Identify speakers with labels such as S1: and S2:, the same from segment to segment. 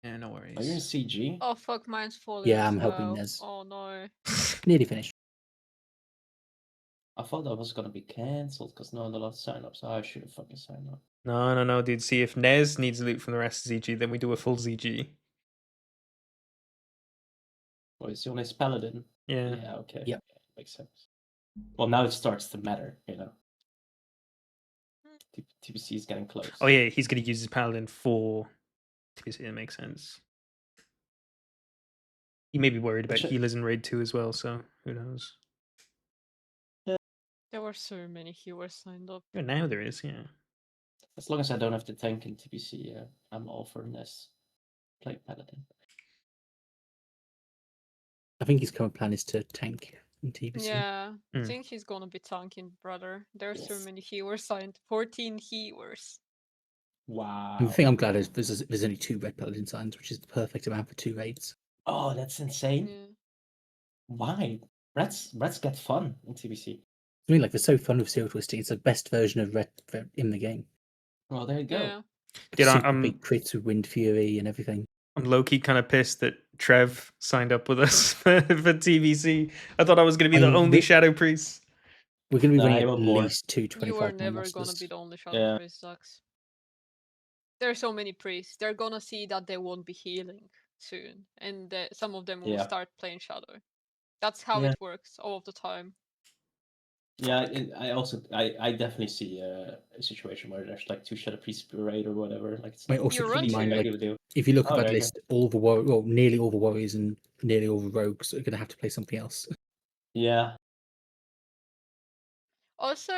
S1: Yeah, no
S2: Are you in
S1: worries.
S2: CG?
S3: Oh fuck, mine's falling
S4: Yeah,
S3: as
S4: I'm helping
S3: well.
S4: Nez.
S3: Oh no.
S4: Nearly finished.
S2: I thought that was gonna be cancelled because no one allowed sign-ups. I should have fucking signed up.
S1: No, dude. See, if Nez needs loot from the rest of ZG, then we do a full ZG.
S2: Well, is he on his paladin?
S1: Yeah.
S2: Yeah, okay.
S4: Yep.
S2: Yeah, makes sense. Well, now it starts to matter, you know. TBC is getting close.
S1: Oh yeah, he's gonna use his paladin for TBC. It makes sense. He may be worried about
S2: Which-
S1: healers in raid 2 as well, so who knows?
S3: There were so many healers signed up.
S1: Yeah, now there is, yeah.
S2: As long as I don't have to tank in TBC, I'm all for Ness playing paladin.
S4: I think his current plan is to tank in TBC.
S3: Yeah, I
S1: Mm.
S3: think he's gonna be tanking, brother. There's so
S2: Yes.
S3: many healers signed. 14 healers.
S2: Wow.
S4: And the thing I'm glad is there's only 2 red paladin signs, which is the perfect amount for 2 raids.
S2: Oh, that's insane.
S3: Yeah.
S2: Why? Reds get fun in TBC.
S4: I mean, like, they're so fun with seal twisting. It's the best version of red in the game.
S2: Well, there you go.
S3: Yeah.
S1: Dude,
S4: Super
S1: I'm
S4: big crits with Wind Fury and everything.
S1: low-key kind of pissed that Trev signed up with us for TBC. I thought I was going to be the only Shadow Priest.
S4: We're going to be
S2: Nah,
S4: running
S2: I
S4: at
S2: want more.
S4: least 2
S3: You
S4: 25
S3: are
S4: man
S3: never
S4: rosters.
S3: gonna be the only shadow
S2: Yeah.
S3: priest, sucks. There's so many priests. They're gonna see that they won't be healing soon, and some of them will
S2: Yeah.
S3: start playing shadow. That's how
S2: Yeah.
S3: it works all of the time.
S2: Yeah, I definitely see a situation where there's like 2 shadow priests per raid or whatever. Like it's
S4: Wait,
S2: not
S4: also
S3: You
S4: keep
S3: run
S4: in
S3: to
S4: mind,
S3: it.
S4: like,
S2: regular deal.
S4: if you look
S2: Oh,
S4: at that
S2: there you
S4: list, all the nearly all the warriors and nearly all the rogues are going to have to play something else.
S2: Yeah.
S3: Also,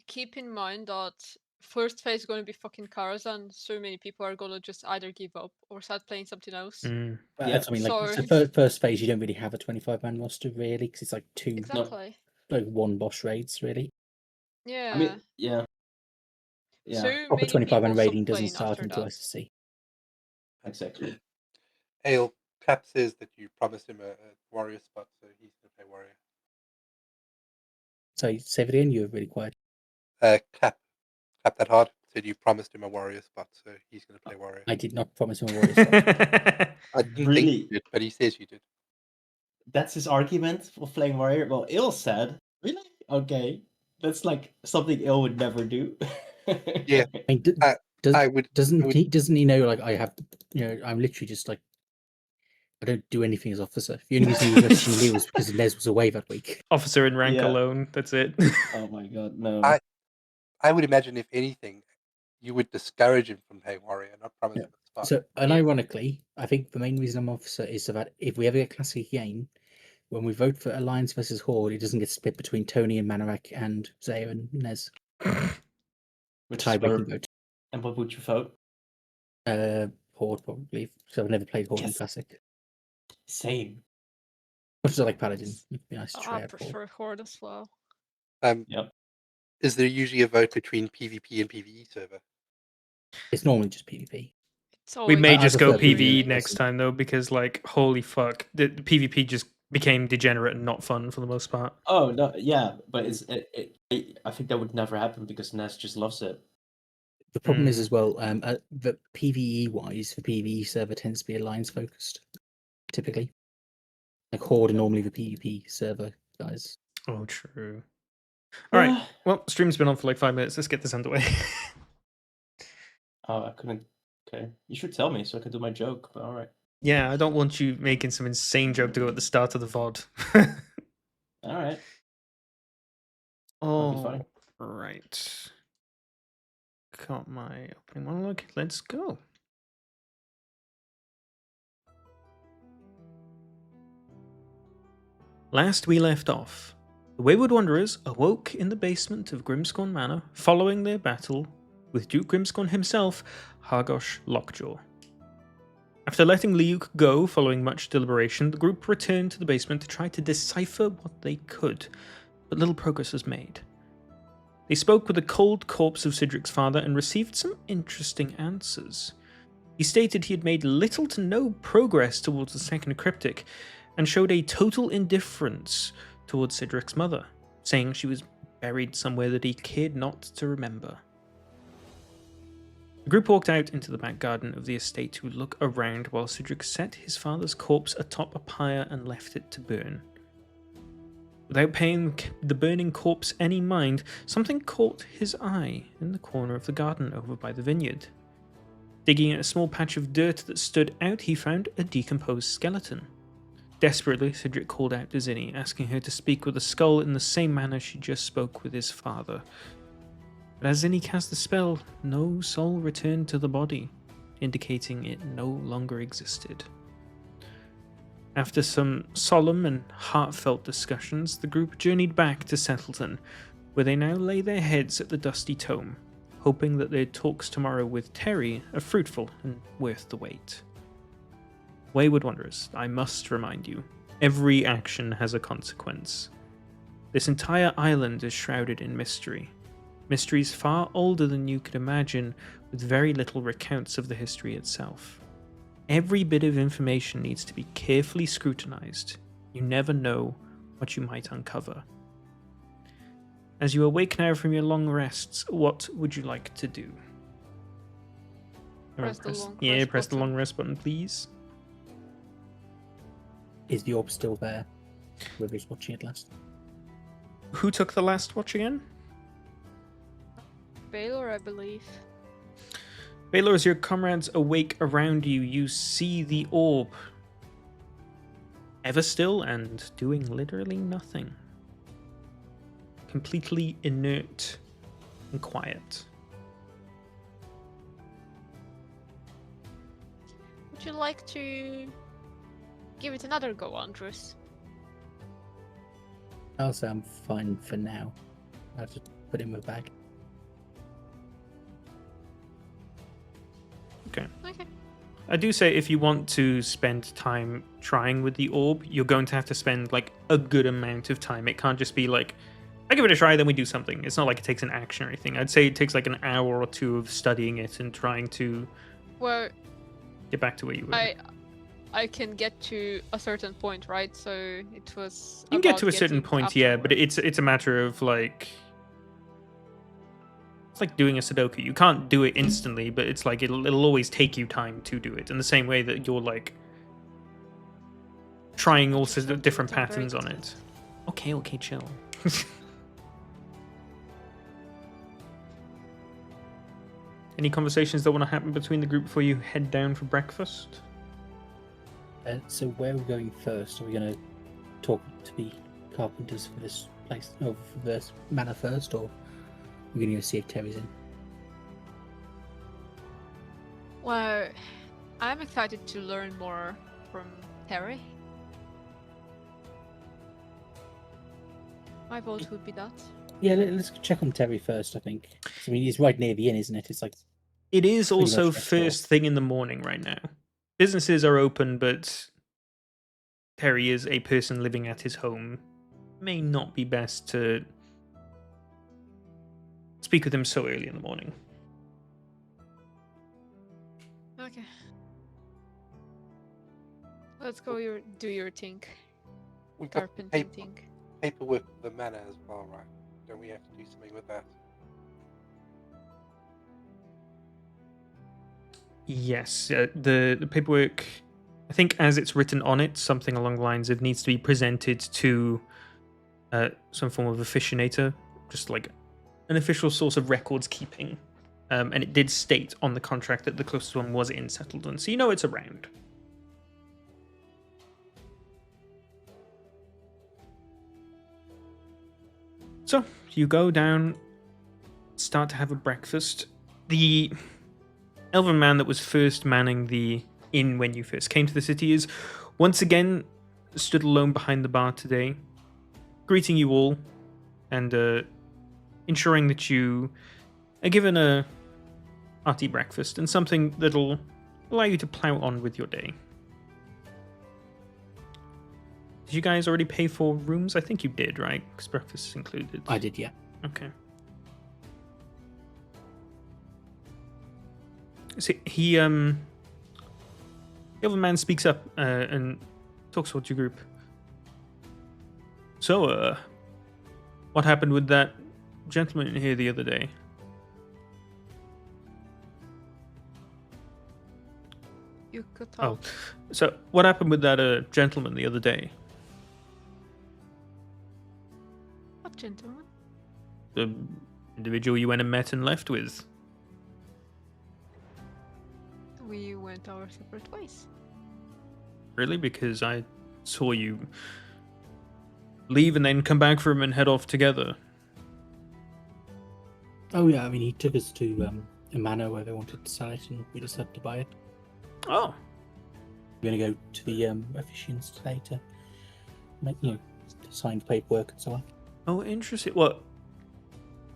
S3: keep in mind that first phase is gonna be fucking Karazhan. So many people are gonna just either give up or start playing something else.
S1: Mm.
S4: But
S2: Yeah.
S4: that's, I mean, like,
S3: So-
S4: so first phase, you don't really have a 25 man roster, really, because it's like 2,
S3: Exactly.
S4: like 1 boss raids, really.
S3: Yeah.
S2: I mean, yeah. Yeah,
S3: So
S4: Proper
S3: many
S4: 25 man
S3: people stop
S4: raiding doesn't
S3: playing
S4: start
S3: after
S4: until
S3: that.
S4: SSC.
S2: exactly.
S5: Ale, Cap says that you promised him a warrior spot, so he's going to play warrior.
S4: So, say it again, you were really quiet.
S5: Cap that hard said you promised him a warrior spot, so he's going to play warrior.
S4: I did not promise him a warrior spot.
S5: I didn't think
S2: Really?
S5: you did, but he says you did.
S2: That's his argument for playing warrior. Well, Il said, really? Okay. That's like something Il would never do.
S5: Yeah.
S4: I mean,
S5: I would.
S4: doesn't he know, like, I have, I'm literally just like, I don't do anything as officer. The only reason he was messaging me was because Nez was away that week.
S1: Officer in rank
S2: Yeah.
S1: alone, that's it.
S2: Oh my god, no.
S5: I would imagine, if anything, you would discourage him from playing warrior, not promise him a spot.
S4: So, and
S3: Yeah.
S4: ironically, I think the main reason I'm officer is so that if we ever get classic again, when we vote for Alliance versus Horde, it doesn't get split between Tony and Manorak and Zaya and Nez.
S2: Which
S4: Tie-breaking vote.
S2: And what would you vote?
S4: Horde, probably. So I've never played Horde in
S2: Yes.
S4: Classic.
S2: Same.
S4: Much as I like Paladin, it'd be nice to try
S3: I
S4: out Horde.
S3: prefer Horde as well.
S2: Yep.
S5: Is there usually a vote between PvP and PvE server?
S4: It's normally just PvP.
S3: It's
S1: We
S3: always
S1: may
S4: I
S1: just go
S4: prefer
S1: PvE
S4: PvE
S1: next
S4: person.
S1: time though, because like holy fuck, the PvP just became degenerate and not fun for the most part.
S2: Oh no, yeah, but I think that would never happen because Ness just loves it.
S4: The problem is as well, that PvE wise, the PvE server tends to be Alliance focused, typically. Like Horde are normally the PvP server guys.
S1: Oh, true. All right. Well, stream's been on for like 5 minutes. Let's get this underway.
S2: Oh, I couldn't. Okay, you should tell me so I can do my joke. But all right.
S1: Yeah, I don't want you making some insane joke to go at the start of the VOD.
S2: All right.
S1: Oh,
S2: fine.
S1: right. Got my opening monologue. Let's go. Last we left off, the Wayward Wanderers awoke in the basement of Grimscorn Manor following their battle with Duke Grimscorn himself, Hargosh Lockjaw. After letting Liuk go following much deliberation, the group returned to the basement to try to decipher what they could, but little progress was made. They spoke with the cold corpse of Cedric's father and received some interesting answers. He stated he had made little to no progress towards the second cryptic, and showed a total indifference towards Cedric's mother, saying she was buried somewhere that he cared not to remember. The group walked out into the back garden of the estate to look around while Cedric set his father's corpse atop a pyre and left it to burn. Without paying the burning corpse any mind, something caught his eye in the corner of the garden over by the vineyard. Digging at a small patch of dirt that stood out, he found a decomposed skeleton. Desperately, Cedric called out to Zinni, asking her to speak with the skull in the same manner she just spoke with his father. But as Zinni cast the spell, no soul returned to the body, indicating it no longer existed. After some solemn and heartfelt discussions, the group journeyed back to Settleton, where they now lay their heads at the dusty tome, hoping that their talks tomorrow with Terry are fruitful and worth the wait. Wayward Wanderers, I must remind you, every action has a consequence. This entire island is shrouded in mystery. Mysteries far older than you could imagine, with very little recounts of the history itself. Every bit of information needs to be carefully scrutinized. You never know what you might uncover. As you awake now from your long rests, what would you like to do?
S3: Press the long
S1: yeah,
S3: rest
S1: press the
S3: button.
S1: long rest button, please.
S4: Is the orb still there? Whoever's watching it last.
S1: Who took the last watch again?
S3: Baylor, I believe.
S1: Baylor, as your comrades awake around you, you see the orb ever still and doing literally nothing. Completely inert and quiet.
S3: Would you like to give it another go, Andres?
S4: I'll say I'm fine for now. I'll just put it in my bag.
S1: Okay.
S3: Okay.
S1: I do say if you want to spend time trying with the orb, you're going to have to spend like a good amount of time. It can't just be like, I give it a try, then we do something. It's not like it takes an action or anything. I'd say it takes like an hour or two of studying it and trying to
S3: Well,
S1: get back to where you were.
S3: I can get to a certain point, right? So it was.
S1: You can get
S3: about
S1: to a certain
S3: getting
S1: point, yeah, but
S3: afterward.
S1: it's a matter of like, it's like doing a Sudoku. You can't do it instantly, but it's like it'll always take you time to do it. In the same way that you're like trying all sorts of different patterns on it. Okay, chill. Any conversations that want to happen between the group before you head down for breakfast?
S4: So where are we going first? Are we going to talk to the carpenters for this place, or for this manor first, or are we going to go see if Terry's in?
S3: Well, I'm excited to learn more from Terry. My vote would be that.
S4: Yeah, let's check on Terry first, I think. 'Cause, I mean, he's right near the inn, isn't it? It's like
S1: It is
S4: Pretty
S1: also
S4: much next door.
S1: first thing in the morning right now. Businesses are open, but Terry is a person living at his home. May not be best to speak with him so early in the morning.
S3: Okay. Let's go do your thing.
S5: We've got
S3: Carpenting thing.
S5: paperwork for the manor as well, right? Don't we have to do something with that?
S1: Yes, the paperwork, I think as it's written on it, something along the lines of needs to be presented to some form of officinator, just like an official source of records keeping. And it did state on the contract that the closest one was in Settleton, so you know it's around. So, you go down, start to have a breakfast. The elven man that was first manning the inn when you first came to the city is once again stood alone behind the bar today, greeting you all and ensuring that you are given a hearty breakfast and something that'll allow you to plow on with your day. Did you guys already pay for rooms? I think you did, right? Because breakfast is included.
S4: I did, yeah.
S1: Okay. So the other man speaks up and talks towards your group. So, what happened with that gentleman here the other day?
S3: Good
S1: Oh,
S3: talk.
S1: so what happened with that gentleman the other day?
S3: What gentleman?
S1: The individual you went and met and left with?
S3: We went our separate ways.
S1: Really? Because I saw you leave and then come back from and head off together.
S4: Oh yeah, I mean he took us to a manor where they wanted to sell it, and we decided to buy it.
S1: Oh,
S4: We're going to go to the officiants today to make to sign paperwork and so on.
S1: oh, interesting. Well,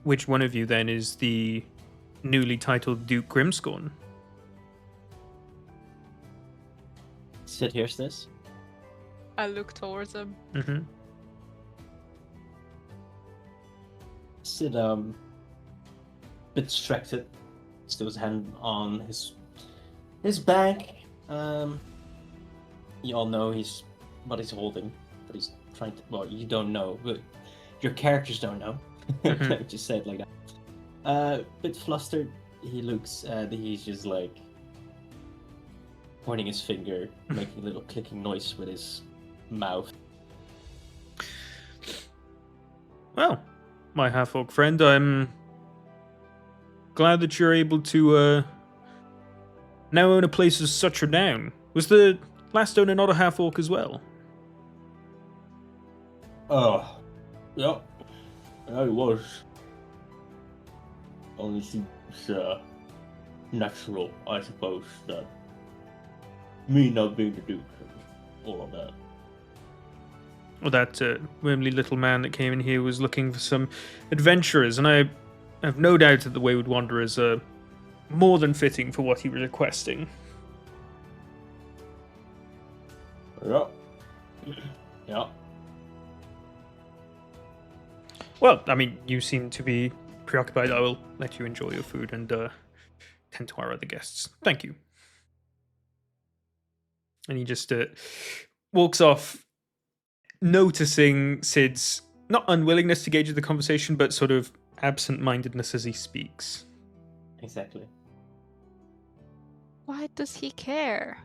S1: which one of you then is the newly titled Duke Grimscorn?
S2: Sid hears this.
S3: I look towards him.
S1: Mm-hmm.
S2: Sid, bit distracted. Still his hand on his back. You all know what he's holding, but he's trying to. Well, you don't know, but your characters don't know.
S1: Mhm.
S2: Just say it like that. Bit flustered. He looks. He's just like pointing his finger, making a little clicking noise with his mouth.
S1: Well, my half-orc friend, I'm glad that you're able to now own a place as such renown. Was the last owner not a half-orc as well?
S2: Oh, yeah, it was. Only seems natural, I suppose, that me not being the Duke and all of that.
S1: Well, that wormly little man that came in here was looking for some adventurers, and I have no doubt that the Wayward Wanderers are more than fitting for what he was requesting.
S2: Yeah. Yeah.
S1: Well, I mean, you seem to be preoccupied. I will let you enjoy your food and tend to our other guests. Thank you. And he just walks off, noticing Sid's not unwillingness to gauge the conversation, but sort of absent-mindedness as he speaks.
S2: Exactly.
S3: Why does he care?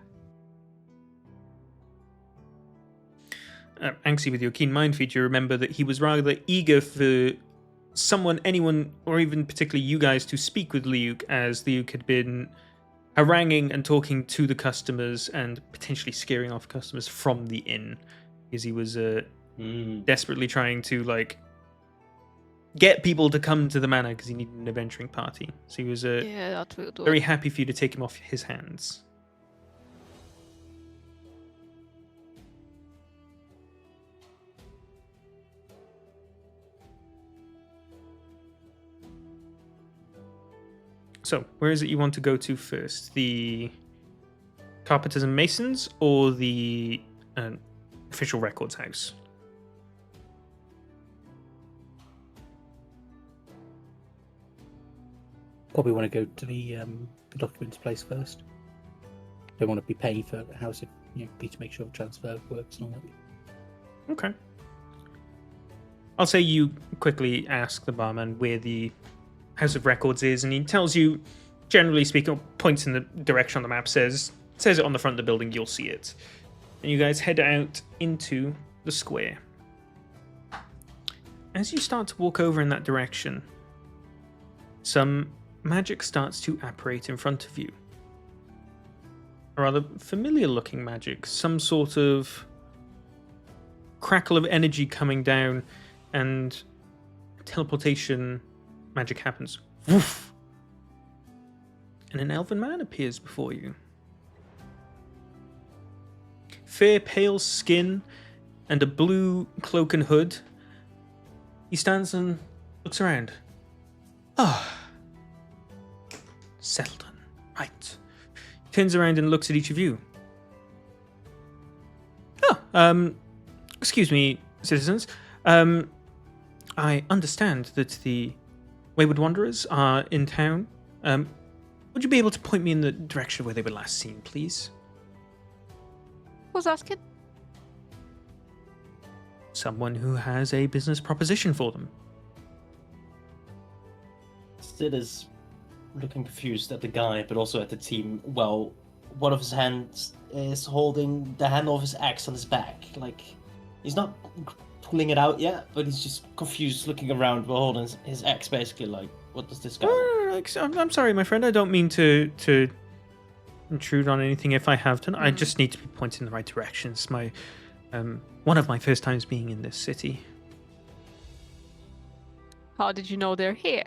S1: Anxie, with your keen mind feature, remember that he was rather eager for someone, anyone, or even particularly you guys to speak with Liuk, as Liuk had been haranguing and talking to the customers and potentially scaring off customers from the inn, because he was desperately trying to get people to come to the manor because he needed an adventuring party. So he was
S3: Yeah, that will do.
S1: very happy for you to take him off his hands. So, where is it you want to go to first? The Carpenters and Masons or the Official Records House?
S4: Probably want to go to the documents place first. Don't want to be paying for the house if be to make sure the transfer works and all that.
S1: Okay. I'll say you quickly ask the barman where the House of Records is, and he tells you, generally speaking, points in the direction on the map, says it on the front of the building, you'll see it. And you guys head out into the square. As you start to walk over in that direction, some magic starts to apparate in front of you. A rather familiar looking magic, some sort of crackle of energy coming down, and teleportation magic happens. Woof! And an elven man appears before you. Fair, pale skin and a blue cloak and hood. He stands and looks around. Ah. Settleton. Right. He turns around and looks at each of you. Oh, excuse me, citizens. I understand that the Wayward Wanderers are in town. Would you be able to point me in the direction where they were last seen, please?
S3: Who's asking?
S1: Someone who has a business proposition for them.
S2: Sid is looking confused at the guy, but also at the team. Well, one of his hands is holding the handle of his axe on his back. Like, he's not pulling it out yet, but he's just confused, looking around while holding his axe, basically. Like, what does this guy want?
S1: I'm sorry, my friend. I don't mean to intrude on anything if I have done. I just need to be pointed in the right direction. It's my one of my first times being in this city.
S3: How did you know they're here?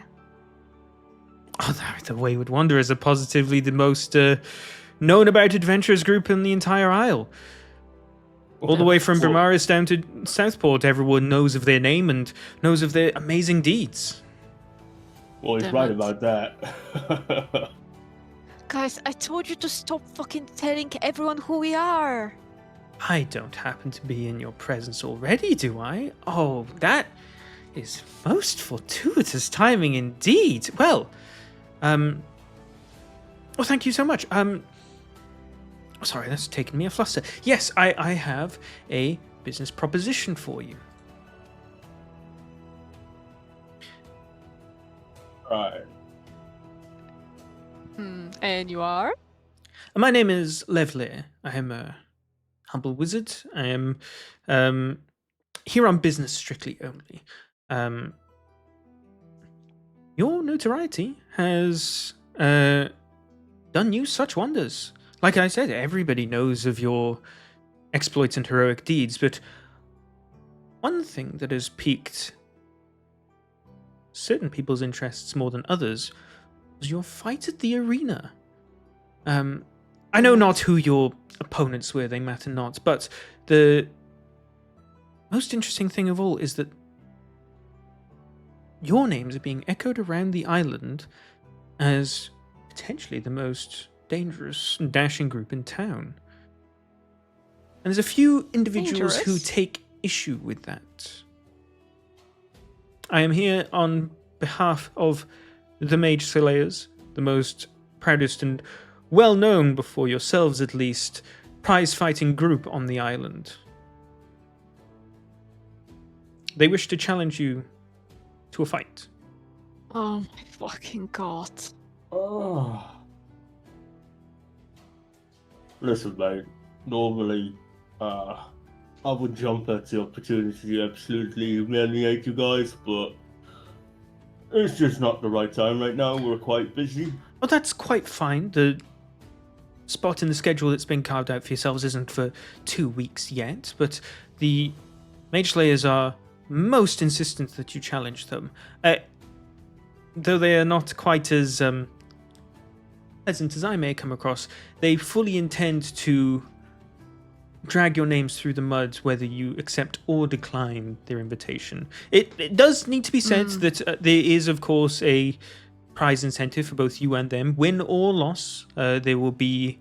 S1: Oh, the Wayward Wanderers are positively the most known about adventurers group in the entire Isle. All the way from Bramaris down to Southport, everyone knows of their name and knows of their amazing deeds.
S2: Well, he's
S3: Damn
S2: right
S3: it.
S2: about that.
S3: Guys, I told you to stop fucking telling everyone who we are.
S1: I don't happen to be in your presence already, do I? Oh, that is most fortuitous timing indeed. Well, thank you so much. Sorry, that's taken me a fluster. Yes, I have a business proposition for you.
S2: Right.
S3: And you are?
S1: My name is Levler. I am a humble wizard. I am here on business strictly only. Your notoriety has done you such wonders. Like I said, everybody knows of your exploits and heroic deeds, but one thing that has piqued certain people's interests more than others was your fight at the arena. I know not who your opponents were, they matter not, but the most interesting thing of all is that your names are being echoed around the island as potentially the most dangerous and dashing group in town. And there's a few individuals who
S3: Dangerous?
S1: take issue with that. I am here on behalf of the Mage Slayers, the most proudest and well-known, before yourselves at least, prize-fighting group on the island. They wish to challenge you to a fight.
S3: Oh my fucking god.
S2: Oh. Listen, mate. Normally, I would jump at the opportunity to absolutely humiliate you guys, but it's just not the right time right now. We're quite busy.
S1: Well, that's quite fine. The spot in the schedule that's been carved out for yourselves isn't for 2 weeks yet, but the Mage Slayers are most insistent that you challenge them. Though they are not quite as pleasant as I may come across, they fully intend to drag your names through the mud whether you accept or decline their invitation. It does need to be said that there is, of course, a prize incentive for both you and them. Win or loss, there will be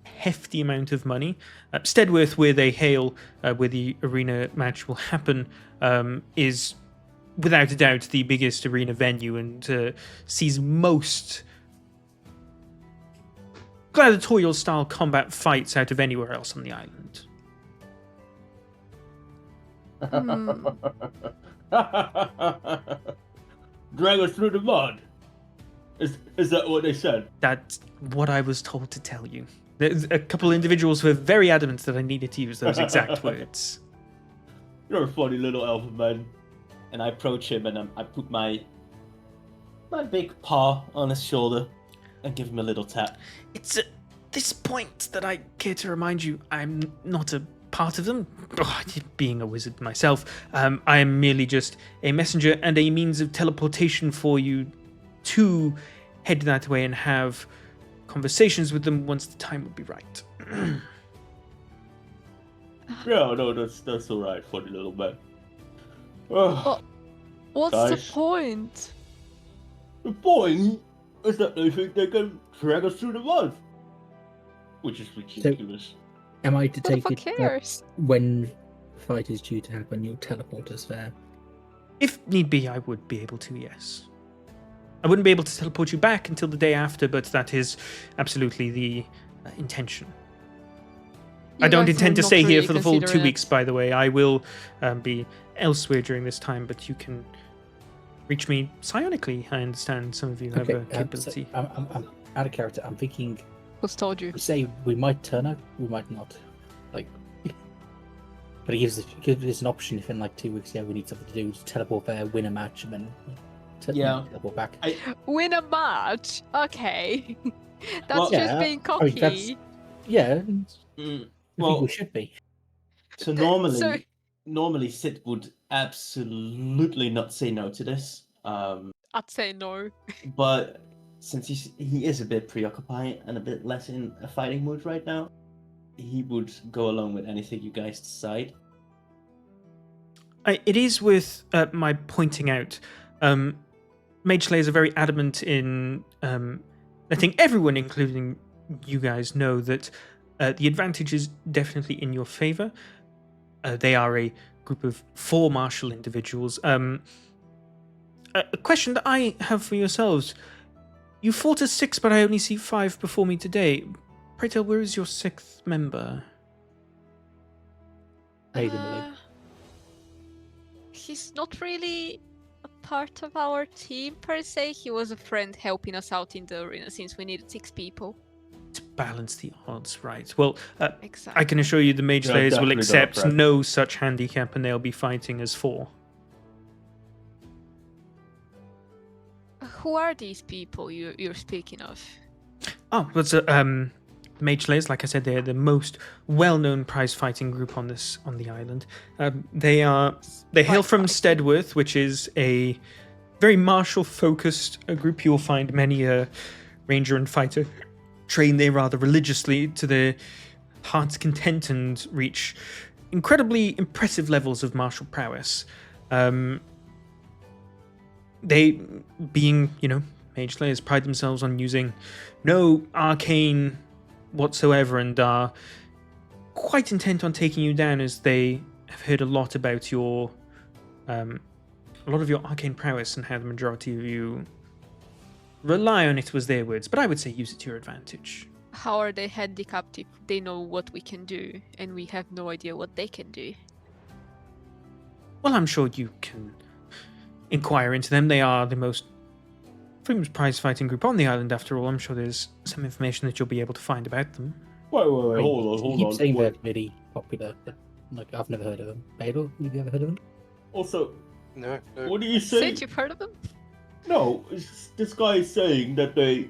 S1: a hefty amount of money. Steadworth, where they hail, where the arena match will happen, is without a doubt the biggest arena venue and sees most gladiatorial style combat fights out of anywhere else on the island.
S2: Drag us through the mud. Is that what they said?
S1: That's what I was told to tell you. There's a couple individuals who are very adamant that I needed to use those exact words.
S2: You're a funny little elf man. And I approach him and I put my big paw on his shoulder and give him a little tap.
S1: It's at this point that I care to remind you I'm not a part of them. Being a wizard myself, I am merely just a messenger and a means of teleportation for you to head that way and have conversations with them once the time would be right.
S2: Yeah, no, that's all right, funny little man.
S3: What's
S2: Guys.
S3: the point?
S2: The point is that they think they can drag us through the mud, which is ridiculous.
S4: Am I to
S3: Who the
S4: take
S3: fuck
S4: it that
S3: cares?
S4: when the fight is due to happen, you'll teleport us there?
S1: If need be, I would be able to, yes. I wouldn't be able to teleport you back until the day after, but that is absolutely the intention. I
S3: You
S1: don't
S3: guys
S1: intend to
S3: would
S1: stay
S3: not
S1: here
S3: really
S1: for the full
S3: consider
S1: 2 weeks,
S3: it.
S1: by the way. I will be elsewhere during this time, but you can reach me psionically. I understand some of you have a
S4: So,
S1: capability.
S4: I'm out of character. I'm thinking
S3: Who's told you?
S4: We say we might turn up, we might not. Like, but it gives us an option if in like 2 weeks, we need something to do, to teleport there, win a match, and then teleport back.
S3: Win a match? Okay. That's
S2: Well,
S3: just
S4: yeah,
S3: being
S4: I mean,
S3: cocky.
S4: Yeah, I think
S2: Well,
S4: we should be.
S2: so normally Sid would absolutely not say no to this.
S3: I'd say no.
S2: But since he is a bit preoccupied and a bit less in a fighting mood right now, he would go along with anything you guys decide.
S1: It is worth my pointing out. Mage Slayers are very adamant in letting everyone, including you guys, know that the advantage is definitely in your favor. They are a group of 4 martial individuals. A question that I have for yourselves. You fought as 6, but I only see 5 before me today. Pray tell, where is your 6th member?
S3: He's not really a part of our team per se. He was a friend helping us out in the arena since we needed 6 people.
S1: To balance the odds, right. Well,
S3: Exactly.
S1: I can assure you the Mage
S2: Yeah,
S1: Slayers will
S2: definitely not,
S1: accept
S2: Brad.
S1: no such handicap, and they'll be fighting as 4.
S3: Who are these people you're speaking of?
S1: Oh, but Mage Slayers, like I said, they're the most well-known prize fighting group on the island. They hail from Steadworth, which is a very martial-focused group. You'll find many ranger and fighter train there rather religiously to their heart's content and reach incredibly impressive levels of martial prowess. They, being, Mage Slayers, pride themselves on using no arcane whatsoever and are quite intent on taking you down, as they have heard a lot about a lot of your arcane prowess and how the majority of you rely on it, was their words, but I would say use it to your advantage.
S3: How are they handicapped if they know what we can do and we have no idea what they can do?
S1: Well, I'm sure you can inquire into them. They are the most famous prize fighting group on the island, after all. I'm sure there's some information that you'll be able to find about them.
S2: Wait, hold
S4: You keep
S2: on.
S4: saying
S2: Wait.
S4: they're really popular, but I've never heard of them. Babel, have you ever heard of them?
S2: Also,
S5: No.
S2: what do you say?
S3: Sid, you've heard of them?
S2: No, this guy is saying that they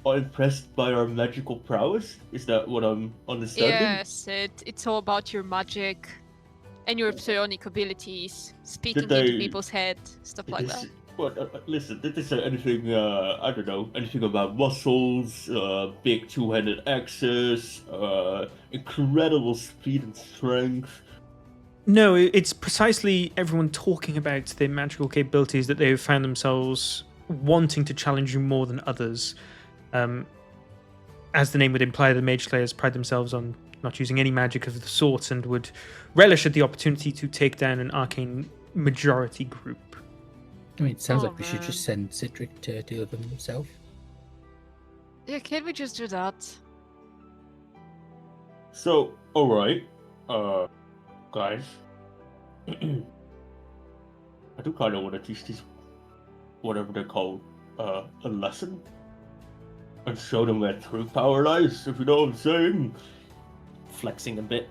S2: are impressed by our magical prowess. Is that what I'm understanding?
S3: Yes, Sid. It's all about your magic and your psionic abilities, speaking into
S2: they-
S3: people's head, stuff like that.
S2: Listen, did they say anything, I don't know, anything about muscles, big two-handed axes, incredible speed and strength?
S1: No, it's precisely everyone talking about their magical capabilities that they've found themselves wanting to challenge you more than others. As the name would imply, the Mage Slayers pride themselves on not using any magic of the sort and would relish at the opportunity to take down an arcane majority group.
S4: I mean, it sounds
S3: Oh,
S4: like we should
S3: man.
S4: just send Cedric to deal with them himself.
S3: Yeah, can't we just do that?
S2: So, alright, guys. I do kind of want to teach these, whatever they're called, a lesson. And show them where true power lies, if you know what I'm saying. Flexing a bit.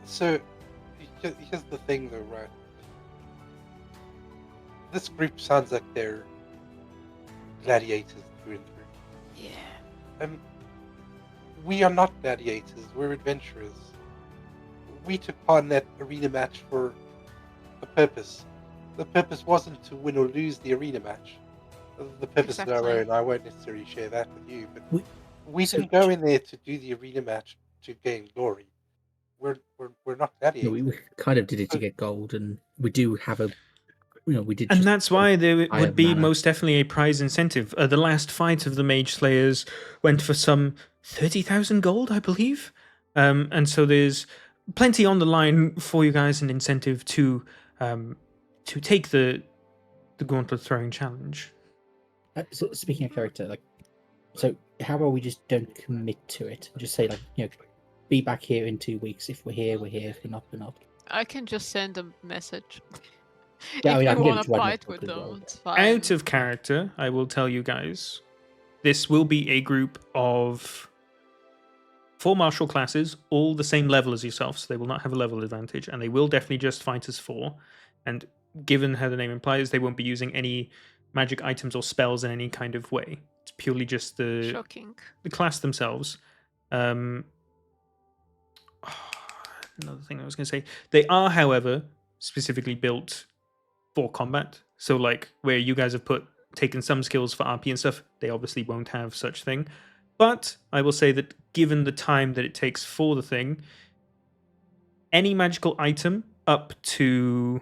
S5: So, here's the thing though, right? This group sounds like they're gladiators through and through.
S3: Yeah.
S5: We are not gladiators, we're adventurers. We took part in that arena match for a purpose. The purpose wasn't to win or lose the arena match. The purpose of our
S3: Exactly.
S5: own, I won't necessarily share that with you, but we
S4: So-
S5: didn't go in there to do the arena match to gain glory. We're not
S4: No,
S5: gladiators.
S4: we kind of did it to get gold, and we do have a. We did.
S1: And
S4: just
S1: that's why there
S4: higher
S1: would be
S4: mana.
S1: most definitely a prize incentive. The last fight of the Mage Slayers went for some 30,000 gold, I believe. And so there's plenty on the line for you guys, an incentive to take the gauntlet throwing challenge.
S4: So speaking of character, so how about we just don't commit to it? Just say be back here in 2 weeks. If we're here, we're here. If we're not, we're not.
S3: I can just send a message.
S4: Yeah, I
S3: If
S4: mean, I
S3: you
S4: can get
S3: want
S4: it
S3: to
S4: to run
S3: fight
S4: notebook
S3: with
S4: as
S3: them,
S4: well.
S3: it's fine.
S1: Out of character, I will tell you guys, this will be a group of 4 martial classes, all the same level as yourself, so they will not have a level advantage, and they will definitely just fight as 4. And given how the name implies, they won't be using any magic items or spells in any kind of way. It's purely just the
S3: Shocking.
S1: class themselves. Another thing I was going to say, they are, however, specifically built for combat. So, like where you guys have taken some skills for RP and stuff, they obviously won't have such thing. But I will say that given the time that it takes for the thing, any magical item up to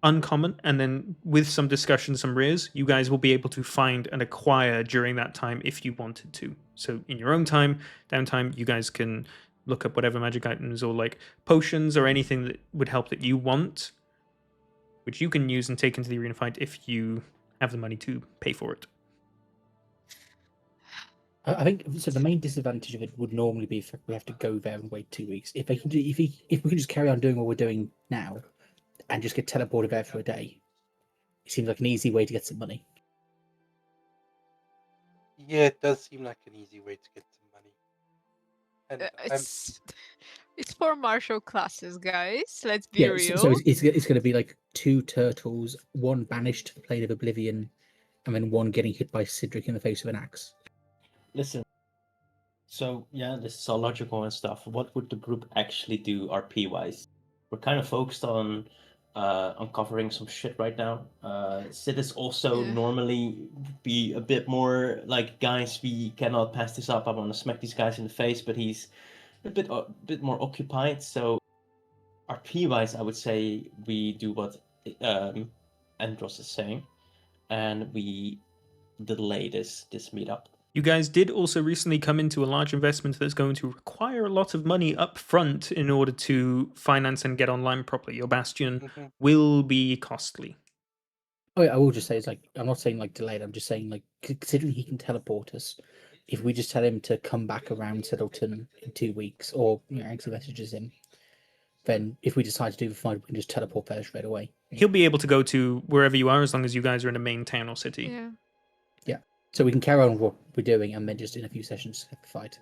S1: uncommon, and then with some discussion, some rares, you guys will be able to find and acquire during that time if you wanted to. So in your own time, downtime, you guys can look up whatever magic items or like potions or anything that would help that you want, which you can use and take into the arena fight if you have the money to pay for it.
S4: I think so. The main disadvantage of it would normally be if we have to go there and wait 2 weeks. If we can just carry on doing what we're doing now, and just get teleported there for a day, it seems like an easy way to get some money.
S5: Yeah, it does seem like an easy way to get some money. And
S3: It's for martial classes, guys. Let's be
S4: Yeah,
S3: real.
S4: so it's going to be like 2 turtles, 1 banished to the plane of oblivion, and then 1 getting hit by Cedric in the face with an axe.
S6: Listen. So yeah, this is all logical and stuff. What would the group actually do RP wise? We're kind of focused on uncovering some shit right now. Sid is also
S3: Yeah.
S6: normally be a bit more like, guys, we cannot pass this up. I want to smack these guys in the face, but he's a bit more occupied. So RP wise, I would say we do what Andros is saying, and we delay this meetup.
S1: You guys did also recently come into a large investment that's going to require a lot of money up front in order to finance and get online properly. Your Bastion
S5: Mhm.
S1: will be costly.
S4: Oh, yeah, I will just say it's like, I'm not saying like delayed. I'm just saying like, considering he can teleport us, if we just tell him to come back around Settleton in 2 weeks, or exit messages him, then if we decide to do the fight, we can just teleport there straight away.
S1: He'll be able to go to wherever you are as long as you guys are in a main town or city.
S3: Yeah.
S4: So we can carry on what we're doing, and then just in a few sessions have the fight.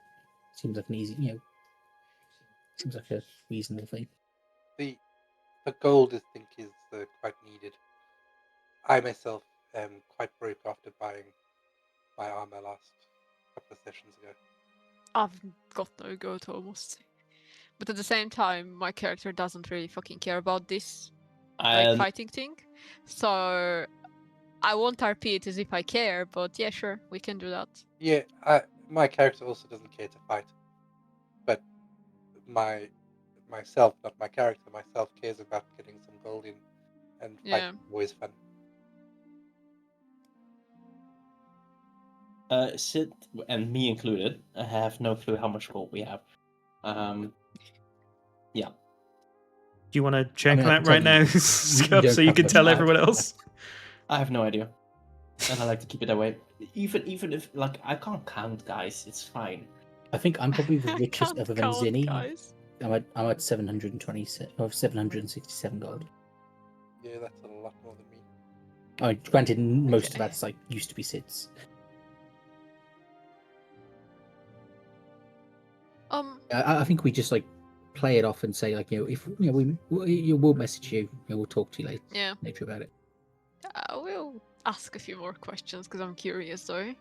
S4: Seems like an easy, seems like a reasonable thing.
S5: The gold, I think, is quite needed. I myself am quite broke after buying my armor last couple of sessions ago.
S3: I've got no goat almost. But at the same time, my character doesn't really fucking care about this fighting thing. So I won't RP it as if I care, but yeah, sure, we can do that.
S5: Yeah, my character also doesn't care to fight, but myself, not my character, myself cares about getting some gold in, and
S3: Yeah.
S5: fighting is always fun.
S6: Sid and me included, I have no clue how much gold we have. Yeah.
S1: Do you want to check
S4: I mean, I
S1: that
S4: can
S1: right
S4: tell
S1: now,
S4: you,
S1: Scuff,
S4: don't
S1: so you
S4: have
S1: can
S4: much
S1: tell
S4: time.
S1: everyone else?
S6: I have no idea, and I like to keep it that way. Even if like I can't count, guys, it's fine.
S4: I think I'm probably the
S3: I
S4: richest
S3: can't
S4: other than
S3: count,
S4: Zinni.
S3: guys.
S4: I'm at 727 or 767 gold.
S5: Yeah, that's a lot more than me.
S4: I mean, granted, most
S3: Okay.
S4: of that's like used to be Sid's. I think we just like play it off and say like, if we'll message you, we'll talk to you later about it.
S3: We'll ask a few more questions because I'm curious though.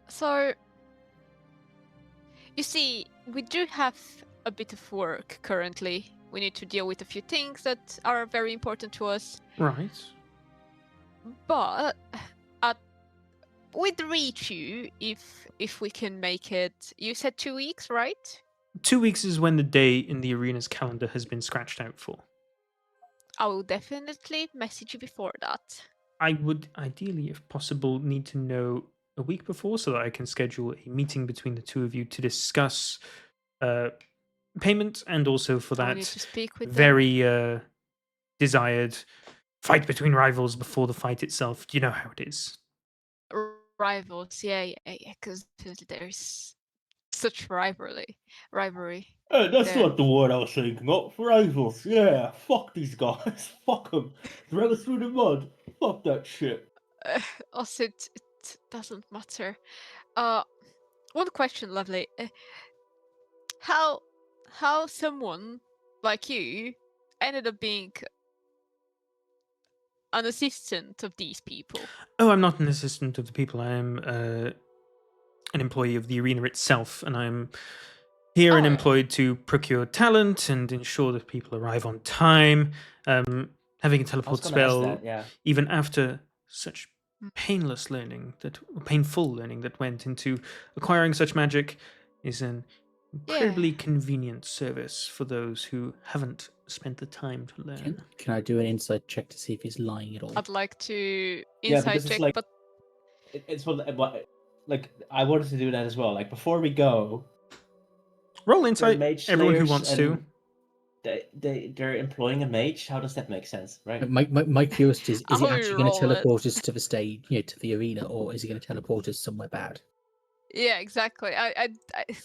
S3: So, you see, we do have a bit of work currently. We need to deal with a few things that are very important to us.
S1: Right.
S3: But we'd reach you if we can make it. You said 2 weeks, right?
S1: 2 weeks is when the day in the arena's calendar has been scratched out for.
S3: I will definitely message you before that.
S1: I would ideally, if possible, need to know a week before so that I can schedule a meeting between the two of you to discuss payment and also for
S3: I need
S1: that
S3: to speak with them.
S1: very desired fight between rivals before the fight itself. You know how it is.
S3: Rivals, yeah, because there's such rivalry.
S2: Hey, that's
S3: There.
S2: not the word I was thinking of. Rivals, yeah. Fuck these guys. Fuck them. Drag us through the mud. Fuck that shit.
S3: Also, it doesn't matter. One question, Lovely. How someone like you ended up being an assistant of these people?
S1: Oh, I'm not an assistant of the people. I am an employee of the arena itself, and I'm here and
S3: Oh.
S1: employed to procure talent and ensure that people arrive on time. Having a
S6: I was
S1: teleport
S6: gonna ask
S1: spell,
S6: that, yeah.
S1: even after such
S3: Mm.
S1: painful learning that went into acquiring such magic, is an incredibly
S3: Yeah.
S1: convenient service for those who haven't spent the time to learn.
S4: Can I do an insight check to see if he's lying at all?
S3: I'd like to
S6: Yeah,
S3: insight
S6: because it's
S3: check,
S6: like-
S3: but
S6: It's what, like, I wanted to do that as well. Like, before we go,
S1: Roll
S6: they're
S1: insight,
S6: mage
S1: everyone who
S6: slayers
S1: wants to.
S6: and they're employing a mage. How does that make sense, right?
S4: My curiosity is he
S3: I'll
S4: actually going to
S3: re-roll it.
S4: teleport us to the stage, to the arena, or is he going to teleport us somewhere bad?
S3: yeah, exactly. I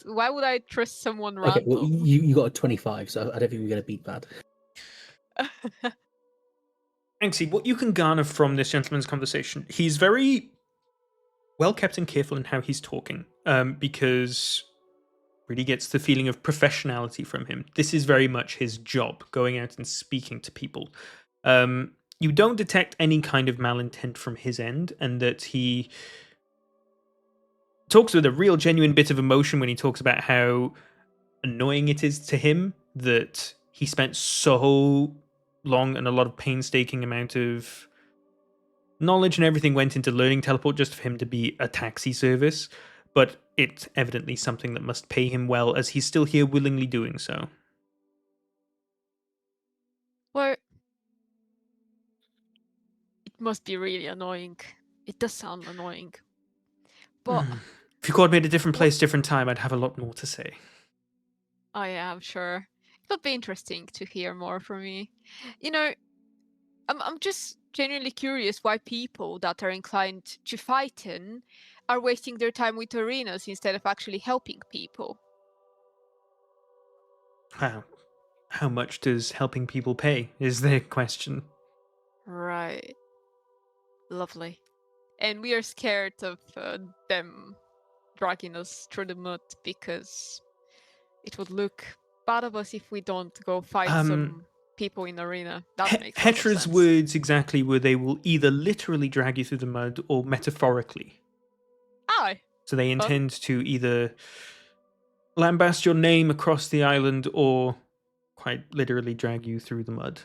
S3: why would I trust someone
S4: Okay, well,
S3: random?
S4: you got a 25, so I don't think we're going to beat that.
S1: Anxie, what you can garner from this gentleman's conversation, he's very well kept and careful in how he's talking, because really gets the feeling of professionality from him. This is very much his job, going out and speaking to people. You don't detect any kind of malintent from his end, and that he talks with a real genuine bit of emotion when he talks about how annoying it is to him that he spent so long and a lot of painstaking amount of knowledge and everything went into learning teleport just for him to be a taxi service, but it's evidently something that must pay him well, as he's still here willingly doing so.
S3: Well, it must be really annoying. It does sound annoying. But
S1: If you called me at a different place, different time, I'd have a lot more to say.
S3: oh yeah, I'm sure. It would be interesting to hear more from you. I'm just genuinely curious why people that are inclined to fighting are wasting their time with arenas instead of actually helping people.
S1: Wow. How much does helping people pay, is the question.
S3: Right. Lovely. And we are scared of them dragging us through the mud because it would look bad of us if we don't go fight some people in arena. That makes a lot of
S1: Hetra's
S3: sense.
S1: words exactly were they will either literally drag you through the mud or metaphorically.
S3: Aye.
S1: So they intend to either lambast your name across the island or quite literally drag you through the mud.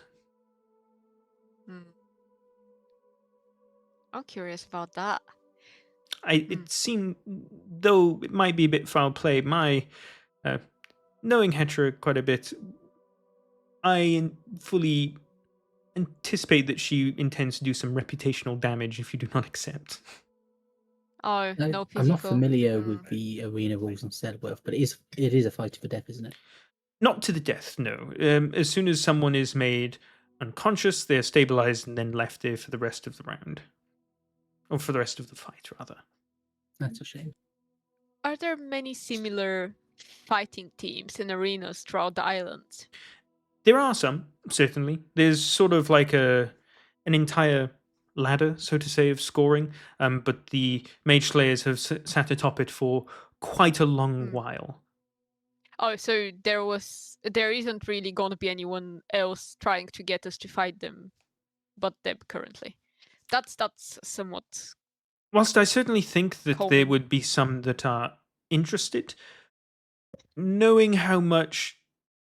S3: I'm curious about that.
S1: It seemed, though it might be a bit foul play, my knowing Hetra quite a bit, I fully anticipate that she intends to do some reputational damage if you do not accept.
S3: Oh, no physical.
S4: I'm not familiar with the arena rules on Steadworth, but it is a fight to the death, isn't it?
S1: Not to the death, no. As soon as someone is made unconscious, they're stabilized and then left there for the rest of the round. Or for the rest of the fight, rather.
S4: That's a shame.
S3: Are there many similar fighting teams in arenas throughout the island?
S1: There are some, certainly. There's sort of like an entire ladder, so to say, of scoring, but the Mage Slayers have sat atop it for quite a long while.
S3: Oh, so there isn't really going to be anyone else trying to get us to fight them, but them currently. That's somewhat.
S1: Whilst I certainly think that there
S3: common.
S1: would be some that are interested, knowing how much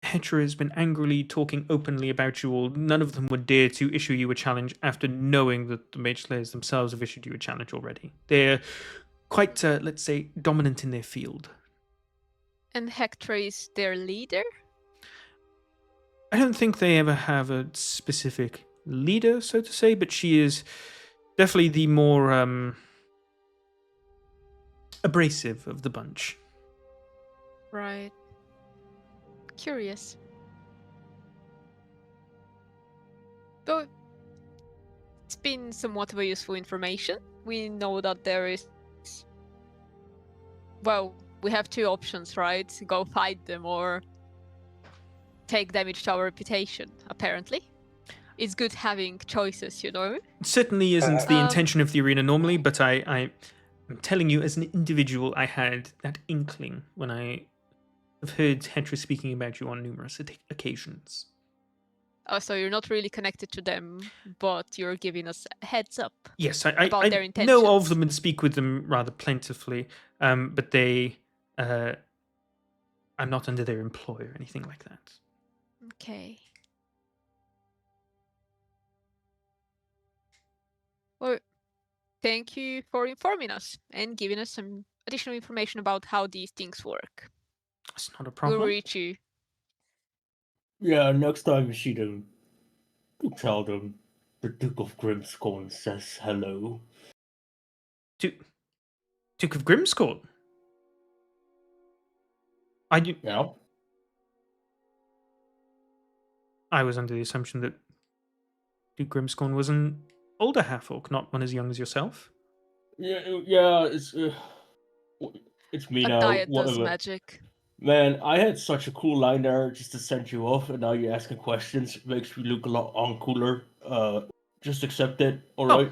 S1: Hetra has been angrily talking openly about you all, none of them would dare to issue you a challenge after knowing that the Mage Slayers themselves have issued you a challenge already. They're quite, let's say, dominant in their field.
S3: And Hector is their leader?
S1: I don't think they ever have a specific leader, so to say, but she is definitely the more abrasive of the bunch.
S3: Right. Curious. Though it's been somewhat of a useful information. We know that there is, well, we have two options, right? Go fight them or take damage to our reputation, apparently. It's good having choices, you know?
S1: It certainly isn't the
S3: Um,
S1: intention of the arena normally, but I'm telling you, as an individual, I had that inkling when I have heard Hetra speaking about you on numerous occasions.
S3: Oh, so you're not really connected to them, but you're giving us a heads up.
S1: Yes,
S3: About their
S1: I know of
S3: intentions.
S1: them and speak with them rather plentifully, but they are not under their employ or anything like that.
S3: Okay. Well, thank you for informing us and giving us some additional information about how these things work.
S1: It's not a
S3: We'll
S1: problem.
S3: reach you.
S2: Yeah, next time you see them, you tell them the Duke of Grimscorn says hello.
S1: Duke of Grimscorn?
S2: Yeah?
S1: I was under the assumption that Duke Grimscorn was an older half-orc, not one as young as yourself.
S2: Yeah, it's me
S3: A
S2: now,
S3: diet does
S2: whatever.
S3: magic.
S2: Man, I had such a cool line there just to send you off, and now you're asking questions. It makes me look a lot uncooler. Just accept it, alright?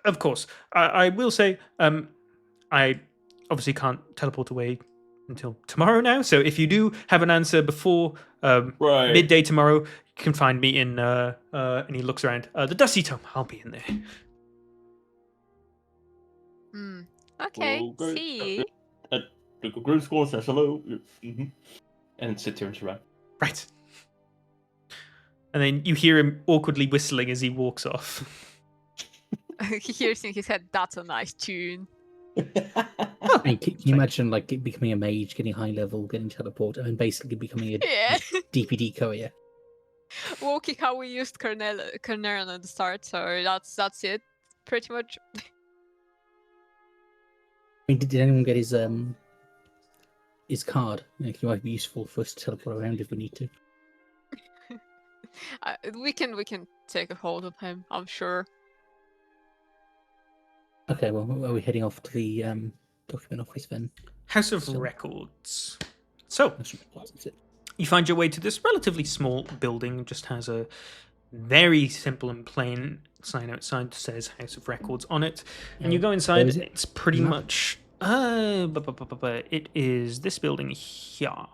S1: Of course. I will say, I obviously can't teleport away until tomorrow now, so if you do have an answer before
S2: Right.
S1: midday tomorrow, you can find me in, and he looks around, the Dusty Tome. I'll be in there.
S3: Okay,
S2: Okay.
S3: see.
S2: Duke of Grimscorn says hello. Mm-hmm.
S6: And Sid turns around.
S1: Right. And then you hear him awkwardly whistling as he walks off.
S3: He hears in his head, that's a nice tune.
S4: I mean, can you imagine like becoming a mage, getting high level, getting teleport, and basically becoming a
S3: Yeah.
S4: DPD courier?
S3: Walking how we used Carnarian at the start, so that's it. Pretty much.
S4: I mean, did anyone get his card? It might be useful for us to teleport around if we need to.
S3: We can take a hold of him, I'm sure.
S4: Okay, well, are we heading off to the document office then?
S1: House of
S4: So-
S1: Records. So,
S4: That's it.
S1: you find your way to this relatively small building. It just has a very simple and plain sign outside that says House of Records on it. And you go inside,
S4: Where is it?
S1: it's pretty
S4: Map?
S1: much... it is this building here.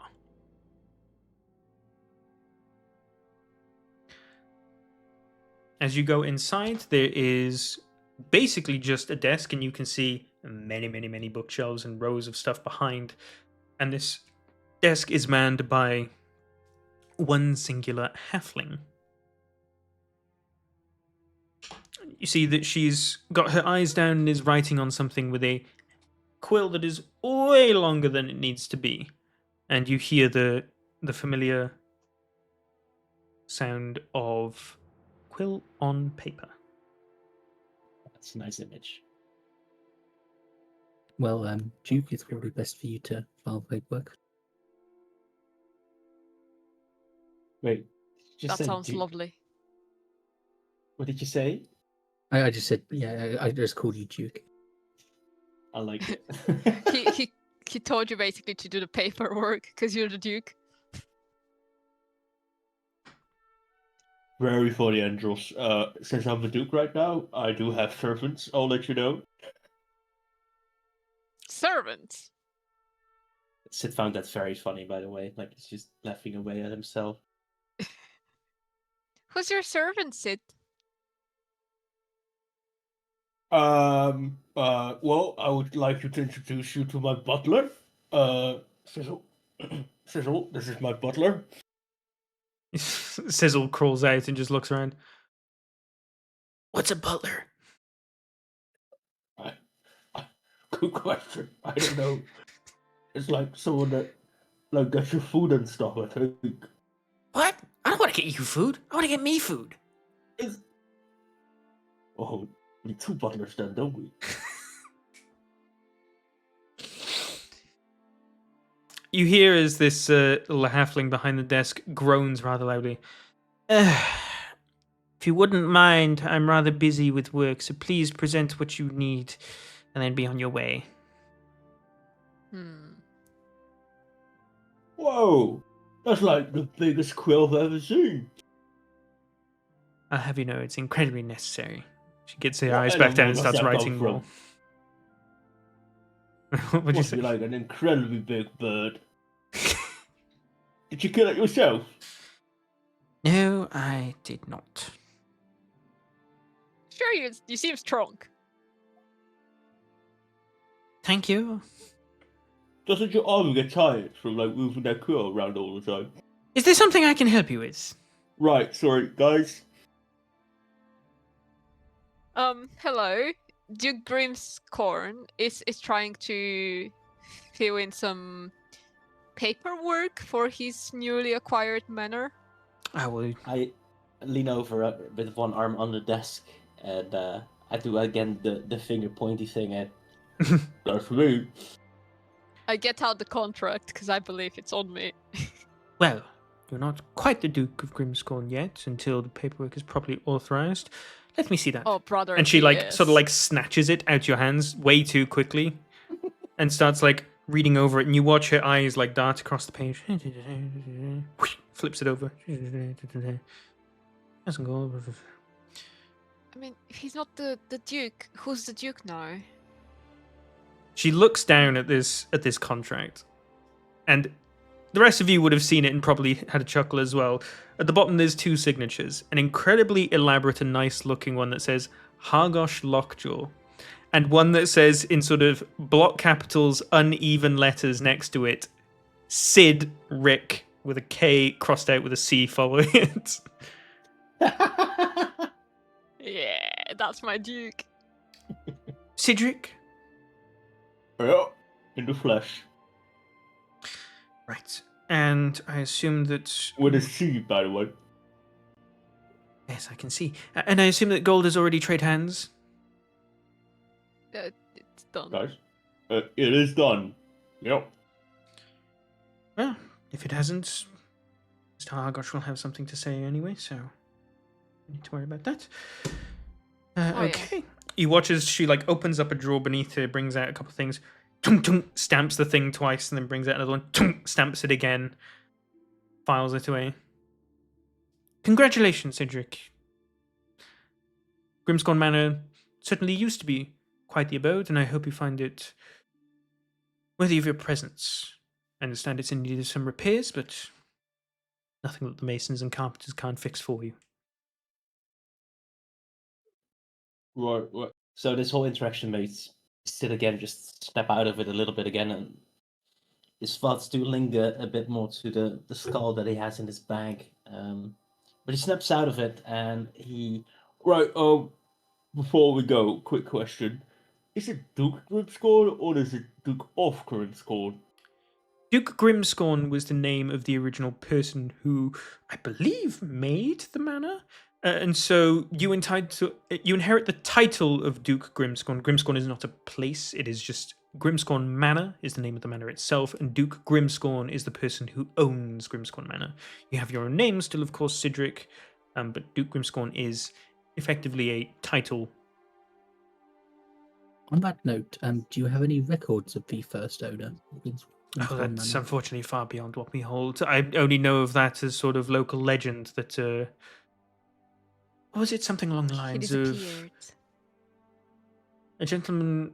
S1: As you go inside, there is basically just a desk, and you can see many bookshelves and rows of stuff behind. And this desk is manned by one singular halfling. You see that she's got her eyes down and is writing on something with a quill that is way longer than it needs to be. And you hear the familiar sound of quill on paper.
S6: That's a nice image.
S4: Well, Duke, it's probably best for you to file paperwork.
S6: Wait, you just
S3: That
S6: said
S3: sounds
S6: Duke.
S3: lovely.
S6: What did you say?
S4: I just said, yeah, I just called you Duke.
S6: I like it.
S3: He told you basically to do the paperwork because you're the Duke.
S2: Very funny, Andros. Since I'm the Duke right now, I do have servants, I'll let you know.
S3: Servants.
S6: Sid found that very funny, by the way. Like, he's just laughing away at himself.
S3: Who's your servant, Sid?
S2: Well, I would like you to introduce you to my butler. Sizzle. Sizzle, this is my butler.
S1: Sizzle crawls out and just looks around. What's a butler?
S2: Good question. I don't know. It's like someone that like gets you food and stuff, I think.
S1: What? I don't want to get you food. I want to get me food.
S2: Oh, we need two butlers then, don't we?
S1: You hear as this little halfling behind the desk groans rather loudly. If you wouldn't mind, I'm rather busy with work, so please present what you need and then be on your way.
S2: Whoa! That's like the biggest quill I've ever seen.
S1: I'll have you know it's incredibly necessary. She gets her
S2: What
S1: eyes back down
S2: animal
S1: and
S2: does
S1: starts
S2: that come
S1: writing more. What'd you
S2: Must
S1: say?
S2: be like an incredibly big bird. Did you kill it yourself?
S1: No, I did not.
S3: Sure, you seem strong.
S1: Thank you.
S2: Doesn't your arm get tired from like moving that quill around all the time?
S1: Is there something I can help you with?
S2: Right, sorry, guys.
S3: Hello. Duke Grimscorn is trying to fill in some paperwork for his newly acquired manor.
S1: I will.
S6: I lean over with one arm on the desk, and I do again the finger pointy thing at.
S2: That's me.
S3: I get out the contract because I believe it's on me.
S1: Well, you're not quite the Duke of Grimscorn yet until the paperwork is properly authorized. Let me see that.
S3: Oh, brother.
S1: And she like
S3: yes.
S1: sort of like snatches it out your hands way too quickly and starts like reading over it, and you watch her eyes like dart across the page. Flips it over. Doesn't go.
S3: I mean, if he's not the Duke, who's the Duke now?
S1: She looks down at this contract, and the rest of you would have seen it and probably had a chuckle as well. At the bottom, there's two signatures: an incredibly elaborate and nice-looking one that says Hargosh Lockjaw, and one that says in sort of block capitals, uneven letters next to it, Sid Rick with a K crossed out with a C following it.
S3: Yeah, that's my Duke.
S1: Cedric.
S2: Yeah, in the flesh.
S1: Right. And I assume that...
S2: With a C, by the way.
S1: Yes, I can see. And I assume that gold has already traded hands?
S3: It's done.
S2: Guys, it is done. Yep.
S1: Well, if it hasn't, Mr. Hargosh will have something to say anyway, so... No need to worry about that.
S3: Oh, yeah.
S1: Okay. You watch as she like opens up a drawer beneath her, brings out a couple of things, tung, tung, stamps the thing twice, and then brings out another one, tung, stamps it again, files it away. Congratulations, Cedric. Grimscorn Manor certainly used to be quite the abode, and I hope you find it worthy of your presence. I understand it's in need of some repairs, but nothing that the masons and carpenters can't fix for you.
S2: Right.
S6: So this whole interaction makes Sid again just step out of it a little bit again, and his thoughts do linger a bit more to the skull that he has in his bag. But he snaps out of it, and he
S2: Right, before we go, quick question. Is it Duke Grimscorn or is it Duke of Grimscorn?
S1: Duke Grimscorn was the name of the original person who, I believe, made the manor. And so you inherit the title of Duke Grimscorn. Grimscorn is not a place, it is just Grimscorn Manor is the name of the manor itself, and Duke Grimscorn is the person who owns Grimscorn Manor. You have your own name still, of course, Cedric, but Duke Grimscorn is effectively a title.
S4: On that note, do you have any records of the first owner?
S1: Oh, that's unfortunately far beyond what we hold. I only know of that as sort of local legend that, or was it something along the
S3: He
S1: lines of
S3: disappeared.
S1: a gentleman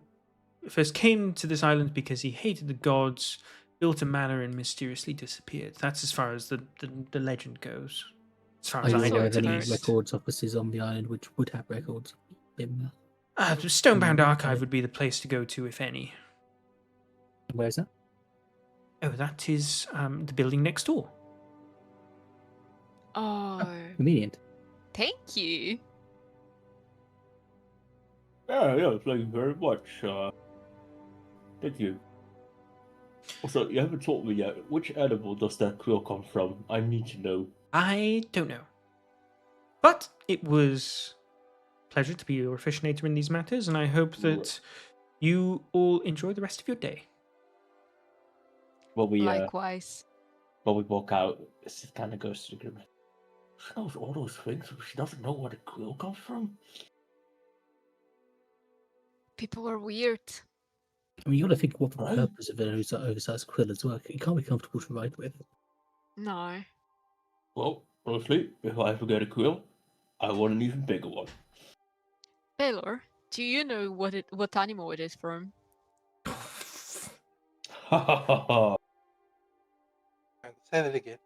S1: first came to this island because he hated the gods, built a manor, and mysteriously disappeared. That's as far as the legend goes. As far
S4: Are
S1: as
S4: you
S1: I know,
S4: aware
S1: at
S4: of any
S1: least.
S4: records offices on the island which would have records of him?
S1: The Stonebound
S4: Mm,
S1: Archive
S4: okay.
S1: would be the place to go to, if any.
S4: Where's that?
S1: Oh, that is the building next door.
S3: Oh,
S4: Convenient.
S3: thank you.
S2: Yeah, thank you very much. Thank you. Also, you haven't told me yet, which animal does that quill come from? I need to know.
S1: I don't know. But it was a pleasure to be your officiator in these matters, and I hope that you all enjoy the rest of your day.
S6: when we
S3: Likewise.
S6: walk out, Sid kind of goes to the group.
S2: She knows all those things, but she doesn't know where the quill comes from.
S3: People are weird.
S4: I mean, you got to think what the
S6: Right.
S4: purpose of an oversized quill as well. It can't be comfortable to write with.
S3: No.
S2: Well, honestly, if I ever get a quill, I want an even bigger one.
S3: Baylor, do you know what animal it is from?
S2: Ha ha ha ha.
S5: Say that again.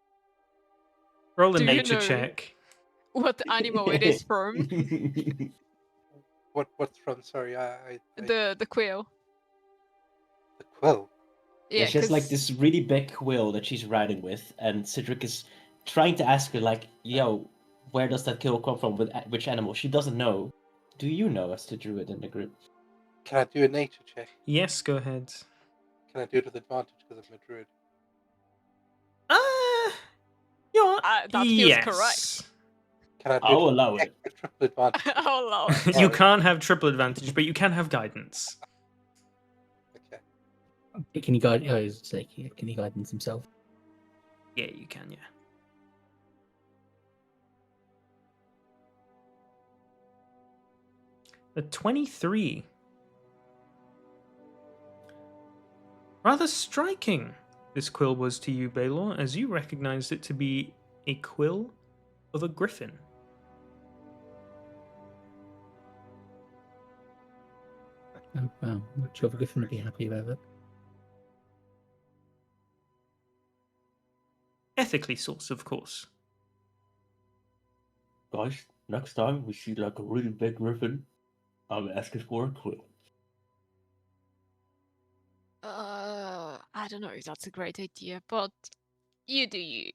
S1: Roll a
S3: Do you
S1: nature
S3: know-
S1: check.
S3: What animal it is from?
S5: What's from? Sorry, I
S3: The quill.
S5: the quill.
S6: Yeah, she has like
S3: 'cause-
S6: this really big quill that she's riding with, and Cedric is trying to ask her, like, yo, where does that quill come from? With which animal? She doesn't know. Do you know, as the druid in the group?
S5: Can I do a nature check?
S1: Yes, go ahead.
S5: Can I do it with advantage because I'm a druid?
S1: You know what?
S3: that feels
S1: yes.
S3: correct.
S5: Can I do
S6: I'll
S5: it with
S6: allow it.
S5: extra triple advantage?
S3: I'll allow it.
S1: You
S5: Sorry.
S1: can't have triple advantage, but you can have guidance.
S5: Okay.
S4: Can you guide? Oh, it's like, yeah, can he guidance himself?
S1: Yeah, you can, yeah. A 23. Rather striking, this quill was to you, Baylor, as you recognized it to be a quill of a griffin.
S4: Oh, wow. I'm sure the Griffin would be happy about it.
S1: Ethically sourced, of course.
S2: Guys, next time we see like a really big griffin, I'm asking for a quill.
S3: I don't know if that's a great idea, but you do you.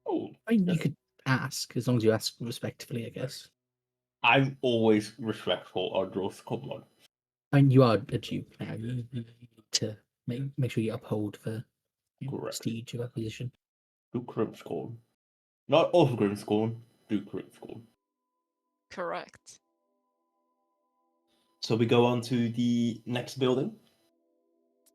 S2: Oh,
S4: I mean, you could ask, as long as you ask respectfully, I guess.
S2: I'm always respectful, Andros. Come on.
S4: I mean, you are a duke now. You need to make sure you uphold the
S2: Correct.
S4: prestige of our position.
S2: Duke Grimscorn. Not of Grimscorn, Duke Grimscorn.
S3: Correct.
S6: So we go on to the next building.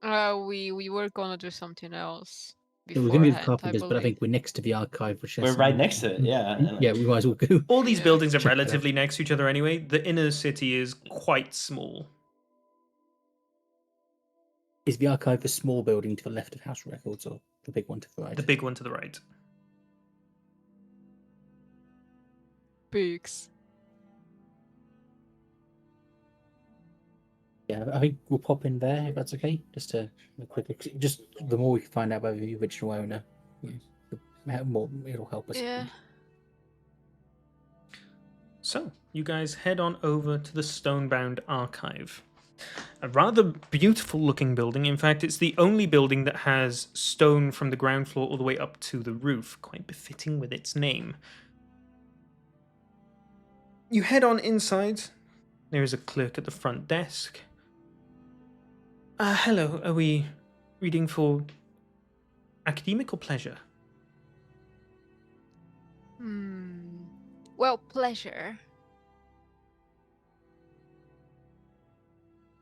S3: We were gonna do something else.
S4: Yeah, we're going to be the
S3: beforehand,
S4: carpenters, but I
S3: believe.
S4: think we're next to the archive, which has
S6: We're
S4: some
S6: right
S4: more-
S6: next to it, yeah. and-
S4: Yeah, we might as well go.
S1: All these
S3: Yeah.
S1: buildings are
S4: Check that out.
S1: relatively next to each other anyway. The inner city is quite small.
S4: Is the archive the small building to the left of House Records or the big one to the right?
S1: The big one to the right.
S3: Books.
S4: Yeah, I think we'll pop in there if that's okay. Just to have a quick look. Just the more we can find out about the original owner, the more it'll help us.
S3: Yeah.
S1: So, you guys head on over to the Stonebound Archive. A rather beautiful looking building. In fact, it's the only building that has stone from the ground floor all the way up to the roof, quite befitting with its name. You head on inside. There is a clerk at the front desk. Hello, are we reading for academic or pleasure?
S3: Well, pleasure.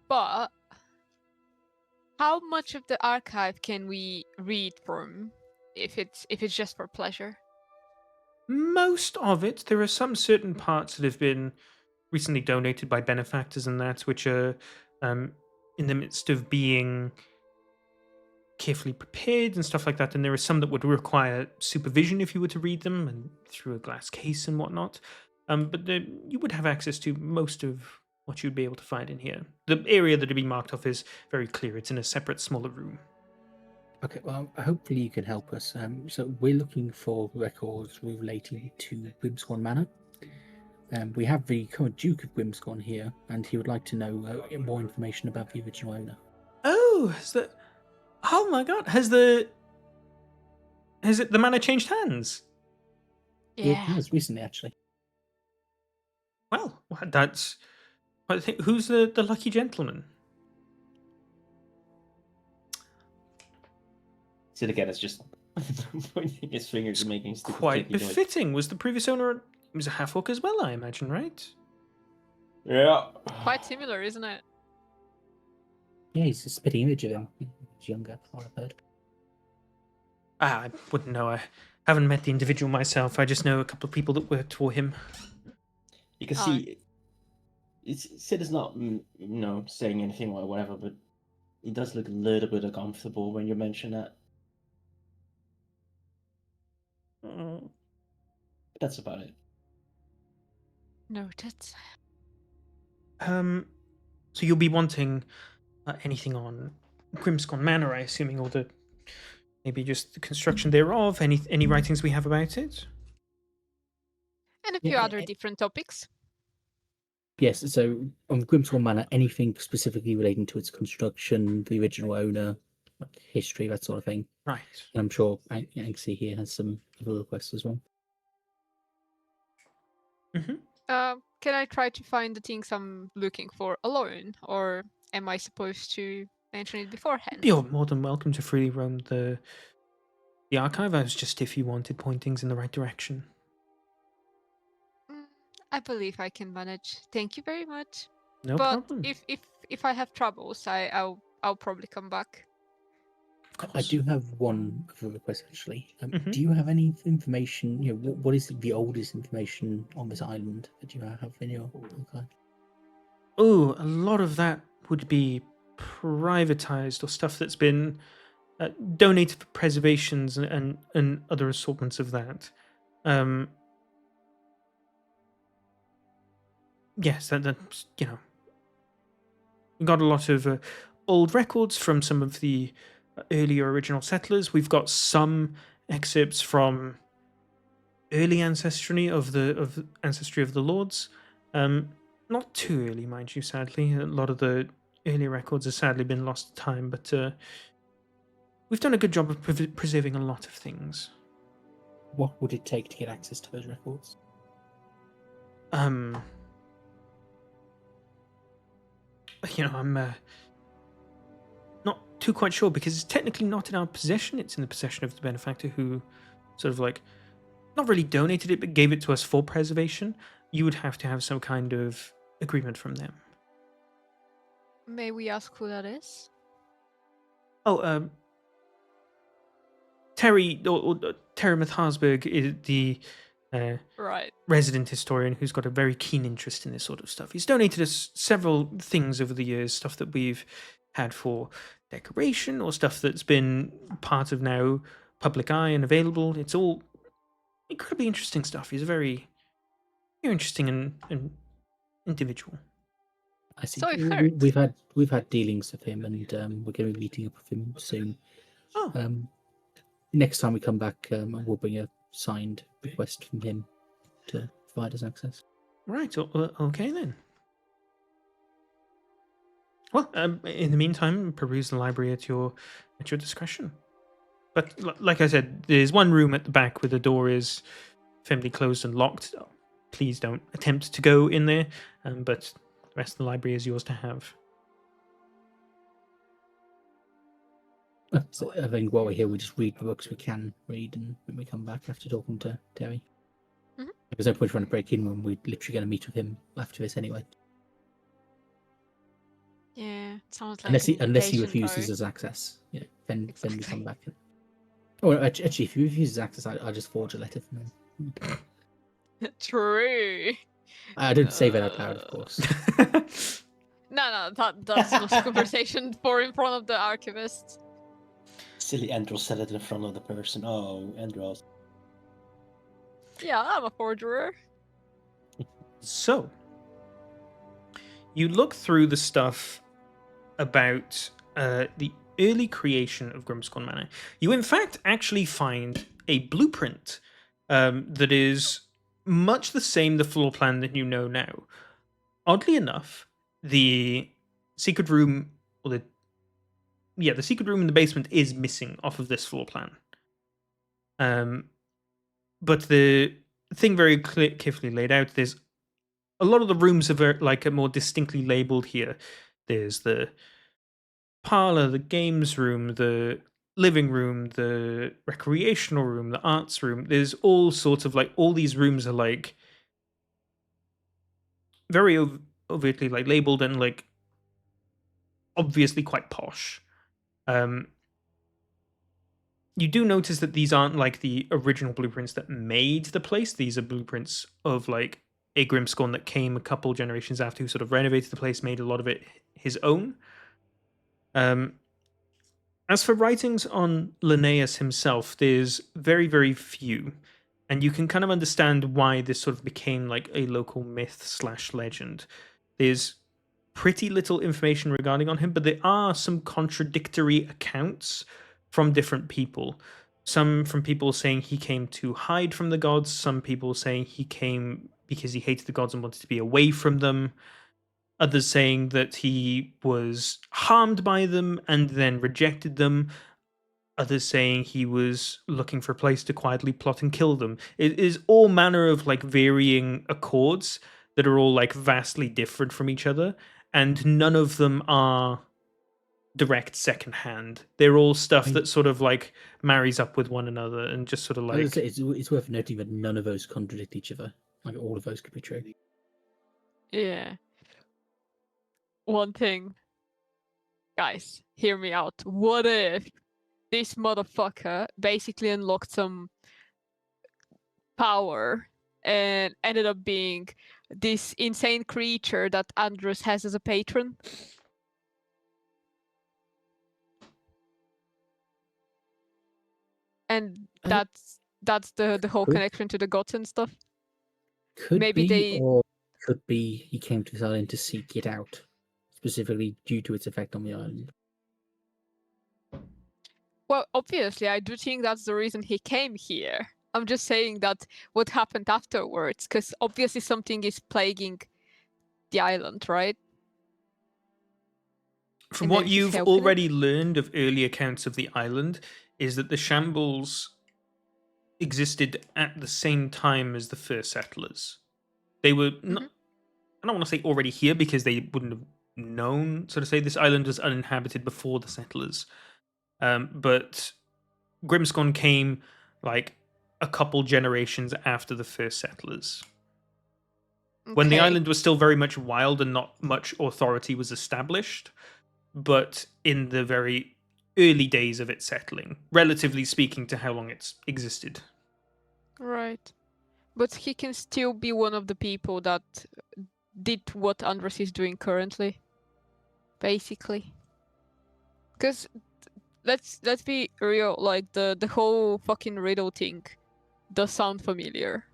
S3: But how much of the archive can we read from if it's just for pleasure?
S1: Most of it. There are some certain parts that have been recently donated by benefactors and that, which are in the midst of being carefully prepared and stuff like that. And there are some that would require supervision if you were to read them and through a glass case and whatnot. But you would have access to most of what you'd be able to find in here. The area that would be marked off is very clear. It's in a separate, smaller room.
S4: Okay, well, hopefully you can help us. So we're looking for records relating to Grimscorn Manor. We have the current Duke of Grimscorn here, and he would like to know more information about the original owner.
S1: Oh, oh my god! Has the manor changed hands?
S4: It
S3: Yeah.
S4: has recently, actually.
S1: Well, that's. I think who's the lucky gentleman?
S6: Sid again is just pointing his fingers and making stupid
S1: Quite
S6: clicky noise.
S1: befitting. Was the previous owner? He was a half orc as well, I imagine, right?
S2: Yeah.
S3: Quite similar, isn't it?
S4: Yeah, he's a spitting image of him. He's younger, or I've heard.
S1: I wouldn't know. I haven't met the individual myself. I just know a couple of people that worked for him.
S6: You can see, Sid is not, saying anything or whatever, but He does look a little bit uncomfortable when you mention that. That's about it.
S3: Noted.
S1: So you'll be wanting anything on Grimscon Manor, I assuming, or maybe just the construction thereof. Any writings we have about it?
S3: And a few
S4: Yeah,
S3: other different topics.
S4: Yes, so on Grimswell Manor, anything specifically relating to its construction, the original owner, like history, that sort of thing.
S1: Right.
S4: And I'm sure Anxie here has some other requests as well.
S3: Can I try to find the things I'm looking for alone, or am I supposed to mention it beforehand?
S1: You're more than welcome to freely roam the archive. I was just if you wanted pointings in the right direction.
S3: I believe I can manage. Thank you very much.
S1: No
S3: but
S1: problem.
S3: if I have troubles, I'll probably come back.
S4: I do have one other request actually.
S1: Mhm.
S4: Do you have any information? You know, what is the oldest information on this island that you have in your archive?
S1: Oh, a lot of that would be privatized or stuff that's been donated for preservations and other assortments of that. Yes, that's we got a lot of old records from some of the earlier original settlers. We've got some excerpts from early ancestry of the lords. Not too early, mind you. Sadly, a lot of the earlier records have sadly been lost to time, but we've done a good job of preserving a lot of things.
S4: What would it take to get access to those records?
S1: I'm not too quite sure because it's technically not in our possession. It's in the possession of the benefactor who sort of like not really donated it but gave it to us for preservation. You would have to have some kind of agreement from them.
S3: May we ask who that is?
S1: Oh, Terry or Terry Harsberg is the
S3: Right.
S1: resident historian who's got a very keen interest in this sort of stuff. He's donated us several things over the years, stuff that we've had for decoration or stuff that's been part of now public eye and available. It's all incredibly interesting stuff. He's a very interesting and individual.
S4: I see.
S3: So I've heard.
S4: We've had dealings with him, and we're going to be meeting up with him soon.
S1: Oh,
S4: Next time we come back, we'll bring a signed request from him to provide us access.
S1: right. Okay then. Well, in the meantime, peruse the library at your discretion. But like I said, there's one room at the back where the door is firmly closed and locked. Please don't attempt to go in there. But the rest of the library is yours to have.
S4: So I think while we're here, we just read the books we can read, and when we come back after talking to Terry.
S3: Mhm.
S4: There's no point trying to break in when we're literally going to meet with him after this anyway.
S3: Yeah, it sounds like
S4: Unless
S3: an
S4: he
S3: invitation,
S4: refuses
S3: though.
S4: us access, yeah, then we
S3: Exactly.
S4: come back. Oh, actually, if he refuses access, I'll just forge a letter from him.
S3: True.
S4: I don't say that out loud, of course.
S3: No, that's not a conversation for in front of the archivist.
S6: Silly Andros said it in front of the person. Oh, Andros.
S3: Yeah, I'm a forgerer.
S1: So, you look through the stuff about the early creation of Grimscorn Manor. You, in fact, actually find a blueprint that is much the same the floor plan that you know now. Oddly enough, the secret room, or the secret room in the basement is missing off of this floor plan. But the thing very carefully laid out. There's a lot of the rooms are more distinctly labeled here. There's the parlor, the games room, the living room, the recreational room, the arts room. There's all sorts of all these rooms are very overtly labeled and obviously quite posh. You do notice that these aren't like the original blueprints that made the place. These are blueprints of a Grimscorn that came a couple generations after, who sort of renovated the place, made a lot of it his own. As for writings on Linnaeus himself, there's very, very few. And you can kind of understand why this sort of became like a local myth / legend. There's pretty little information regarding on him, but there are some contradictory accounts from different people. Some from people saying he came to hide from the gods, some people saying he came because he hated the gods and wanted to be away from them. Others saying that he was harmed by them and then rejected them. Others saying he was looking for a place to quietly plot and kill them. It is all manner of like varying accords that are all like vastly different from each other, and none of them are direct secondhand. They're all stuff that sort of like marries up with one another and just sort of like.
S4: It's worth noting that none of those contradict each other. Like all of those could be true.
S3: Yeah. One thing, guys, hear me out. What if this motherfucker basically unlocked some power and ended up being this insane creature that Andrus has as a patron? And that's the whole connection to the gods and stuff.
S4: Could
S3: Maybe
S4: be, or could be he came to this island to seek it out, specifically due to its effect on the island.
S3: Well, obviously, I do think that's the reason he came here. I'm just saying that what happened afterwards, because obviously something is plaguing the island, right?
S1: From
S3: And
S1: what
S3: then he's
S1: you've
S3: helping it?
S1: already learned of early accounts of the island, is that the shambles existed at the same time as the first settlers. They were not, I don't want to say already here because they wouldn't have known, so to say, this island was uninhabited before the settlers. But Grimscorn came like a couple generations after the first settlers. When the
S3: Okay.
S1: island was still very much wild and not much authority was established, but in the very early days of its settling, relatively speaking to how long it's existed.
S3: Right. But he can still be one of the people that did what Andros is doing currently. Basically. Because let's be real, like the whole fucking riddle thing does sound familiar.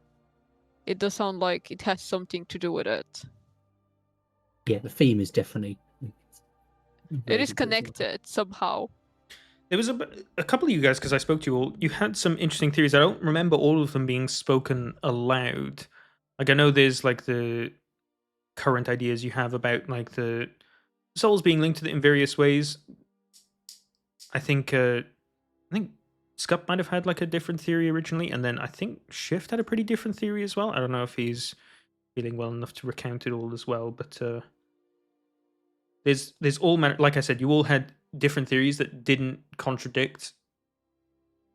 S3: It does sound like it has something to do with it.
S4: Yeah, the theme is definitely.
S3: It is connected somehow.
S1: There was a couple of you guys, because I spoke to you all, you had some interesting theories. I don't remember all of them being spoken aloud. Like, I know there's like the current ideas you have about like the souls being linked to it in various ways. I think Scup might have had like a different theory originally, and then I think Shift had a pretty different theory as well. I don't know if he's feeling well enough to recount it all as well, but there's all manner. Like I said, you all had different theories that didn't contradict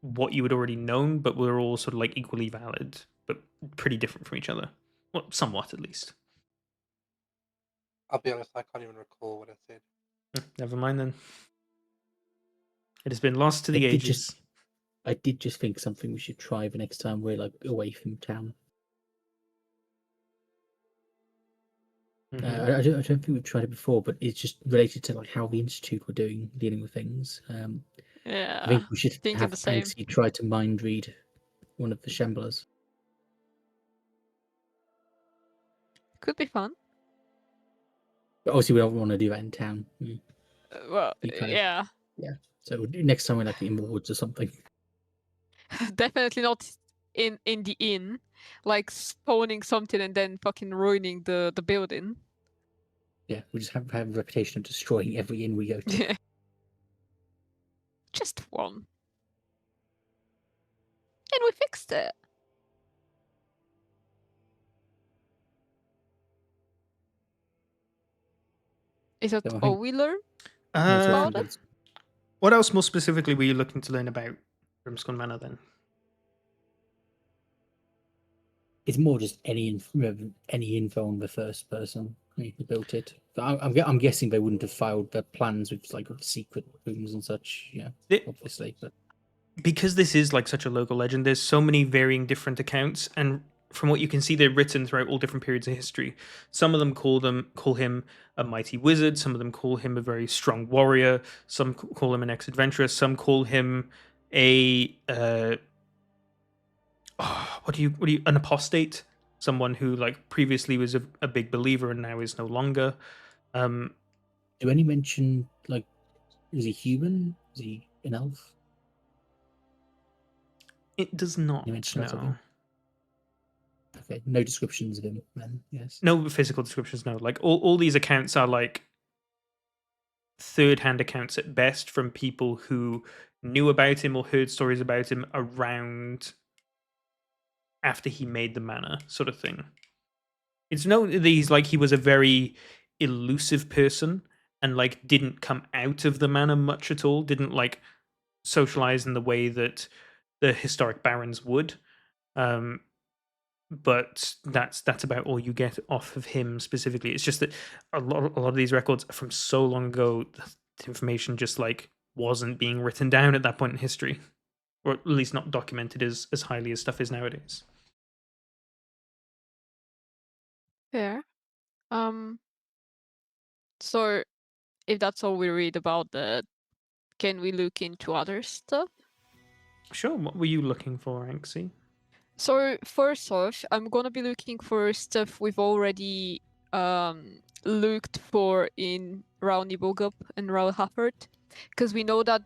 S1: what you had already known, but were all sort of like equally valid, but pretty different from each other. Well, somewhat at least.
S5: I'll be honest, I can't even recall what I said.
S1: Never mind then. It has been lost to the ages.
S4: I did just think something we should try the next time we're like away from town.
S1: Mhm.
S4: I don't think we've tried it before, but it's just related to like how the institute were dealing with things.
S3: Yeah.
S4: I think we should
S3: thinking
S4: have
S3: the same.
S4: Alexi try to mind read one of the shamblers.
S3: Could be fun.
S4: But obviously, we don't want to do that in town.
S3: Well,
S4: You kind of-
S3: yeah.
S4: So we'll do next time we're like in the woods or something.
S3: Definitely not in the inn, like spawning something and then fucking ruining the building.
S4: Yeah, we just have a reputation of destroying every inn we go to.
S3: Just one. And we fixed it. Is that
S4: So I
S3: all
S4: think-
S3: we learn?
S4: That's
S1: Uh,
S4: what I think
S1: what else more specifically were you looking to learn about Grimscorn Manor then?
S4: it's more just any info on the first person who built it. But I'm guessing they wouldn't have filed their plans with like secret rooms and such. Yeah, obviously. But
S1: Because this is like such a local legend, there's so many varying different accounts, and from what you can see, they're written throughout all different periods of history. Some of them call him a mighty wizard. Some of them call him a very strong warrior. Some call him an ex-adventurer. Some call him a an apostate, someone who like previously was a big believer and now is no longer.
S4: Do any mention, like, is he human? Is he an elf?
S1: It does not.
S4: You mentioned that,
S1: No.
S4: okay. Okay, no descriptions of him then, yes.
S1: No physical descriptions, no. Like all these accounts are like third-hand accounts at best from people who knew about him or heard stories about him around after he made the manor, sort of thing. It's known that he was a very elusive person and like didn't come out of the manor much at all, didn't like socialize in the way that the historic barons would. But that's about all you get off of him specifically. It's just that a lot of these records are from so long ago, the information just like wasn't being written down at that point in history, or at least not documented as highly as stuff is nowadays.
S3: Fair. So if that's all we read about that, can we look into other stuff?
S1: Sure. What were you looking for, Anxie?
S3: So first off, I'm gonna be looking for stuff we've already looked for in Raoul Nibelgup and Raoul Hafford, because we know that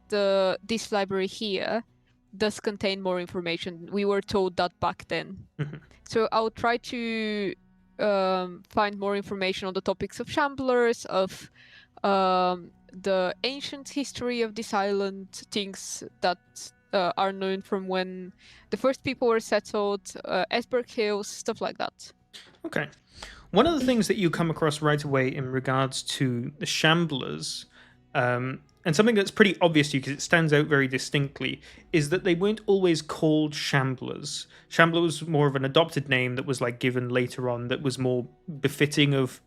S3: this library here does contain more information. We were told that back then. So I'll try to find more information on the topics of Shamblers, of the ancient history of this island, things that are known from when the first people were settled, Esberg Hills, stuff like that.
S1: Okay. One of the things that you come across right away in regards to the Shamblers, and something that's pretty obvious to you because it stands out very distinctly, is that they weren't always called Shamblers. Shambler was more of an adopted name that was like given later on that was more befitting of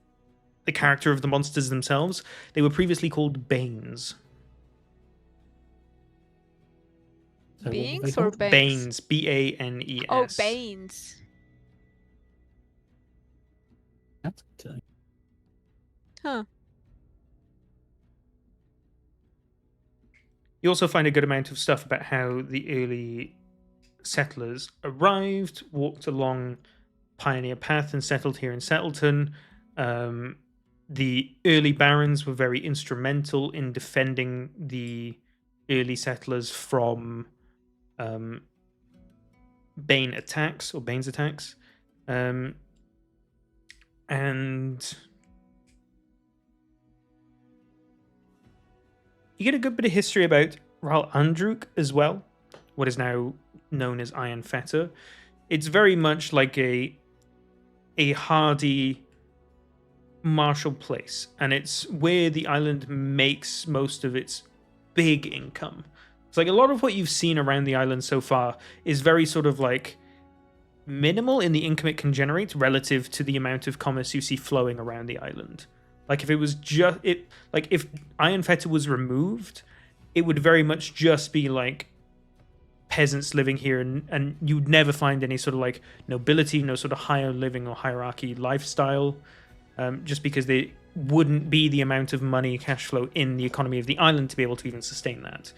S1: the character of the monsters themselves. They were previously called Banes.
S4: So what were they
S3: Beings or
S4: called?
S3: Banes?
S1: Banes, Banes.
S3: Oh, Banes.
S4: That's good to know.
S3: Huh.
S1: You also find a good amount of stuff about how the early settlers arrived, walked along Pioneer Path, and settled here in Settleton. The early barons were very instrumental in defending the early settlers from Bane's attacks. And you get a good bit of history about Raoul Andruk as well, what is now known as Iron Fetter. It's very much like a hardy martial place, and it's where the island makes most of its big income. It's like a lot of what you've seen around the island so far is very sort of like minimal in the income it can generate relative to the amount of commerce you see flowing around the island. Like if it was just if Iron Fetter was removed, it would very much just be like peasants living here, and you'd never find any sort of like nobility, no sort of higher living or hierarchy lifestyle, just because there wouldn't be the amount of money cash flow in the economy of the island to be able to even sustain that.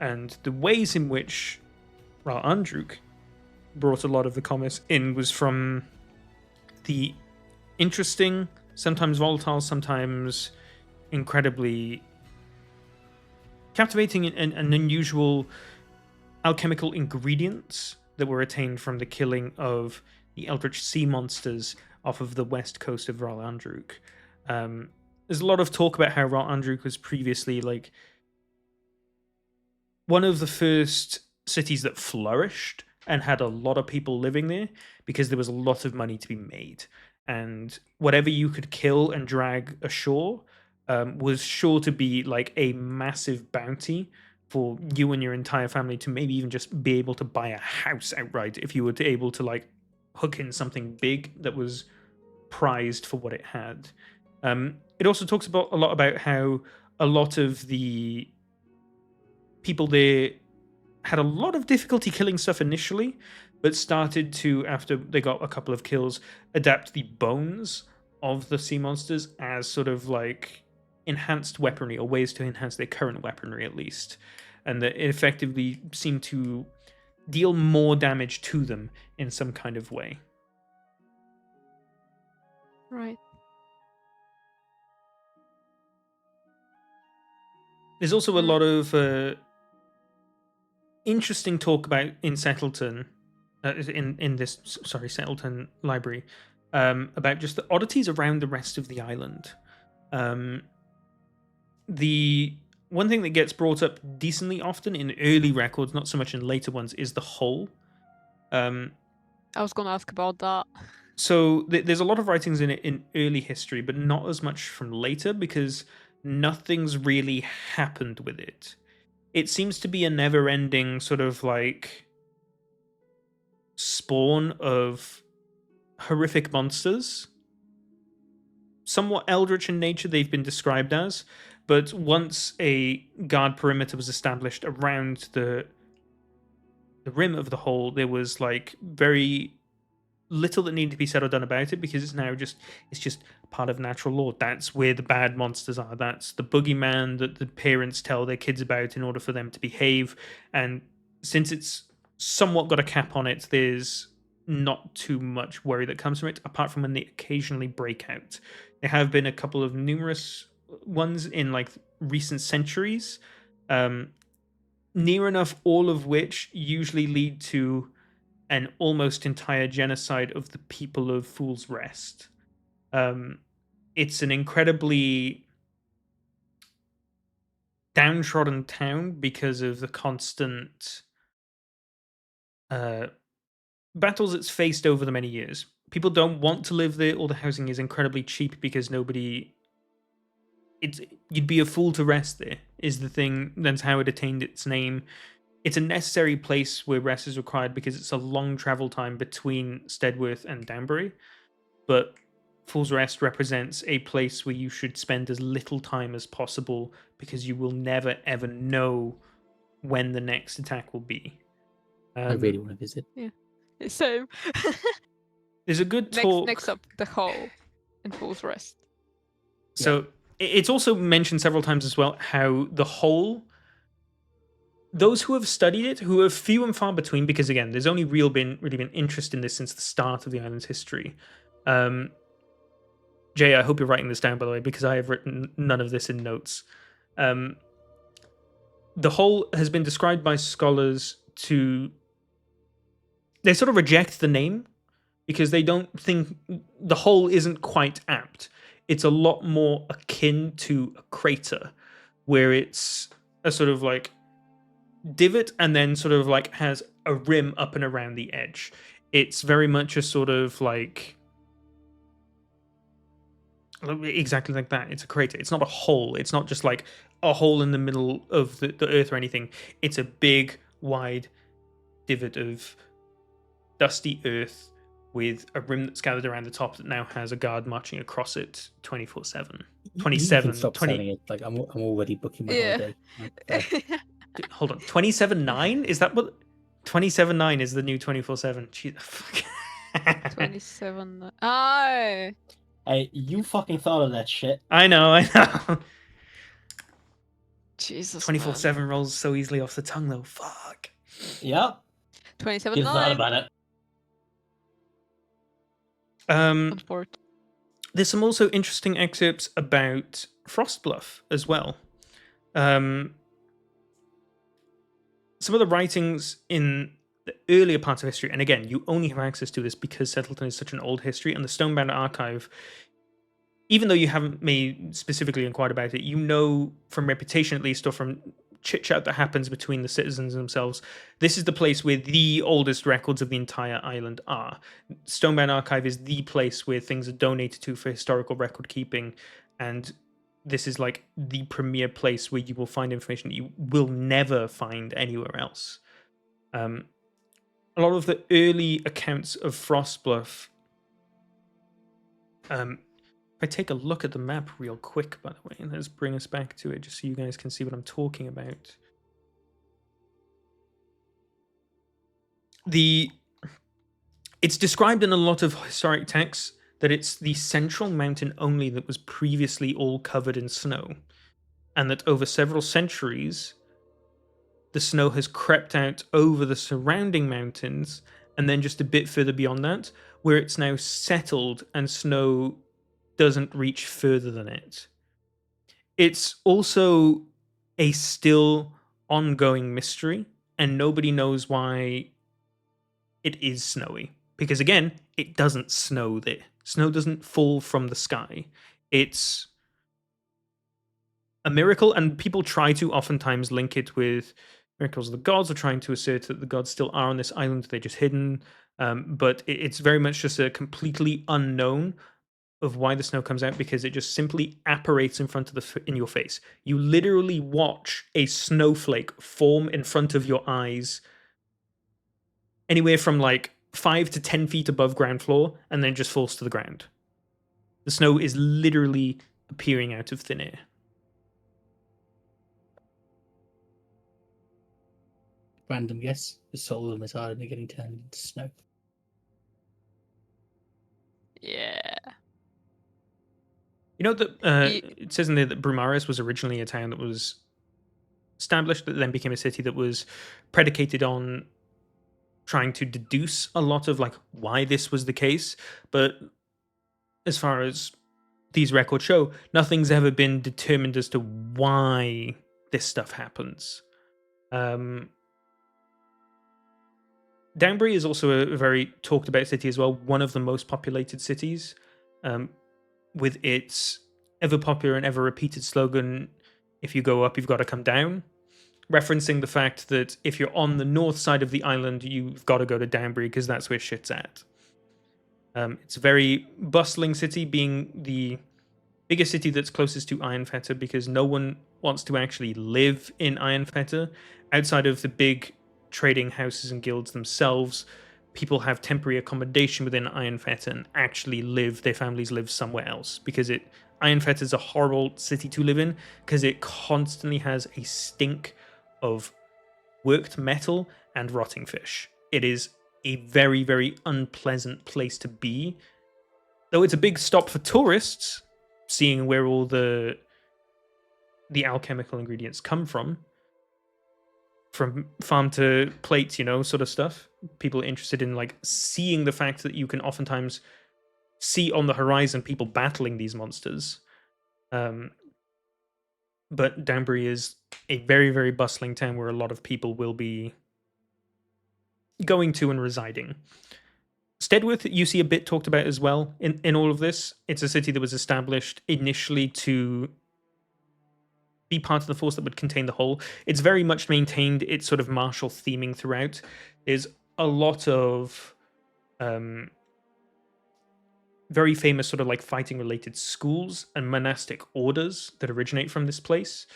S1: And the ways in which Raoul Andruk brought a lot of the commerce in was from the interesting, sometimes volatile, sometimes incredibly captivating and unusual alchemical ingredients that were attained from the killing of the eldritch sea monsters off of the west coast of Raoul Andruk. There's a lot of talk about how Raoul Andruk was previously like one of the first cities that flourished and had a lot of people living there because there was a lot of money to be made. And whatever you could kill and drag ashore was sure to be like a massive bounty for you and your entire family to maybe even just be able to buy a house outright if you were able to like hook in something big that was prized for what it had. It also talks about a lot about how a lot of the people there had a lot of difficulty killing stuff initially, but started to, after they got a couple of kills, adapt the bones of the sea monsters as sort of like enhanced weaponry, or ways to enhance their current weaponry at least, and that it effectively seemed to deal more damage to them in some kind of way.
S3: Right.
S1: There's also a lot of interesting talk about in Settleton, in this Settleton library, about just the oddities around the rest of the island. The one thing that gets brought up decently often in early records, not so much in later ones, is the hole.
S3: I was going to ask about that.
S1: So there's a lot of writings in it in early history, but not as much from later, because nothing's really happened with it. It seems to be a never-ending sort of like spawn of horrific monsters, somewhat eldritch in nature they've been described as, but once a guard perimeter was established around the rim of the hole, there was like very little that needed to be said or done about it, because it's just part of natural law. That's where the bad monsters are. That's the boogeyman that the parents tell their kids about in order for them to behave. And since it's somewhat got a cap on it, there's not too much worry that comes from it, apart from when they occasionally break out. There have been a couple of numerous ones in like recent centuries, near enough all of which usually lead to an almost entire genocide of the people of Fool's Rest. It's an incredibly downtrodden town because of the constant battles it's faced over the many years. People don't want to live there. All the housing is incredibly cheap because you'd be a fool to rest there, is the thing. That's how it attained its name. It's a necessary place where rest is required because it's a long travel time between Steadworth and Danbury. But Fool's Rest represents a place where you should spend as little time as possible, because you will never ever know when the next attack will be.
S4: I really want to visit.
S3: Yeah, same.
S1: There's a good talk.
S3: Next up, the hole in Fool's Rest.
S1: So it's also mentioned several times as well how the hole, those who have studied it, who are few and far between, because again, there's only really been interest in this since the start of the island's history. Jay, I hope you're writing this down, by the way, because I have written none of this in notes. The hole has been described by scholars to... They sort of reject the name because they don't think... The hole isn't quite apt. It's a lot more akin to a crater, where it's a sort of like divot and then sort of like has a rim up and around the edge. It's very much a sort of like... Exactly like that. It's a crater. It's not a hole. It's not just like a hole in the middle of the earth or anything. It's a big, wide divot of dusty earth with a rim that's gathered around the top that now has a guard marching across it 24/7. 27.
S4: Stop
S1: 20...
S4: selling it. Like I'm already booking my holiday.
S1: Hold on. 27.9? Is that what? 27.9 is the new 24/7. Jeez.
S3: 27. Oh.
S6: Hey, you fucking thought of that shit.
S1: I know.
S3: Jesus.
S1: 24/7 rolls so easily off the tongue, though. Fuck.
S6: Yep.
S3: 27.
S6: You thought about it.
S1: There's some also interesting excerpts about Frostbluff as well. Some of the writings in the earlier parts of history, and again, you only have access to this because Settleton is such an old history, and the Stonebound Archive, even though you haven't specifically inquired about it, you know from reputation at least, or from chit-chat that happens between the citizens themselves, this is the place where the oldest records of the entire island are. Stonebound Archive is the place where things are donated to for historical record keeping, and this is like the premier place where you will find information that you will never find anywhere else. A lot of the early accounts of Frostbluff, if I take a look at the map real quick, by the way, and let's bring us back to it just so you guys can see what I'm talking about. The It's described in a lot of historic texts that it's the central mountain only that was previously all covered in snow, and that over several centuries, the snow has crept out over the surrounding mountains, and then just a bit further beyond that, where it's now settled and snow doesn't reach further than it. It's also a still ongoing mystery, and nobody knows why it is snowy. Because again, it doesn't snow there. Snow doesn't fall from the sky. It's a miracle, and people try to oftentimes link it with miracles of the gods, or trying to assert that the gods still are on this island, they're just hidden. But it's very much just a completely unknown of why the snow comes out, because it just simply apparates in front of in your face. You literally watch a snowflake form in front of your eyes, anywhere from like 5 to 10 feet above ground floor, and then just falls to the ground. The snow is literally appearing out of thin air.
S4: Random guess. The soul of them is either getting turned into snow.
S3: Yeah.
S1: You know that it says in there that Brumaris was originally a town that was established, that then became a city that was predicated on trying to deduce a lot of like why this was the case. But as far as these records show, nothing's ever been determined as to why this stuff happens. Danbury is also a very talked about city as well, one of the most populated cities, with its ever popular and ever repeated slogan, "If you go up, you've got to come down," referencing the fact that if you're on the north side of the island, you've got to go to Danbury because that's where shit's at. It's a very bustling city, being the biggest city that's closest to Ironfetter, because no one wants to actually live in Ironfetter outside of the big trading houses and guilds themselves. People have temporary accommodation within Ironfetter and actually their families live somewhere else, because Ironfetter is a horrible city to live in because it constantly has a stink of worked metal and rotting fish. It is a very, very unpleasant place to be, though it's a big stop for tourists, seeing where all the alchemical ingredients come from farm to plate, sort of stuff. People are interested in like seeing the fact that you can oftentimes see on the horizon people battling these monsters. But Danbury is a very, very bustling town where a lot of people will be going to and residing. Steadworth, you see a bit talked about as well in all of this. It's a city that was established initially to be part of the force that would contain the whole. It's very much maintained its sort of martial theming throughout. There's a lot of very famous sort of like fighting related schools and monastic orders that originate from this place.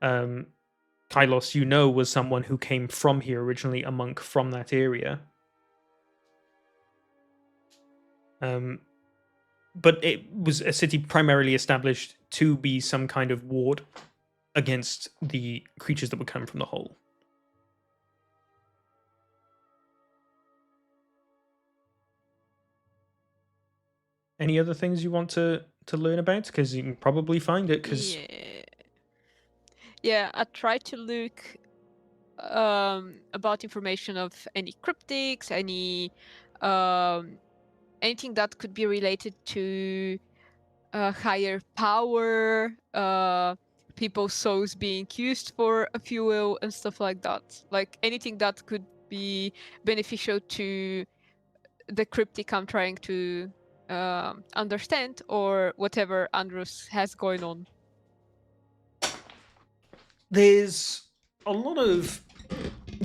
S1: Kylos, was someone who came from here originally, a monk from that area. But it was a city primarily established to be some kind of ward against the creatures that would come from the hole. Any other things you want to learn about? Because you can probably find it.
S3: Yeah, I tried to look about information of any cryptics, any anything that could be related to higher power, people's souls being used for a fuel and stuff like that. Like anything that could be beneficial to the cryptic I'm trying to understand, or whatever Andros has going on.
S1: There's a lot of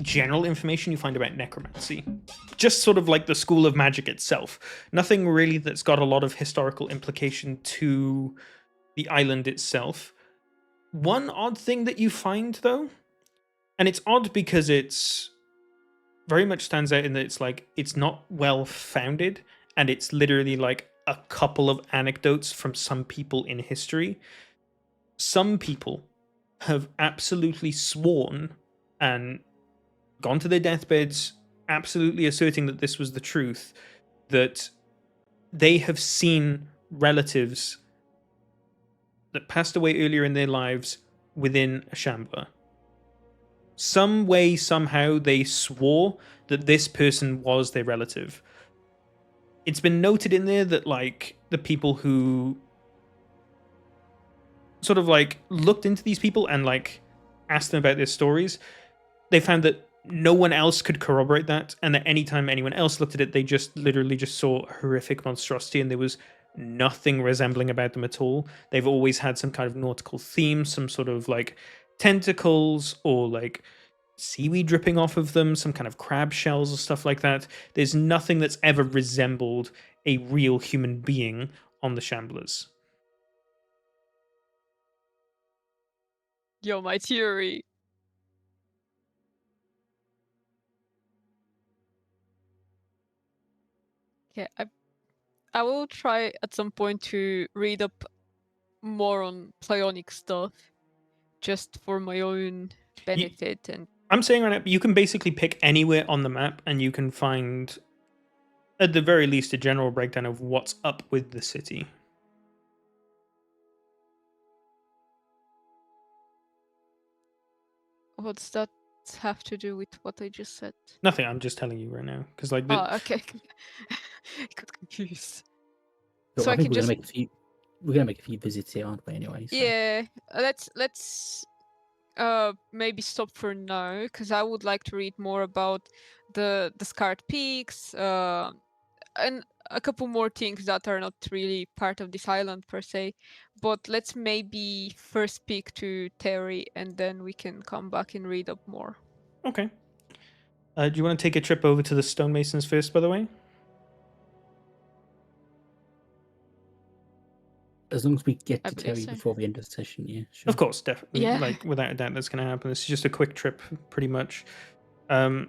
S1: general information you find about necromancy. Just sort of like the school of magic itself. Nothing really that's got a lot of historical implication to the island itself. One odd thing that you find, though, and it's odd because it's very much stands out in that it's not well founded, and it's literally like a couple of anecdotes from some people in history. Some people have absolutely sworn and gone to their deathbeds absolutely asserting that this was the truth, that they have seen relatives that passed away earlier in their lives within a Shambler. Some way, somehow, they swore that this person was their relative. It's been noted in there that, like, the people who sort of, like, looked into these people and, like, asked them about their stories, they found that no one else could corroborate that, and that anytime anyone else looked at it, they just literally just saw a horrific monstrosity, and there was nothing resembling about them at all. They've always had some kind of nautical theme, some sort of, like, tentacles or, like, seaweed dripping off of them, some kind of crab shells or stuff like that. There's nothing that's ever resembled a real human being on the Shamblers.
S3: Yo, my theory. Okay, I will try at some point to read up more on psionic stuff, just for my own benefit. And
S1: I'm saying right now, you can basically pick anywhere on the map and you can find, at the very least, a general breakdown of what's up with the city.
S3: what's that have to do with what I just said?
S1: Nothing, I'm just telling you right now. Because, like,
S3: Oh, okay. Got confused.
S4: So
S3: I
S4: I think
S3: can just
S4: we're gonna make a few visits here, aren't we? Anyway. So.
S3: yeah. Let's maybe stop for now, because I would like to read more about the scarred peaks, and a couple more things that are not really part of this island per se. But let's maybe first speak to Terry, and then we can come back and read up more.
S1: Okay. Do you want to take a trip over to the stonemasons first, by the way?
S4: As long as we get
S3: I
S4: to
S3: believe
S4: Terry
S3: so.
S4: before the end of the session, yeah. Sure.
S1: Of course, definitely.
S3: Yeah.
S1: Like, without a doubt, that's going to happen. This is just a quick trip, pretty much. So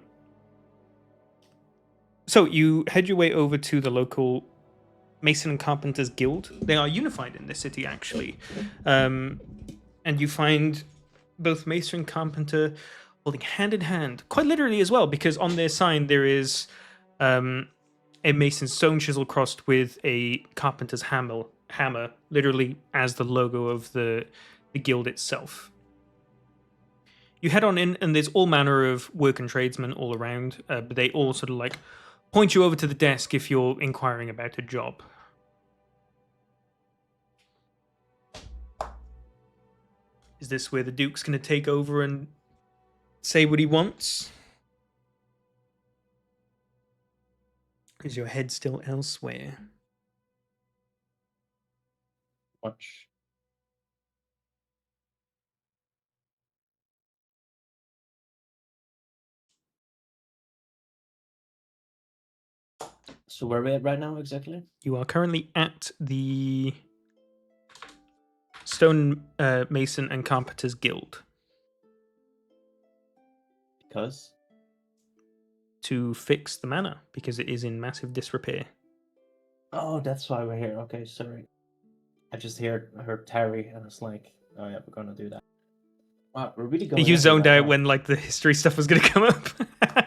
S1: you head your way over to the local Mason and Carpenters Guild. They are unified in this city, actually. And you find both Mason and Carpenter holding hand in hand, quite literally as well, because on their sign there is a Mason's stone chisel crossed with a Carpenter's hammer, literally as the logo of the guild itself. You head on in, and there's all manner of work and tradesmen all around, but they all sort of like point you over to the desk if you're inquiring about a job. Is this where the Duke's going to take over and say what he wants? Is your head still elsewhere?
S6: Watch. So where are we at right now exactly?
S1: You are currently at the Stone Mason and Carpenters Guild.
S6: Because?
S1: To fix the manor, because it is in massive disrepair.
S6: Oh, that's why we're here. Okay, sorry. I just heard Terry, and I was like, oh yeah, we're gonna do that. Wow, we're really going.
S1: You zoned out
S6: now.
S1: when like the history stuff was going to come up.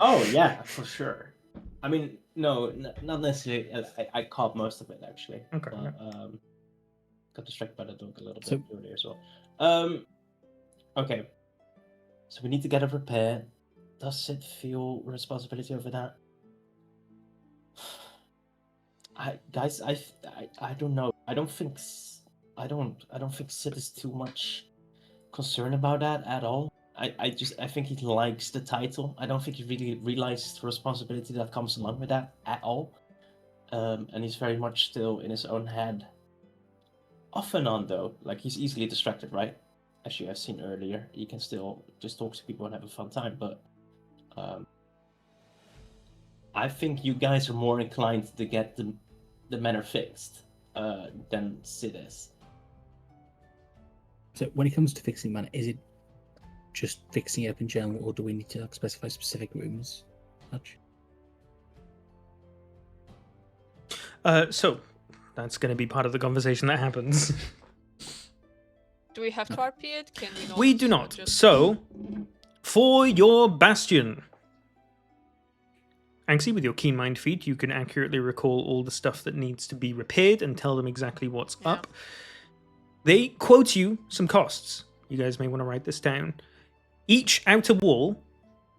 S6: Oh yeah, for sure. I mean, no, not necessarily. I caught most of it actually.
S1: Okay.
S6: But, got distracted by the dog a little bit
S4: So-
S6: earlier as well. Okay. So we need to get a repair. Does it feel responsibility over that? I don't know. I don't think Sid is too much concerned about that at all. I think he likes the title. I don't think he really realizes the responsibility that comes along with that at all. And he's very much still in his own head. Off and on though, like he's easily distracted, right? As you have seen earlier, he can still just talk to people and have a fun time. But I think you guys are more inclined to get the manor fixed than Sid is.
S4: So when it comes to fixing manor, is it just fixing it up in general, or do we need to like, specify specific rooms? Much?
S1: So that's going to be part of the conversation that happens.
S3: Do we have to RP it? Can we not?
S1: We do not.
S3: Just...
S1: So, for your bastion, Anxie, with your keen mind feat, you can accurately recall all the stuff that needs to be repaired and tell them exactly what's
S3: Yeah.
S1: up. They quote you some costs. You guys may want to write this down. Each outer wall,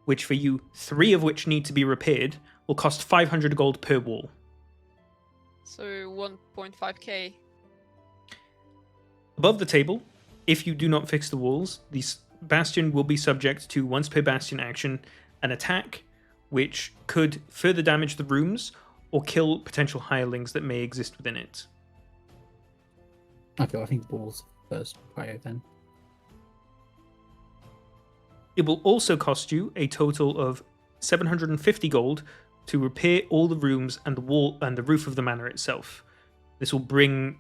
S1: which for you, 3 of which need to be repaired, will cost 500 gold per wall.
S3: So 1.5k.
S1: Above the table, if you do not fix the walls, the bastion will be subject to, once per bastion action, an attack which could further damage the rooms or kill potential hirelings that may exist within it.
S4: Okay, well, I think walls first prior then.
S1: It will also cost you a total of 750 gold to repair all the rooms and the wall and the roof of the manor itself. This will bring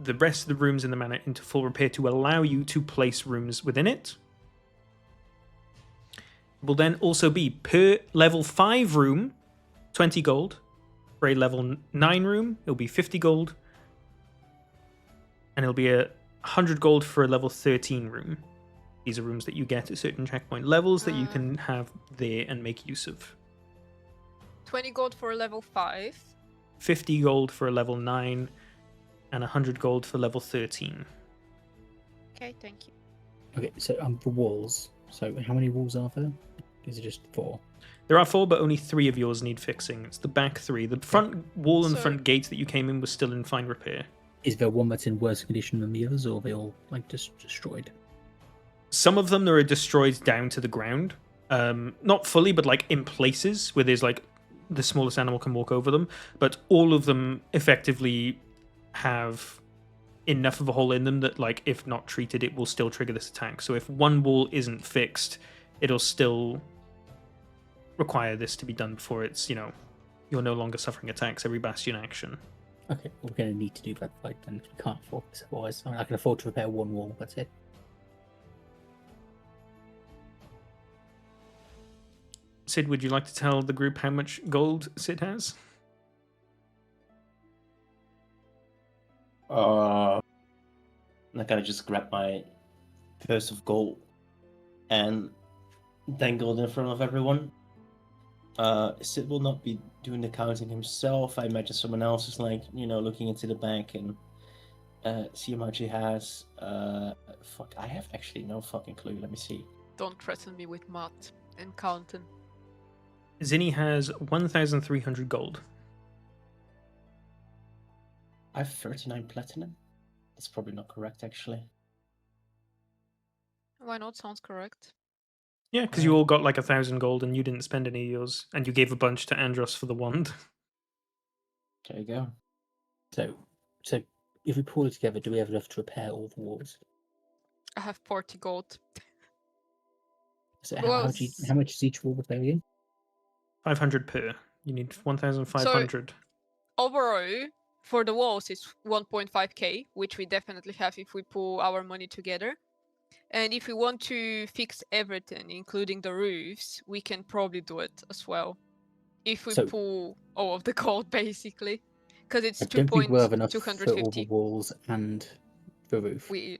S1: the rest of the rooms in the manor into full repair to allow you to place rooms within it. It will then also be per level 5 room, 20 gold. For a level 9 room, it'll be 50 gold. And it'll be 100 gold for a level 13 room. These are rooms that you get at certain checkpoint levels that you can have there and make use of.
S3: 20 gold for level 5.
S1: 50 gold for a level 9, and 100 gold for level 13.
S3: Okay, thank you.
S4: Okay, so for walls. So how many walls are there? Is it just 4?
S1: There are 4, but only 3 of yours need fixing. It's the back 3. The front wall and the
S3: So-
S1: front gate that you came in was still in fine repair.
S4: Is there one that's in worse condition than the others, or are they all like just destroyed?
S1: Some of them are destroyed down to the ground. Not fully, but like in places where there's like the smallest animal can walk over them. But all of them effectively have enough of a hole in them that, like, if not treated, it will still trigger this attack. So if one wall isn't fixed, it'll still require this to be done before it's, you know, you're no longer suffering attacks every bastion action.
S4: Okay, well, we're going to need to do that fight then. We can't afford this otherwise. I mean, I can afford to repair one wall, that's it.
S1: Sid, would you like to tell the group how much gold Sid has?
S6: And I kind of just grab my purse of gold and dangle it in front of everyone. Sid will not be doing the counting himself. I imagine someone else is like, you know, looking into the bank and see how much he has. Fuck, I have actually no fucking clue. Let me see.
S3: Don't threaten me with math and counting.
S1: Zinni has 1,300 gold.
S6: I have 39 platinum. That's probably not correct, actually.
S3: Why not? Sounds correct.
S1: Yeah, because you all got like 1,000 gold and you didn't spend any of yours, and you gave a bunch to Andros for the wand.
S6: There you go.
S4: So if we pull it together, do we have enough to repair all the walls?
S3: I have 40 gold.
S4: So
S3: Well,
S4: how much is each wall repair again?
S1: 500 per. You need 1,500.
S3: Overall, for the walls, it's 1.5k, which we definitely have if we pull our money together. And if we want to fix everything, including the roofs, we can probably do it as well. If we
S4: So-
S3: pull all of the gold, basically. Because it's
S4: I don't think we'll have enough for all the
S3: 250.
S4: walls and the roof.
S3: We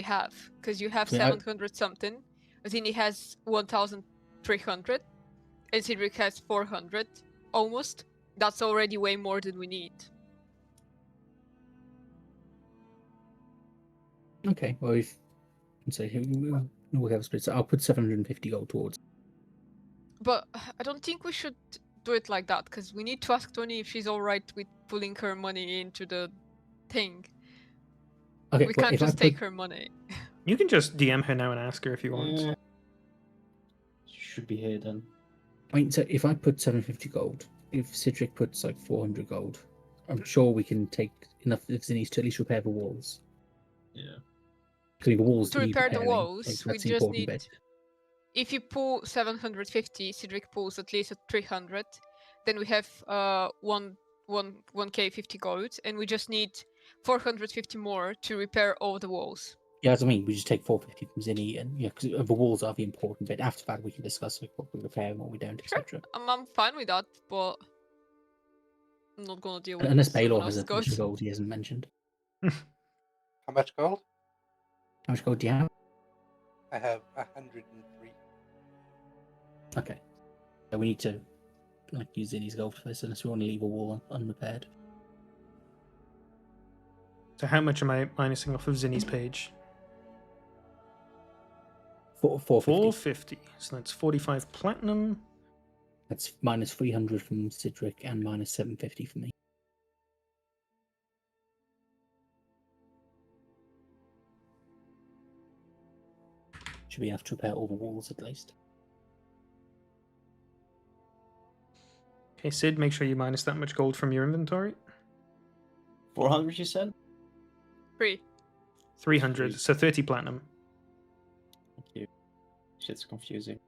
S3: have. Because you have
S4: So I-
S3: 700 something. Zinni has 1,300. And Cedric has 400. Almost. That's already way more than we need.
S4: Okay, well, we'll have a split. So I'll put 750 gold towards.
S3: But I don't think we should do it like that, because we need to ask Tony if she's alright with pulling her money into the thing.
S4: Okay,
S3: We
S4: well,
S3: can't
S4: if I
S3: just
S4: put,
S3: take her money.
S1: You can just DM her now and ask her if you want.
S6: Should be here then.
S4: I mean, so if I put 750 gold, if Cedric puts like 400 gold, I'm sure we can take enough if Zinni's to at least repair the walls.
S6: Yeah.
S4: Because the walls
S3: To
S4: need
S3: repair the
S4: repairing,
S3: walls,
S4: like,
S3: we
S4: that's the
S3: just
S4: important
S3: need...
S4: bit.
S3: If you pull 750, Cedric pulls at least at 300. Then we have 1k 50 gold, and we just need 450 more to repair all the walls.
S4: Yeah, as I mean, we just take 450 from Zinni, and yeah, because the walls are the important bit. After that, we can discuss like, what we repair and what we don't,
S3: Sure.
S4: etc.
S3: I'm fine with that, but I'm not gonna deal with
S4: Unless
S3: someone
S4: Baylor has
S3: else's
S4: a bunch of
S3: gold.
S4: gold he hasn't mentioned.
S5: How much gold?
S4: How much gold do you have?
S5: I have 103.
S4: Okay. So we need to like use Zinni's gold for this unless we want to leave a wall unrepaired.
S1: So how much am I minusing off of Zinni's page?
S4: 450.
S1: 450. So that's 45 platinum.
S4: That's minus 300 from Cedric and minus 750 for me. Should be enough to repair all the walls at least.
S1: Okay, Sid, make sure you minus that much gold from your inventory.
S6: 400, you said?
S3: 3.
S1: 300,
S6: Three.
S1: so 30 platinum.
S6: Thank you. Shit's confusing.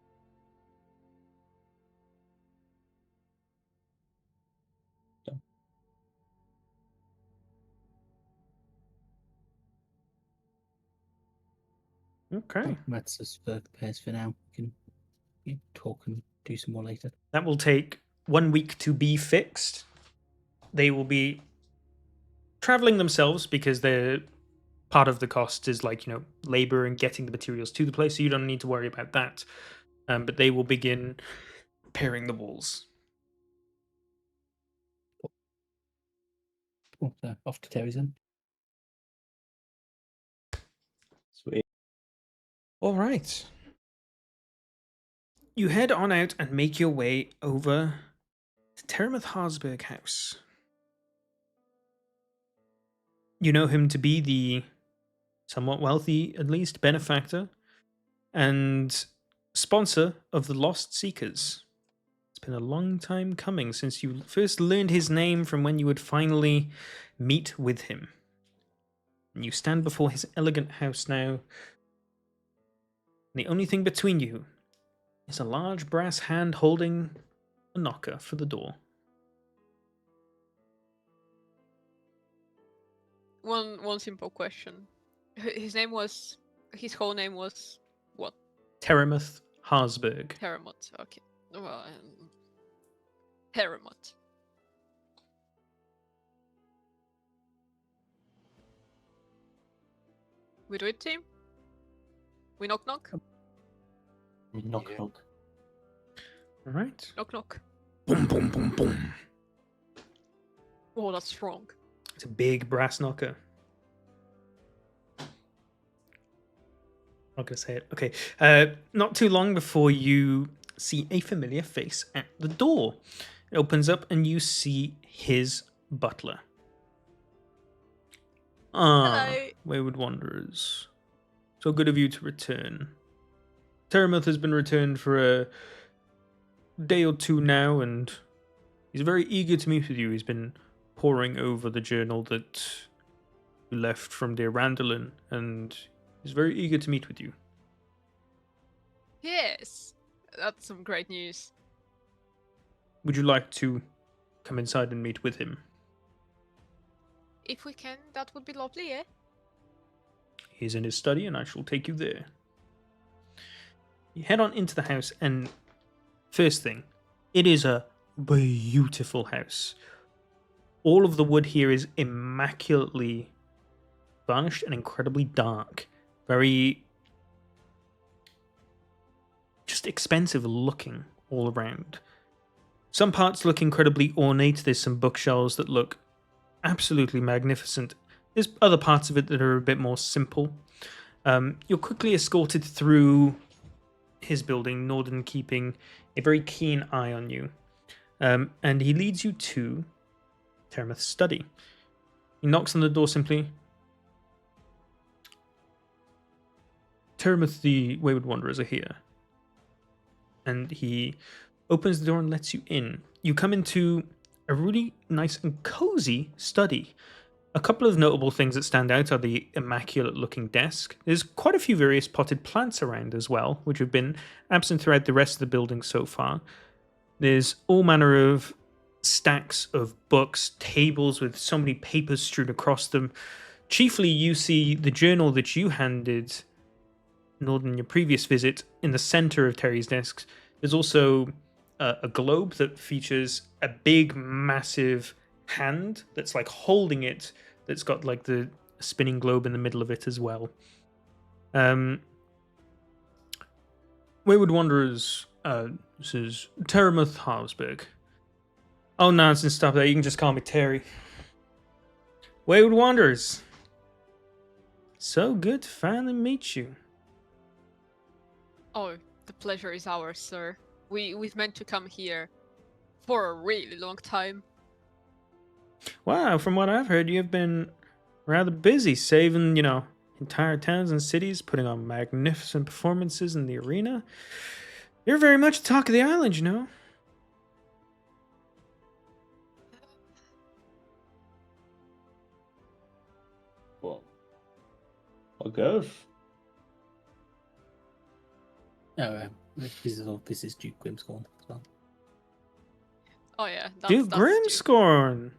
S1: Okay.
S4: That's just for repairs for now. We can talk and do some more later.
S1: That will take 1 week to be fixed. They will be traveling themselves because they're part of the cost is like, labor and getting the materials to the place, so you don't need to worry about that. But they will begin repairing the walls.
S4: Cool. So off to Terry's then.
S6: Sweet.
S1: All right. You head on out and make your way over to Terramouth Harsberg House. You know him to be the somewhat wealthy, at least, benefactor and sponsor of the Lost Seekers. It's been a long time coming since you first learned his name from when you would finally meet with him. And you stand before his elegant house now. The only thing between you is a large brass hand holding a knocker for the door.
S3: One simple question. His whole name was what?
S1: Terramouth Harsberg.
S3: Terramot. Okay. Well, Terramot. We do it, team? We knock knock?
S6: Knock,
S5: Yeah.
S6: knock.
S1: All right.
S3: Knock knock.
S1: Boom, boom, boom, boom.
S3: Oh, that's strong.
S1: It's a big brass knocker. Not gonna say it. Okay. Not too long before you see a familiar face at the door. It opens up and you see his butler.
S3: Hello.
S1: Wayward Wanderers. So good of you to return. Terramouth has been returned for a day or two now, and he's very eager to meet with you. He's been poring over the journal that you left from dear Randolin, and he's very eager to meet with you.
S3: Yes. That's some great news.
S1: Would you like to come inside and meet with him?
S3: If we can, that would be lovely, yeah?
S1: He's in his study, and I shall take you there. You head on into the house, and first thing, it is a beautiful house. All of the wood here is immaculately varnished and incredibly dark. Very just expensive looking all around. Some parts look incredibly ornate. There's some bookshelves that look absolutely magnificent. There's other parts of it that are a bit more simple. You're quickly escorted through his building, Norden keeping a very keen eye on you. And he leads you to Terramouth's study. He knocks on the door simply. Terramouth, the Wayward Wanderers are here. And he opens the door and lets you in. You come into a really nice and cozy study. A couple of notable things that stand out are the immaculate-looking desk. There's quite a few various potted plants around as well, which have been absent throughout the rest of the building so far. There's all manner of stacks of books, tables with so many papers strewn across them. Chiefly, you see the journal that you handed Norden your previous visit in the center of Terry's desk. There's also a globe that features a big, massive hand that's like holding it, that's got like the spinning globe in the middle of it as well. Wayward Wanderers, this is Terramouth Harsberg. Oh, nonsense. Stop that. You can just call me Terry. Wayward Wanderers. So good to finally meet you.
S3: Oh, the pleasure is ours, sir. We've meant to come here for a really long time.
S1: Wow, from what I've heard, you've been rather busy saving, entire towns and cities, putting on magnificent performances in the arena. You're very much the talk of the island, you know.
S2: Well, I guess.
S4: Oh, this is Duke Grimscorn as well.
S3: Oh yeah,
S1: Duke Grimscorn.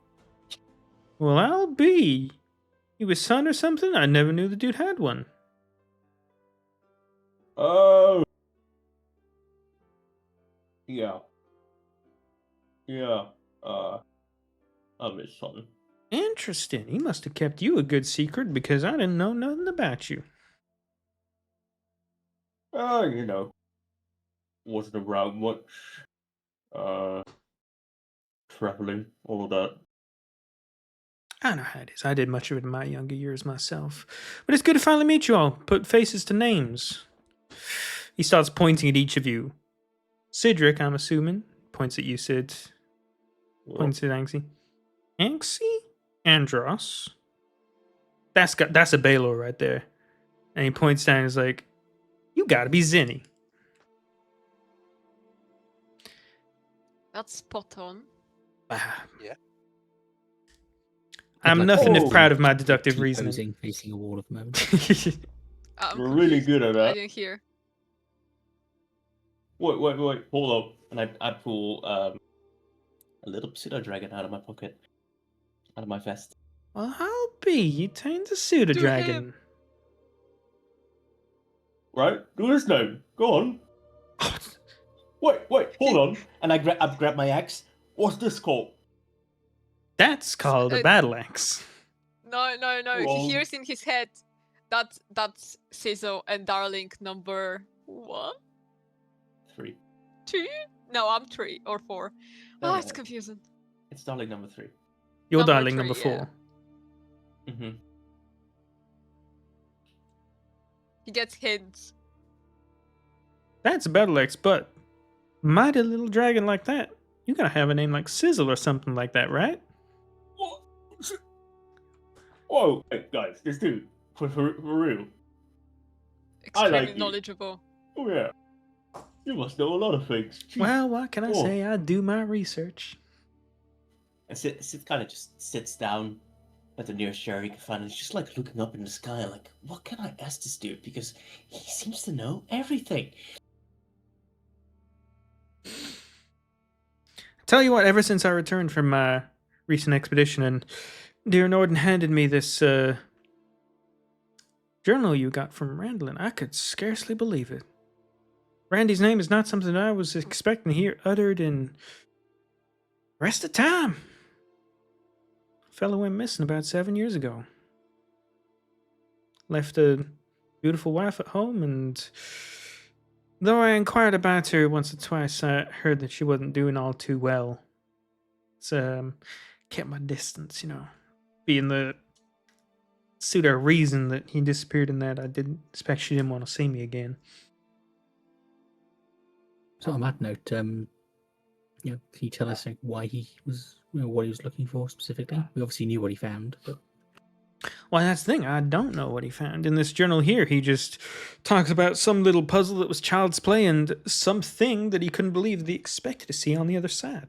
S1: Well, I'll be. You a son or something? I never knew the dude had one.
S2: Oh. Yeah. Yeah. I'm his son.
S1: Interesting. He must have kept you a good secret because I didn't know nothing about you.
S2: Wasn't around much. Traveling, all of that.
S1: I know how it is. I did much of it in my younger years myself. But it's good to finally meet you all. Put faces to names. He starts pointing at each of you. Cedric, I'm assuming. Points at you, Sid. Points at Anxie. Anxie? Andros. That's a Baylor right there. And he points down and is like, you gotta be Zinni.
S3: That's spot on.
S5: Yeah.
S1: I'm nothing if proud of my deductive reasoning.
S4: Facing a wall at the moment.
S2: We're really good at
S3: I
S2: that.
S3: didn't hear.
S2: Wait, hold up.
S6: And I pull a little pseudo dragon out of my pocket, out of my vest.
S1: Well, I'll be. You tamed the pseudo dragon.
S2: Right? Do his name. Go on. Wait, hold on.
S6: And I grab my axe.
S2: What's this called?
S1: That's called a battle axe.
S3: No.
S2: Wrong.
S3: He hears in his head that's Sizzle and Darling number 1?
S6: 3.
S3: 2? No, I'm 3 or 4.
S6: No,
S3: It's confusing.
S6: It's darling number 3.
S1: You're
S3: Number
S1: darling
S3: 3,
S1: number 4.
S3: yeah.
S6: Mm-hmm.
S3: He gets hints.
S1: That's a battle axe, but mighty little dragon like that, you gotta have a name like Sizzle or something like that, right?
S2: What? Whoa, hey, guys, this dude, for real.
S3: Extremely
S2: like you.
S3: knowledgeable.
S2: Oh yeah. You must know a lot of things. Jeez.
S1: Well, what can I
S2: Oh.
S1: say? I do my research.
S6: And Sid kind of just sits down at the nearest chair he can find, and he's just like looking up in the sky, like, what can I ask this dude? Because he seems to know everything.
S1: Tell you what, ever since I returned from my recent expedition and dear Norden handed me this journal you got from Randlin, I could scarcely believe it. Randy's name is not something I was expecting to hear uttered in the rest of time. Fellow went missing about 7 years ago. Left a beautiful wife at home, and though I inquired about her once or twice, I heard that she wasn't doing all too well. So, kept my distance, being the pseudo reason that he disappeared, and that I didn't expect she didn't want to see me again.
S4: So on that note, can you tell us why he was, what he was looking for specifically? We obviously knew what he found, but
S1: Well, that's the thing. I don't know what he found. In this journal here, he just talks about some little puzzle that was child's play and something that he couldn't believe that he expected to see on the other side.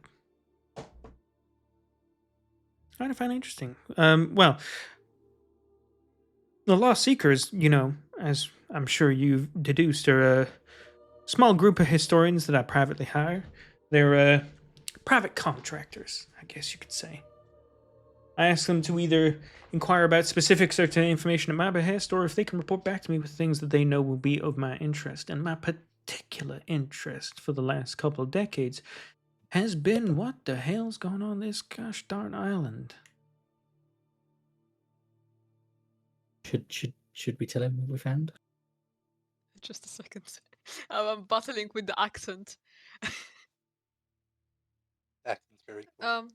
S1: I find it interesting. Well, the Lost Seekers, as I'm sure you've deduced, are a small group of historians that I privately hire. They're private contractors, I guess you could say. I ask them to either inquire about specific certain information at my behest, or if they can report back to me with things that they know will be of my interest. And my particular interest for the last couple of decades has been what the hell's going on this gosh darn island.
S4: should we tell him what we found?
S3: Just a second. I'm battling with the accent.
S5: Accent's Very cool.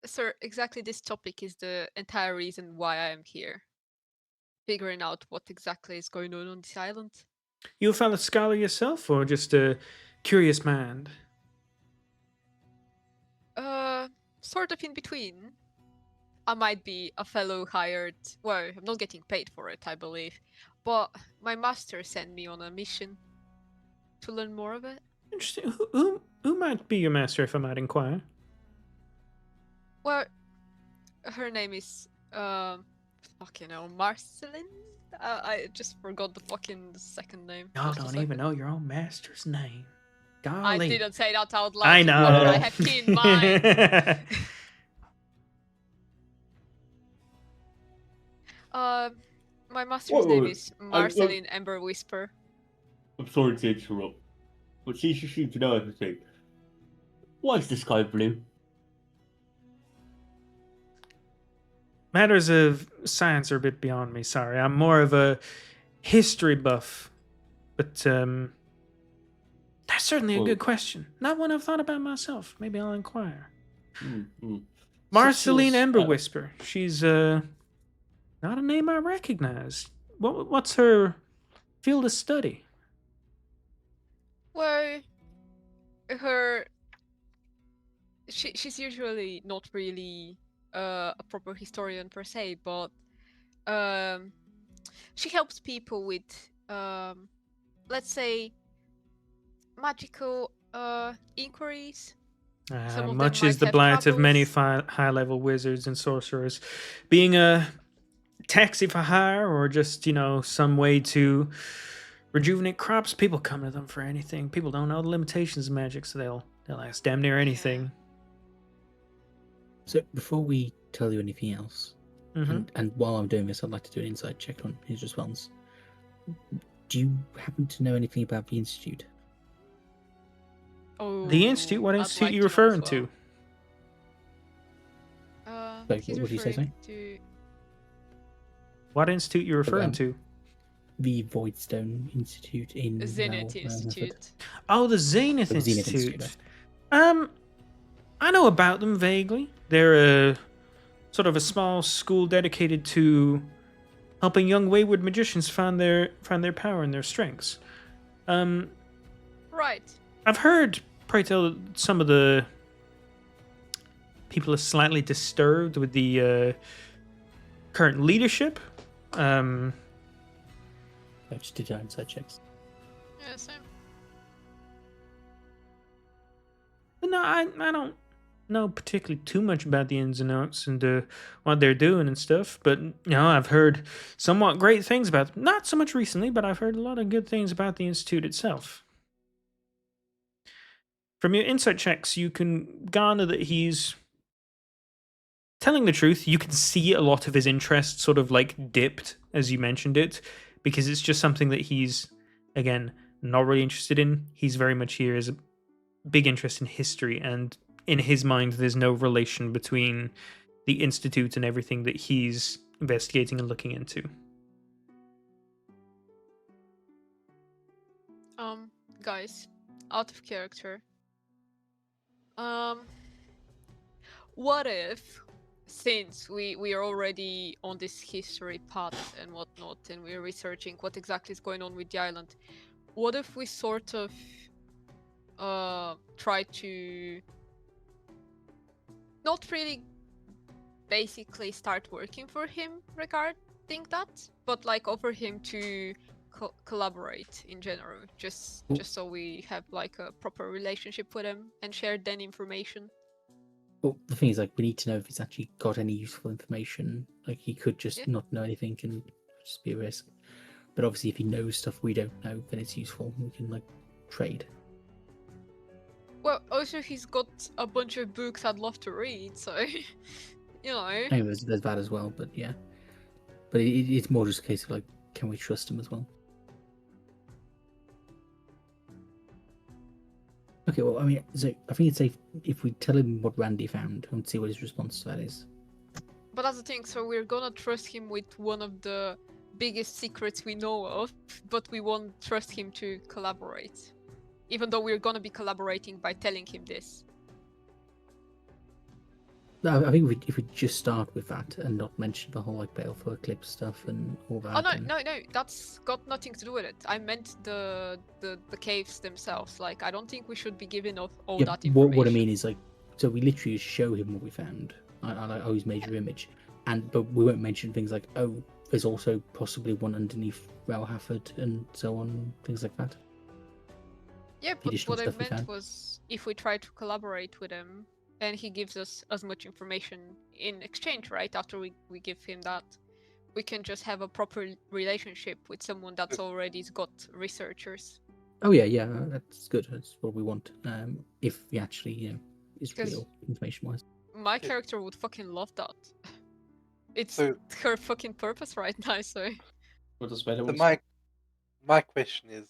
S3: Sir, exactly this topic is the entire reason why I am here. Figuring out what exactly is going on this island.
S1: You a fellow scholar yourself, or just a curious mind?
S3: Sort of in between. I might be a fellow hired. Well, I'm not getting paid for it, I believe. But my master sent me on a mission to learn more of it.
S1: Interesting. Who might be your master, if I might inquire?
S3: Well, her name is fucking hell, Marceline. I just forgot the fucking second name.
S1: Y'all
S3: Just a
S1: don't
S3: second.
S1: even know your own master's name. Golly.
S3: I didn't say that out loud.
S1: I
S3: you
S1: know.
S3: know, but I have key in mind. My master's name is Marceline Ember Whisper.
S2: I'm sorry to interrupt, but since you seem to know everything, why is the sky blue?
S1: Matters of science are a bit beyond me, sorry. I'm more of a history buff. But that's certainly a good question. Not one I've thought about myself. Maybe I'll inquire. Marceline Ember Whisper. She's not a name I recognize. What's her field of study?
S3: Well, she's usually not really a proper historian per se, but she helps people with let's say magical inquiries.
S1: Much is the blight of many high-level wizards and sorcerers. Being a taxi for hire, or just, some way to rejuvenate crops, people come to them for anything. People don't know the limitations of magic, so they'll ask damn near anything.
S4: So before we tell you anything else, and while I'm doing this, I'd like to do an insight check on his response. Do you happen to know anything about the Institute?
S3: Oh,
S1: the Institute? What institute are you referring to?
S4: What did you say, sorry?
S1: What institute are you referring to?
S4: The Voidstone Institute in
S3: Zenith Institute.
S1: Oh, the Zenith Institute. I know about them vaguely. They're sort of a small school dedicated to helping young wayward magicians find their power and their strengths.
S3: Right.
S1: I've heard, pray tell, some of the people are slightly disturbed with the current leadership.
S4: I just did our inside checks.
S3: Yeah, same.
S1: But no, I don't know particularly too much about the ins and outs and what they're doing and stuff. But I've heard somewhat great things about them. Not so much recently, but I've heard a lot of good things about the Institute itself. From your insight checks, you can garner that he's telling the truth. You can see a lot of his interest sort of like dipped as you mentioned it, because it's just something that he's, again, not really interested in. He's very much here as a big interest in history, and in his mind, there's no relation between the Institute and everything that he's investigating and looking into.
S3: Guys, out of character. What if, since we are already on this history path and whatnot, and we're researching what exactly is going on with the island, what if we sort of try to not really basically start working for him regarding that, but like offer him to collaborate in general, just so we have like a proper relationship with him and share then information.
S4: Well, the thing is, like, we need to know if he's actually got any useful information. Like, he could just not know anything and just be a risk. But obviously, if he knows stuff we don't know, then it's useful. We can, like, trade.
S3: Well, also, he's got a bunch of books I'd love to read, so, you know.
S4: I mean, there's that as well, but yeah. But it's more just a case of, like, can we trust him as well? Okay, well, I mean, so I think it's safe if we tell him what Randy found and see what his response to that is.
S3: But that's the thing, so we're gonna trust him with one of the biggest secrets we know of, but we won't trust him to collaborate. Even though we're gonna be collaborating by telling him this.
S4: I think if we just start with that and not mention the whole like Baleful Eclipse stuff and all that.
S3: Oh no,
S4: and...
S3: no, that's got nothing to do with it. I meant the caves themselves. Like, I don't think we should be giving off all that information.
S4: What I mean is like, so we literally just show him what we found. I always major image, but we won't mention things like, oh, there's also possibly one underneath Relhaford and so on, things like that.
S3: Yeah, but what I meant was if we try to collaborate with him and he gives us as much information in exchange, right? After we give him that, we can just have a proper relationship with someone that's already got researchers.
S4: Oh yeah, that's good. That's what we want. If he actually, is real information-wise.
S3: My character would fucking love that. It's her fucking purpose right now. So.
S6: What does better?
S5: My question is,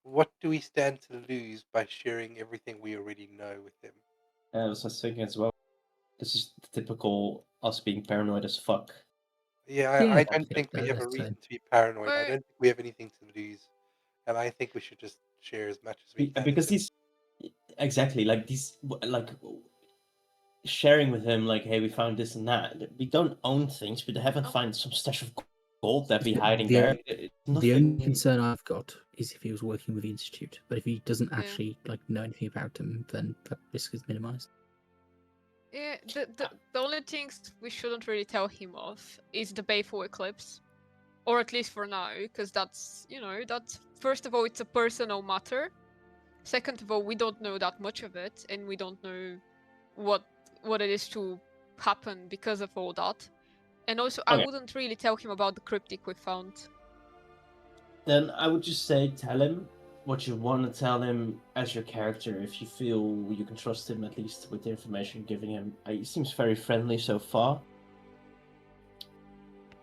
S5: what do we stand to lose by sharing everything we already know with him?
S6: I was just thinking as well. This is typical us being paranoid as fuck.
S5: Yeah, I don't think we have a reason to be paranoid. I don't think we have anything to lose, and I think we should just share as much as we can.
S6: Because these, exactly, like these, like sharing with him, like, hey, we found this and that. We don't own things. We haven't found some stash of gold that be hiding there.
S4: The only concern I've got is if he was working with the Institute, but if he doesn't actually like know anything about them, then that risk is minimized.
S3: Yeah, the only things we shouldn't really tell him of is the Baleful Eclipse, or at least for now, because that's, that's, first of all, it's a personal matter. Second of all, we don't know that much of it, and we don't know what it is to happen because of all that. And also, I wouldn't really tell him about the cryptic we found.
S6: Then I would just say, tell him what you want to tell him as your character, if you feel you can trust him, at least with the information you're giving him. He seems very friendly so far.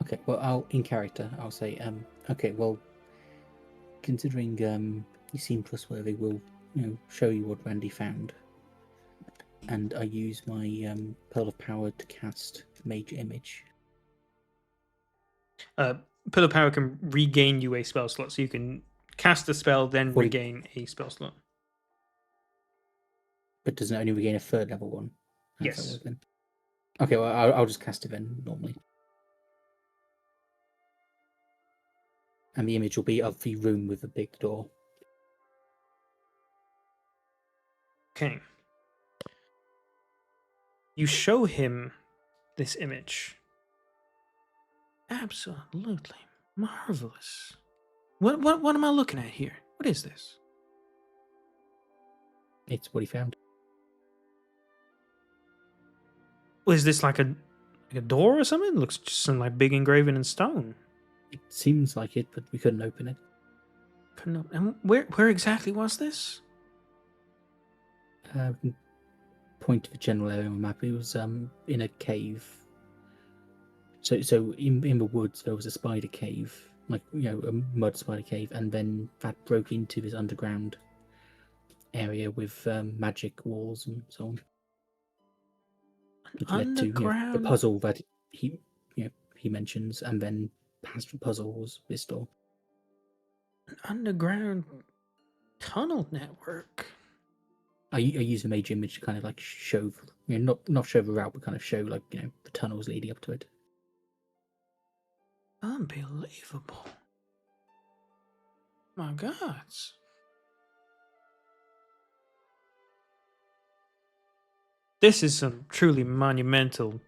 S4: Okay, well, in character, I'll say, okay, well, considering you seem trustworthy, we'll, show you what Randy found. And I use my Pearl of Power to cast Major Image.
S1: Pearl of Power can regain you a spell slot, so you can cast a spell, then regain a spell slot.
S4: But doesn't it only regain a third level one?
S1: Yes.
S4: Okay, well, I'll just cast it then, normally. And the image will be of the room with the big door.
S1: Okay. You show him this image. Absolutely marvelous. What am I looking at here? What is this?
S4: It's what he found.
S1: Was this like a door or something? It looks just some like big engraving in stone.
S4: It seems like it, but we couldn't open it.
S1: And where exactly was this?
S4: Point to the general area on the map. It was in a cave. So in the woods there was a spider cave, like a mud spider cave, and then that broke into this underground area with magic walls and so on. Which led to the puzzle that he mentions, and then past the puzzle was this door.
S1: An underground tunnel network.
S4: I use a Major Image to kind of like show, not show the route, but kind of show like the tunnels leading up to it.
S1: Unbelievable. My God. This is some truly monumental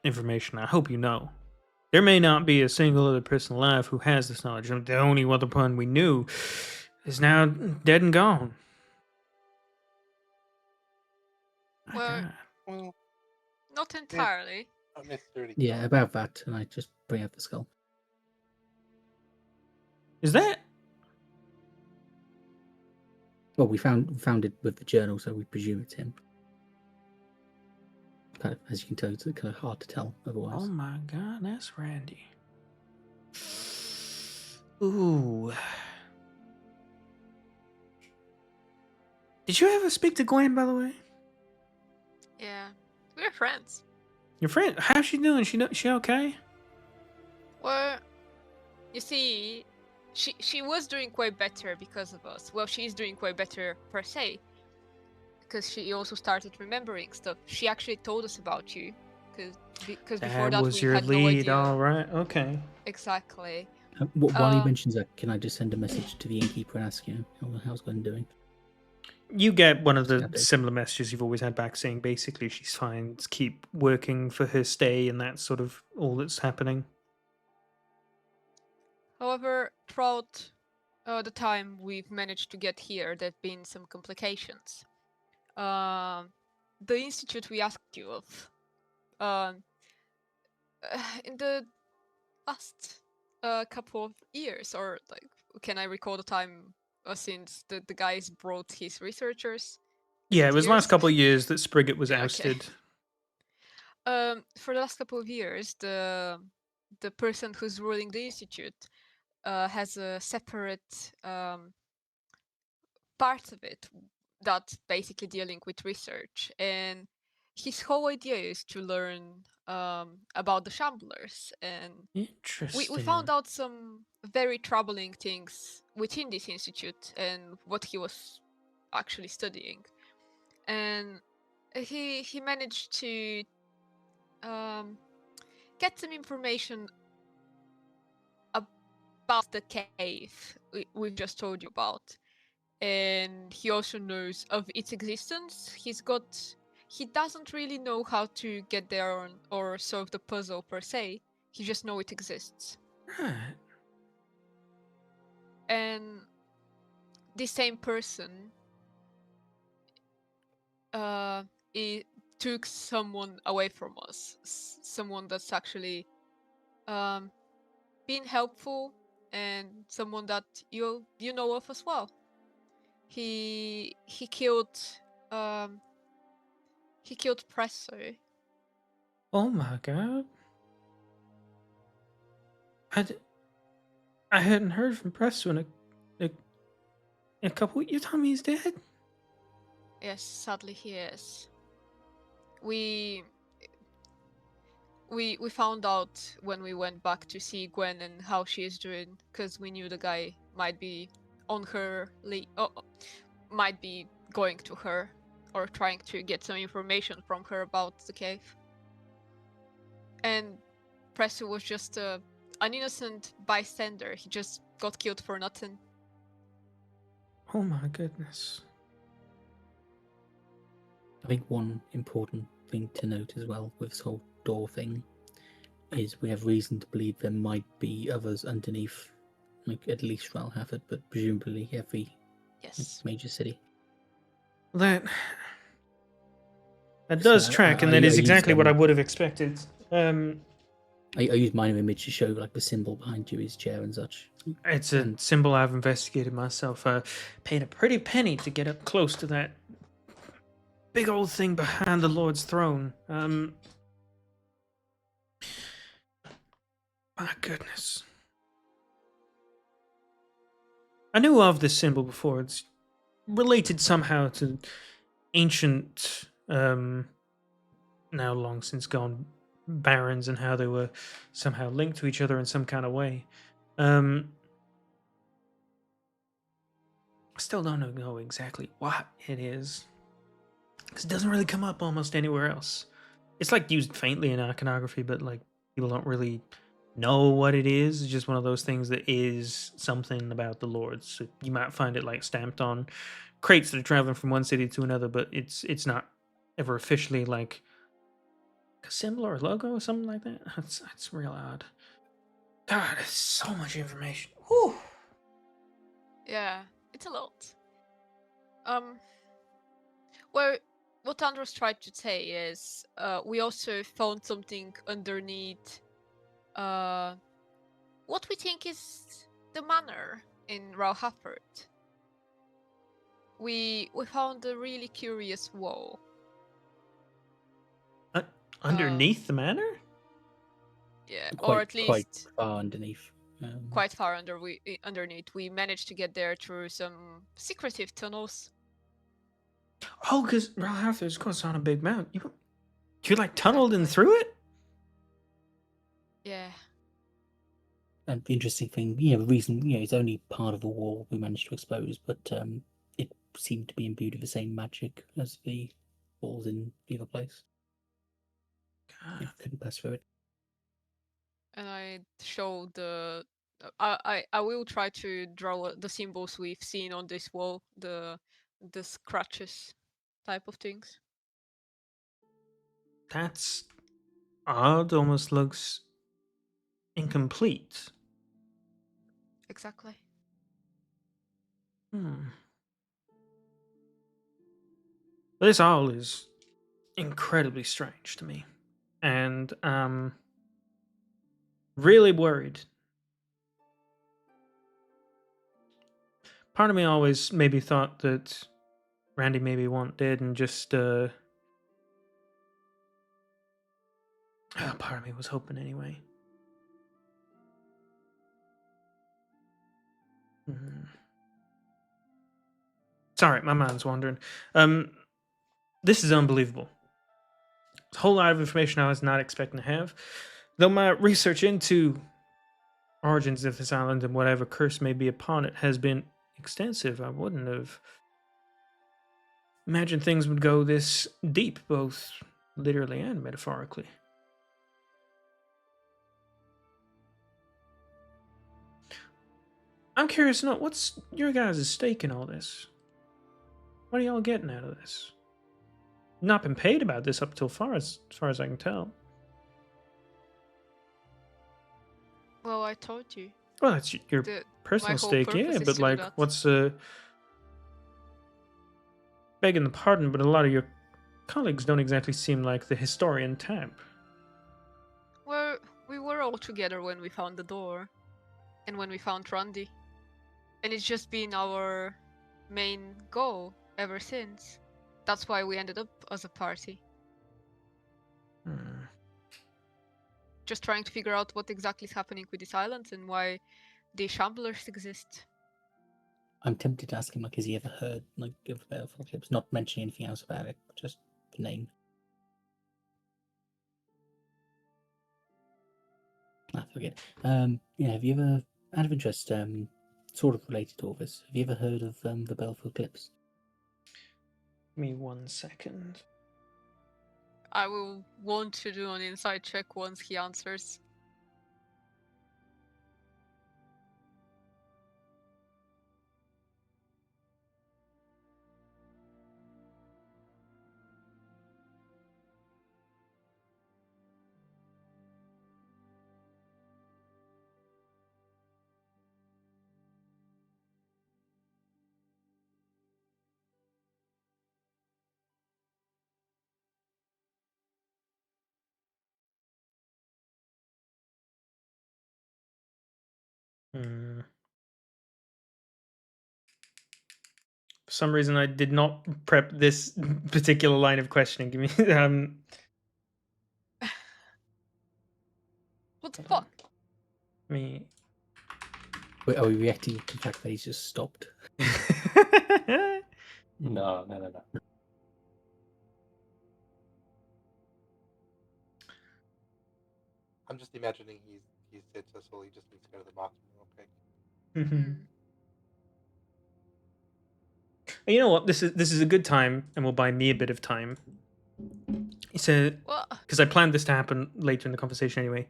S1: information. I hope you know. There may not be a single other person alive who has this knowledge. The only other one we knew is now dead and gone.
S3: Well, not entirely.
S5: Not necessarily.
S4: Yeah, about that, and I just bring up the skull.
S1: Is that?
S4: Well, we found it with the journal, so we presume it's him. Kind of, as you can tell, it's kind of hard to tell otherwise.
S1: Oh my God, that's Randy. Ooh. Did you ever speak to Gwen, by the way?
S3: Yeah, we're friends.
S1: Your friend? How's she doing? She okay?
S3: Well, you see, she was doing quite better because of us. Well, she's doing quite better per se, because she also started remembering stuff. She actually told us about you, because before
S1: That
S3: that
S1: was
S3: we
S1: your
S3: had no
S1: lead,
S3: idea.
S1: all right, okay.
S3: Exactly.
S4: While he mentions that, can I just send a message to the innkeeper and ask, how's Gwen doing?
S1: You get one of the
S4: Update.
S1: similar messages you've always had back saying basically she's fine, keep working for her stay, and that's sort of all that's happening.
S3: However, throughout the time we've managed to get here, there have been some complications. The institute we asked you of, in the last couple of years, or like, can I recall the time since the guys brought his researchers?
S1: Yeah, it was last
S3: years?
S1: couple of years that Spriggett was
S3: Yeah, okay.
S1: ousted.
S3: For the last couple of years, the person who's ruling the institute has a separate part of it that's basically dealing with research, and his whole idea is to learn about the Shamblers, and
S1: Interesting.
S3: we found out some very troubling things within this institute and what he was actually studying, and he managed to get some information about the cave we've just told you about, and he also knows of its existence. He doesn't really know how to get there or solve the puzzle per se. He just knows it exists.
S1: Right.
S3: And this same person it took someone away from us, someone that's actually been helpful, and someone that you know of as well. He killed Presso.
S1: Oh my god. I hadn't heard from Presto in a couple. You tell me he's dead?
S3: Yes, sadly he is. We found out when we went back to see Gwen and how she is doing, because we knew the guy might be on her might be going to her or trying to get some information from her about the cave. And Presto was just an innocent bystander. He just got killed for nothing.
S1: Oh my goodness.
S4: I think one important thing to note as well with this whole door thing is we have reason to believe there might be others underneath, like at least Ralhafford, but presumably every major city.
S1: That does track, and that is exactly what I would have expected.
S4: I use minor image to show like the symbol behind you, his chair and such.
S1: It's a symbol I've investigated myself. Paid a pretty penny to get up close to that big old thing behind the Lord's throne. My goodness. I knew of this symbol before. It's related somehow to ancient, now long since gone, barons and how they were somehow linked to each other in some kind of way. I still don't know exactly what it is, because it doesn't really come up almost anywhere else. It's like used faintly in iconography, but like people don't really know what it is. It's just one of those things that is something about the Lords. So you might find it like stamped on crates that are traveling from one city to another, but it's not ever officially like a symbol or a logo or something like that. That's real odd. God, it's so much information. Whew.
S3: Yeah, it's a lot. Well, what Andros tried to say is, we also found something underneath what we think is the manor in Rauhafford. We found a really curious wall.
S1: Underneath the manor?
S3: Yeah,
S4: Quite,
S3: or at least
S4: quite far underneath.
S3: Quite far underneath. We managed to get there through some secretive tunnels.
S1: Oh, because Ralhafford's goes on a big mountain. You like tunneled in through it?
S3: Yeah.
S4: And the interesting thing, the reason, it's only part of the wall we managed to expose, but it seem to be imbued with the same magic as the walls in the other place. Yeah, couldn't pass through it.
S3: And I show the. I will try to draw the symbols we've seen on this wall, the scratches type of things.
S1: That's odd. Almost looks incomplete.
S3: Exactly.
S1: This all is incredibly strange to me, and really worried. Part of me always maybe thought that Randy maybe won't dead and just part of me was hoping anyway. Sorry, my mind's wandering. This is unbelievable. It's a whole lot of information I was not expecting to have. Though my research into origins of this island and whatever curse may be upon it has been extensive, I wouldn't have imagined things would go this deep, both literally and metaphorically. I'm curious to know, what's your guys' stake in all this? What are y'all getting out of this? Not been paid about this up till as far as I can tell.
S3: Well, I told you.
S1: Well, that's your personal
S3: my whole
S1: stake,
S3: purpose
S1: yeah,
S3: is
S1: but
S3: to do
S1: like,
S3: that.
S1: what's begging the pardon, but a lot of your colleagues don't exactly seem like the historian type.
S3: Well, we were all together when we found the door, and when we found Randy, and it's just been our main goal ever since. That's why we ended up as a party. Just trying to figure out what exactly is happening with these islands and why the shamblers exist.
S4: I'm tempted to ask him, like, has he ever heard like of Baleful Clips? Not mentioning anything else about it, just the name. I forget. Yeah, have you ever, out of interest, sort of related to all this, have you ever heard of the Baleful Clips?
S1: Give me 1 second.
S3: I will want to do an inside check once he answers.
S1: For some reason, I did not prep this particular line of questioning. Give me
S3: What the fuck?
S1: me.
S4: Wait, are we reacting to the fact that he's just stopped?
S6: No.
S5: I'm just imagining he's said to us all he just needs to go to the bathroom. Okay.
S1: You know what? This is a good time, and will buy me a bit of time. He said, because I planned this to happen later in the conversation anyway.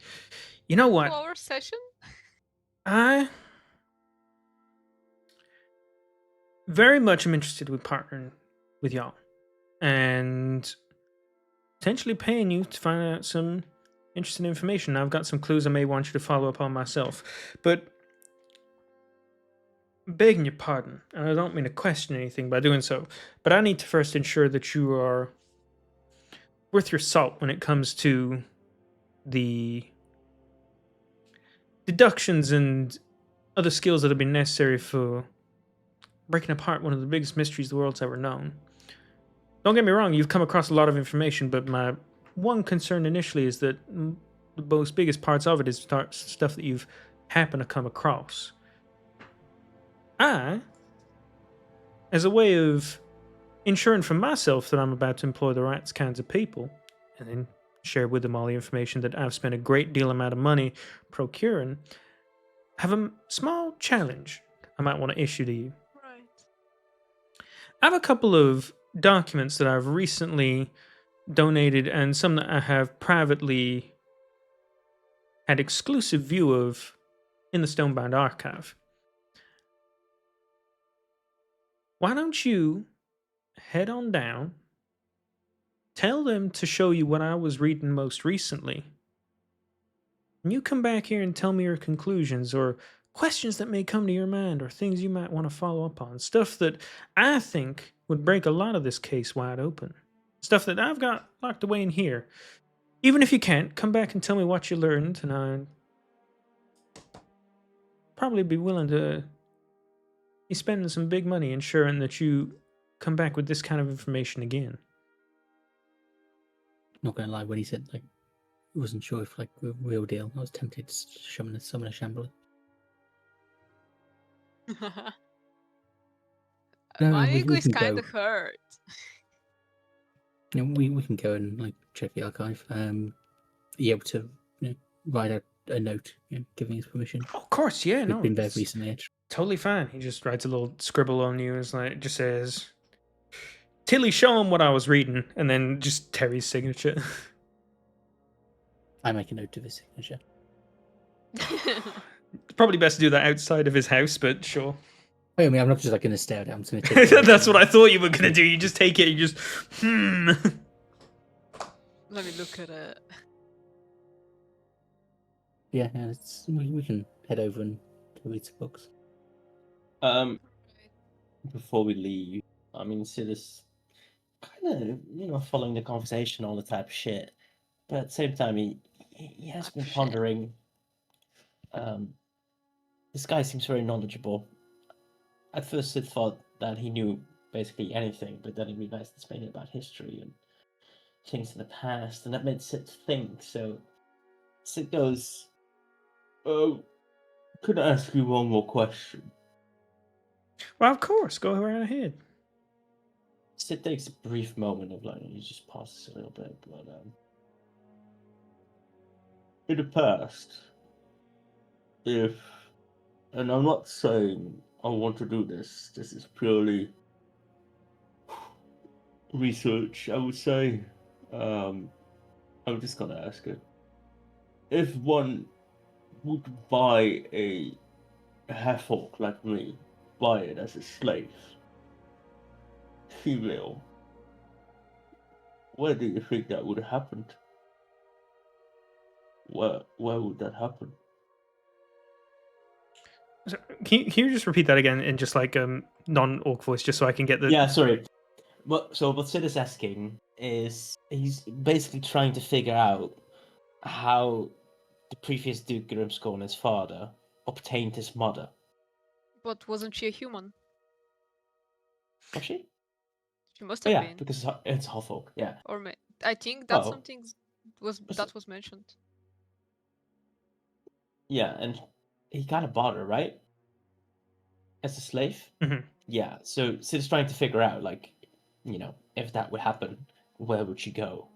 S1: You know what?
S3: 2-hour session?
S1: I very much am interested with partnering with y'all, and potentially paying you to find out some interesting information. I've got some clues I may want you to follow up on myself, but begging your pardon, and I don't mean to question anything by doing so, but I need to first ensure that you are worth your salt when it comes to the deductions and other skills that have been necessary for breaking apart one of the biggest mysteries the world's ever known. Don't get me wrong, you've come across a lot of information, but my one concern initially is that the most biggest parts of it is stuff that you've happened to come across. I, as a way of ensuring for myself that I'm about to employ the right kinds of people, and then share with them all the information that I've spent a great deal amount of money procuring, have a small challenge I might want to issue to you.
S3: Right.
S1: I have a couple of documents that I've recently donated and some that I have privately had exclusive view of in the Stonebound archive. Why don't you head on down, tell them to show you what I was reading most recently, and you come back here and tell me your conclusions or questions that may come to your mind or things you might want to follow up on. Stuff that I think would break a lot of this case wide open. Stuff that I've got locked away in here. Even if you can't, come back and tell me what you learned, and I'd probably be willing to be spending some big money ensuring that you come back with this kind of information again.
S4: Not gonna lie, when he said like wasn't sure if like the real deal, I was tempted to summon a shambler.
S3: My
S4: we
S3: ego is
S4: can
S3: kind
S4: go.
S3: of hurt.
S4: We can go and like check the archive. Be able to write out a note, giving his permission.
S1: Oh, of course, yeah,
S4: We've
S1: no,
S4: been there
S1: it's
S4: recently. Actually.
S1: totally fine. He just writes a little scribble on you. It's like, just says, Tilly, show him what I was reading, and then just Terry's signature.
S4: I make a note of his signature.
S1: Probably best to do that outside of his house, but sure.
S4: I mean, I'm not just like going to stare at it. I'm just going to take it.
S1: That's what I thought you were going to do. You just take it and you just,
S3: Let me look at it.
S4: Yeah, we can head over and read some books.
S6: Before we leave, I mean, Sid is kind of, following the conversation, all the type of shit. But at the same time, he has been pondering. This guy seems very knowledgeable. At first, Sid thought that he knew basically anything, but then he realized it's mainly about history and things in the past, and that made Sid think. So Sid goes,
S2: Could I ask you one more question?
S1: well, of course, go right ahead.
S6: Sid takes a brief moment of like, he just pauses a little bit, but
S2: In the past, and I'm not saying I want to do this, this is purely research, I would say. I'm just gonna ask it. If one would buy a half-orc like me, buy it as a slave, female, where do you think that would have happened? Where would that happen?
S1: So, can you just repeat that again in just like non-orc voice, just so I can get the...
S6: yeah, sorry. What Sid is asking is he's basically trying to figure out how the previous Duke Grimscorn, his father, obtained his mother.
S3: But wasn't she a human?
S6: Was she?
S3: She must
S6: Oh,
S3: have
S6: yeah,
S3: been.
S6: because it's half-orc, yeah.
S3: Or I think that's
S6: Oh.
S3: something that was mentioned.
S6: Yeah, and he kind of bought her, right? As a slave?
S1: Mhm.
S6: Yeah, so Sid's trying to figure out, like, if that would happen, where would she go?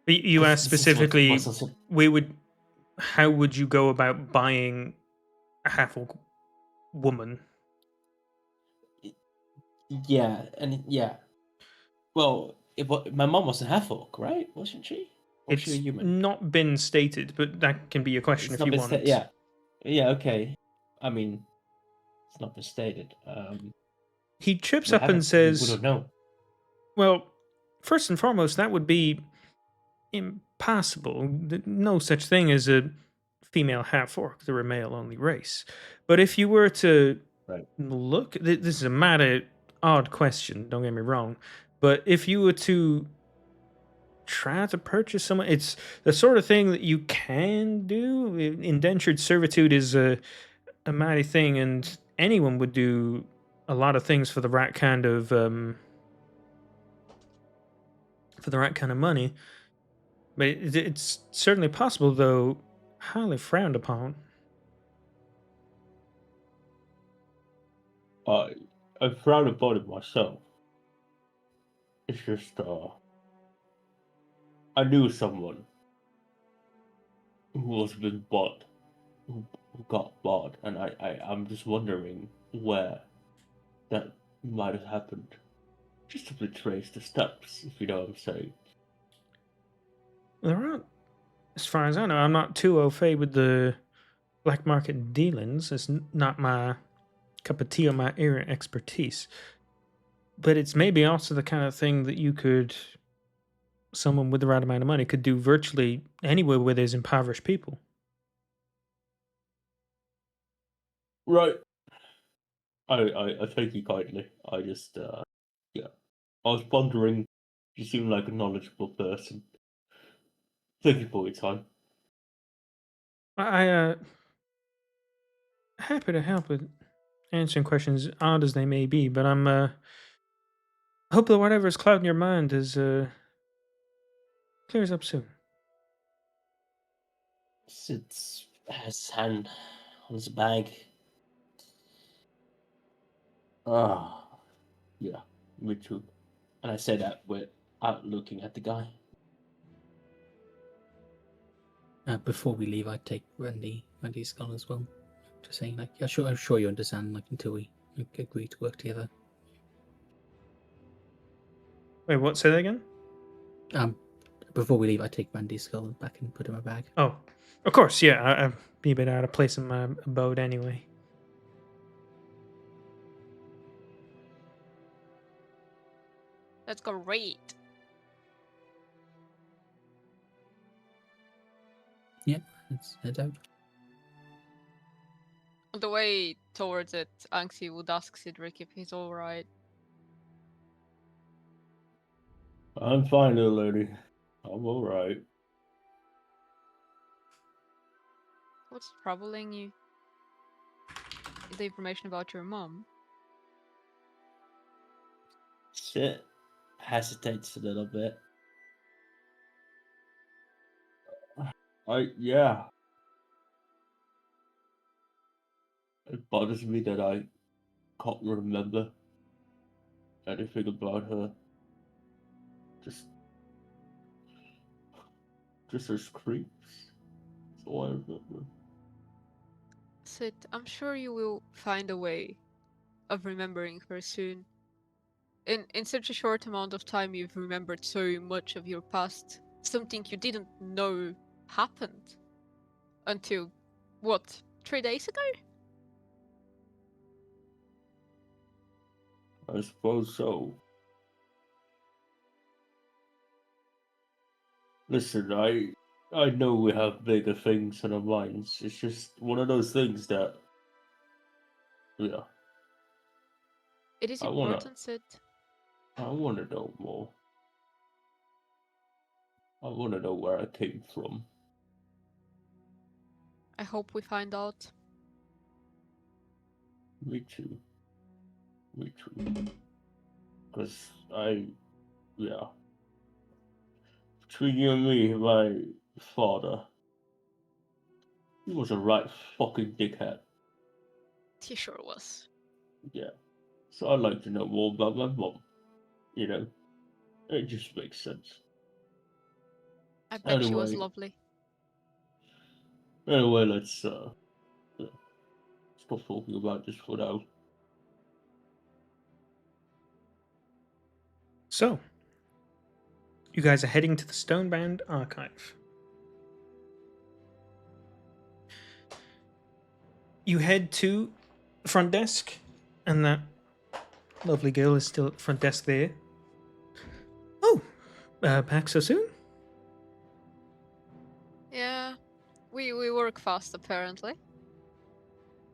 S1: You asked
S6: This is what
S1: specifically,
S6: Russell
S1: how would you go about buying a half-orc woman?
S6: Yeah, and yeah. Well, my mom was a half-orc, right? Wasn't she? Or was
S1: It's
S6: she a human?
S1: not been stated, but that can be a question
S6: It's
S1: if
S6: not
S1: you
S6: been
S1: want.
S6: yeah. Yeah, okay. I mean, it's not been stated.
S1: He trips
S6: We
S1: up and
S6: we
S1: says,
S6: don't know.
S1: well, first and foremost, that would be impossible. No such thing as a female half-orc. They're a male-only race. But if you were to look... This is a matter odd question, don't get me wrong. But if you were to try to purchase someone, it's the sort of thing that you can do. Indentured servitude is a mighty thing, and anyone would do a lot of things for the right kind of money. But it's certainly possible, though highly frowned upon.
S2: I frown upon it myself. It's just, I knew someone who was been bought got bought, and I'm just wondering where that might have happened. Just to retrace the steps, if you know what I'm saying.
S1: There aren't, as far as I know, I'm not too au fait with the black market dealings. It's not my cup of tea or my area expertise. But it's maybe also the kind of thing that someone with the right amount of money could do virtually anywhere where there's impoverished people.
S2: Right. I take you kindly. I just, yeah. I was wondering, you seem like a knowledgeable person. Thank you for your time.
S1: I happy to help with answering questions, odd as they may be, but I'm hope that whatever's clouding your mind is clears up soon.
S6: Sits his hand on his bag.
S2: Ah, yeah, me too.
S6: And I say that without looking at the guy.
S4: Before we leave, I'd take Randy's skull as well. Just saying, like, I'm sure you understand, like, until we agree to work together.
S1: Wait, what? Say that again?
S4: Before we leave, I take Randy's skull back and put it in my bag.
S1: Oh, of course, yeah. I'd be a bit out of place in my abode anyway.
S3: That's great.
S4: Yeah, let's head out.
S3: On the way towards it, Anxie would ask Cedric if he's alright.
S2: I'm fine, little lady. I'm alright.
S3: What's troubling you? The information about your mom?
S6: Sit hesitates a little bit.
S2: Yeah. It bothers me that I can't remember anything about her. Just her creeps. That's all I remember.
S3: Sid, I'm sure you will find a way of remembering her soon. In such a short amount of time, you've remembered so much of your past. Something you didn't know happened until, what, 3 days ago?
S2: I suppose so. Listen, I know we have bigger things on our minds. It's just one of those things that, yeah,
S3: It is
S2: I wanna-
S3: important, Sid.
S2: I want to know more. I want to know where I came from.
S3: I hope we find out.
S2: Me too. Because yeah. Between you and me, my father, he was a right fucking dickhead.
S3: He sure was.
S2: Yeah. So I'd like to know more about my mom. You know? It just makes sense.
S3: I bet she was
S2: Anyway.
S3: lovely.
S2: Anyway, let's stop talking about this for now.
S1: So, you guys are heading to the Stonebound Archive. You head to the front desk, and that lovely girl is still at the front desk there. Oh, back so soon?
S3: Yeah, we work fast apparently.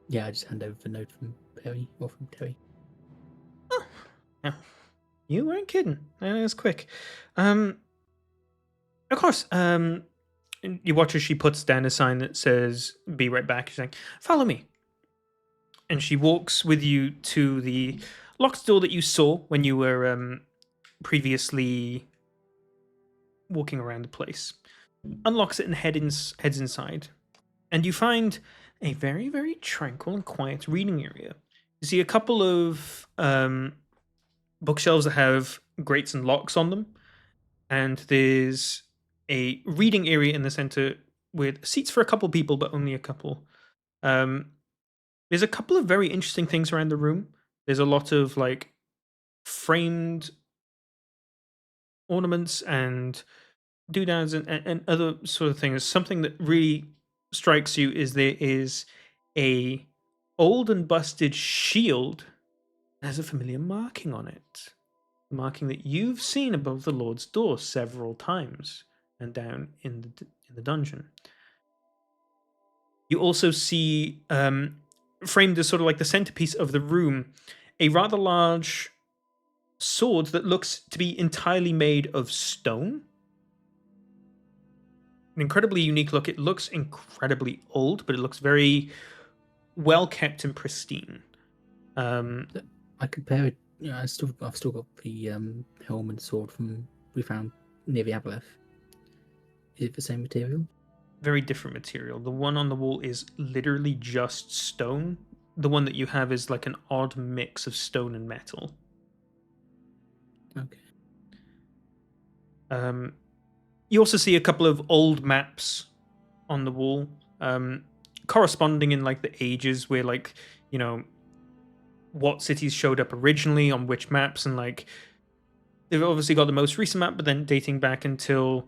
S4: Yeah, I just hand over the note from Perry or from Terry.
S1: Oh, yeah. You weren't kidding. That was quick. Of course. You watch as she puts down a sign that says "Be right back." She's like, "Follow me," and she walks with you to the locked door that you saw when you were previously walking around the place. Unlocks it and heads inside, and you find a very, very tranquil and quiet reading area. You see a couple of bookshelves that have grates and locks on them, and there's a reading area in the center with seats for a couple people, but only a couple. There's a couple of very interesting things around the room. There's a lot of like framed ornaments and doodads and other sort of things. Something that really strikes you is there is a old and busted shield that has a familiar marking on it. The marking that you've seen above the Lord's door several times and down in the dungeon. You also see, framed as sort of like the centerpiece of the room, a rather large sword that looks to be entirely made of stone. An incredibly unique look. It looks incredibly old, but it looks very well kept and pristine.
S4: I compare it. I've still got the helm and sword we found near the Avaleth. Is it the same material?
S1: Very different material. The one on the wall is literally just stone. The one that you have is like an odd mix of stone and metal.
S4: Okay.
S1: You also see a couple of old maps on the wall, corresponding in like the ages where, like, you know, what cities showed up originally on which maps, and like they've obviously got the most recent map, but then dating back until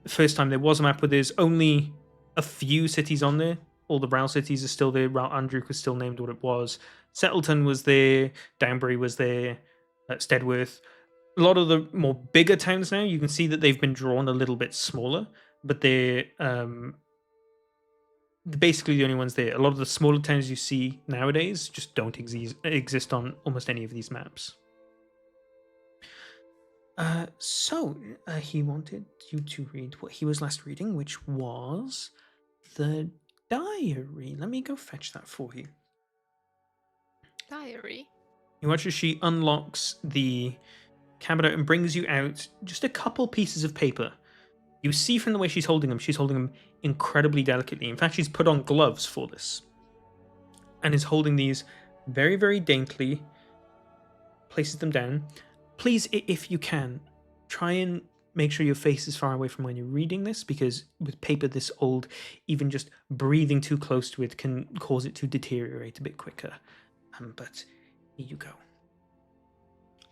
S1: the first time there was a map where there's only a few cities on there. All the Brow cities are still there. Rao Andruk was still named what it was. Settleton was there. Downbury was there. Steadworth. A lot of the more bigger towns now, you can see that they've been drawn a little bit smaller, but they're basically the only ones there. A lot of the smaller towns you see nowadays just don't exist on almost any of these maps. So he wanted you to read what he was last reading, which was the diary. Let me go fetch that for you.
S3: Diary?
S1: You watch as she unlocks the cabinet and brings you out just a couple pieces of paper. You see from the way she's holding them incredibly delicately. In fact, she's put on gloves for this and is holding these very, very daintily, places them down. Please, if you can, try and make sure your face is far away from when you're reading this, because with paper this old, even just breathing too close to it can cause it to deteriorate a bit quicker. But here you go.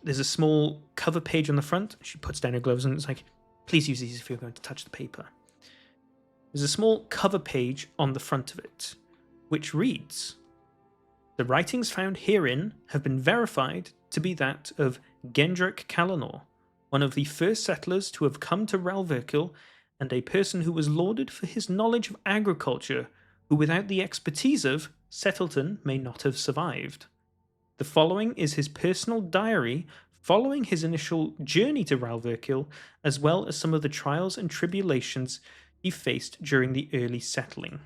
S1: There's a small cover page on the front. She puts down her gloves and it's like, please use these if you're going to touch the paper. There's a small cover page on the front of it, which reads, "The writings found herein have been verified to be that of Gendrick Calanor, one of the first settlers to have come to Ralverkil, and a person who was lauded for his knowledge of agriculture, who without the expertise of Settleton may not have survived. The following is his personal diary following his initial journey to Ralverkil, as well as some of the trials and tribulations he faced during the early settling."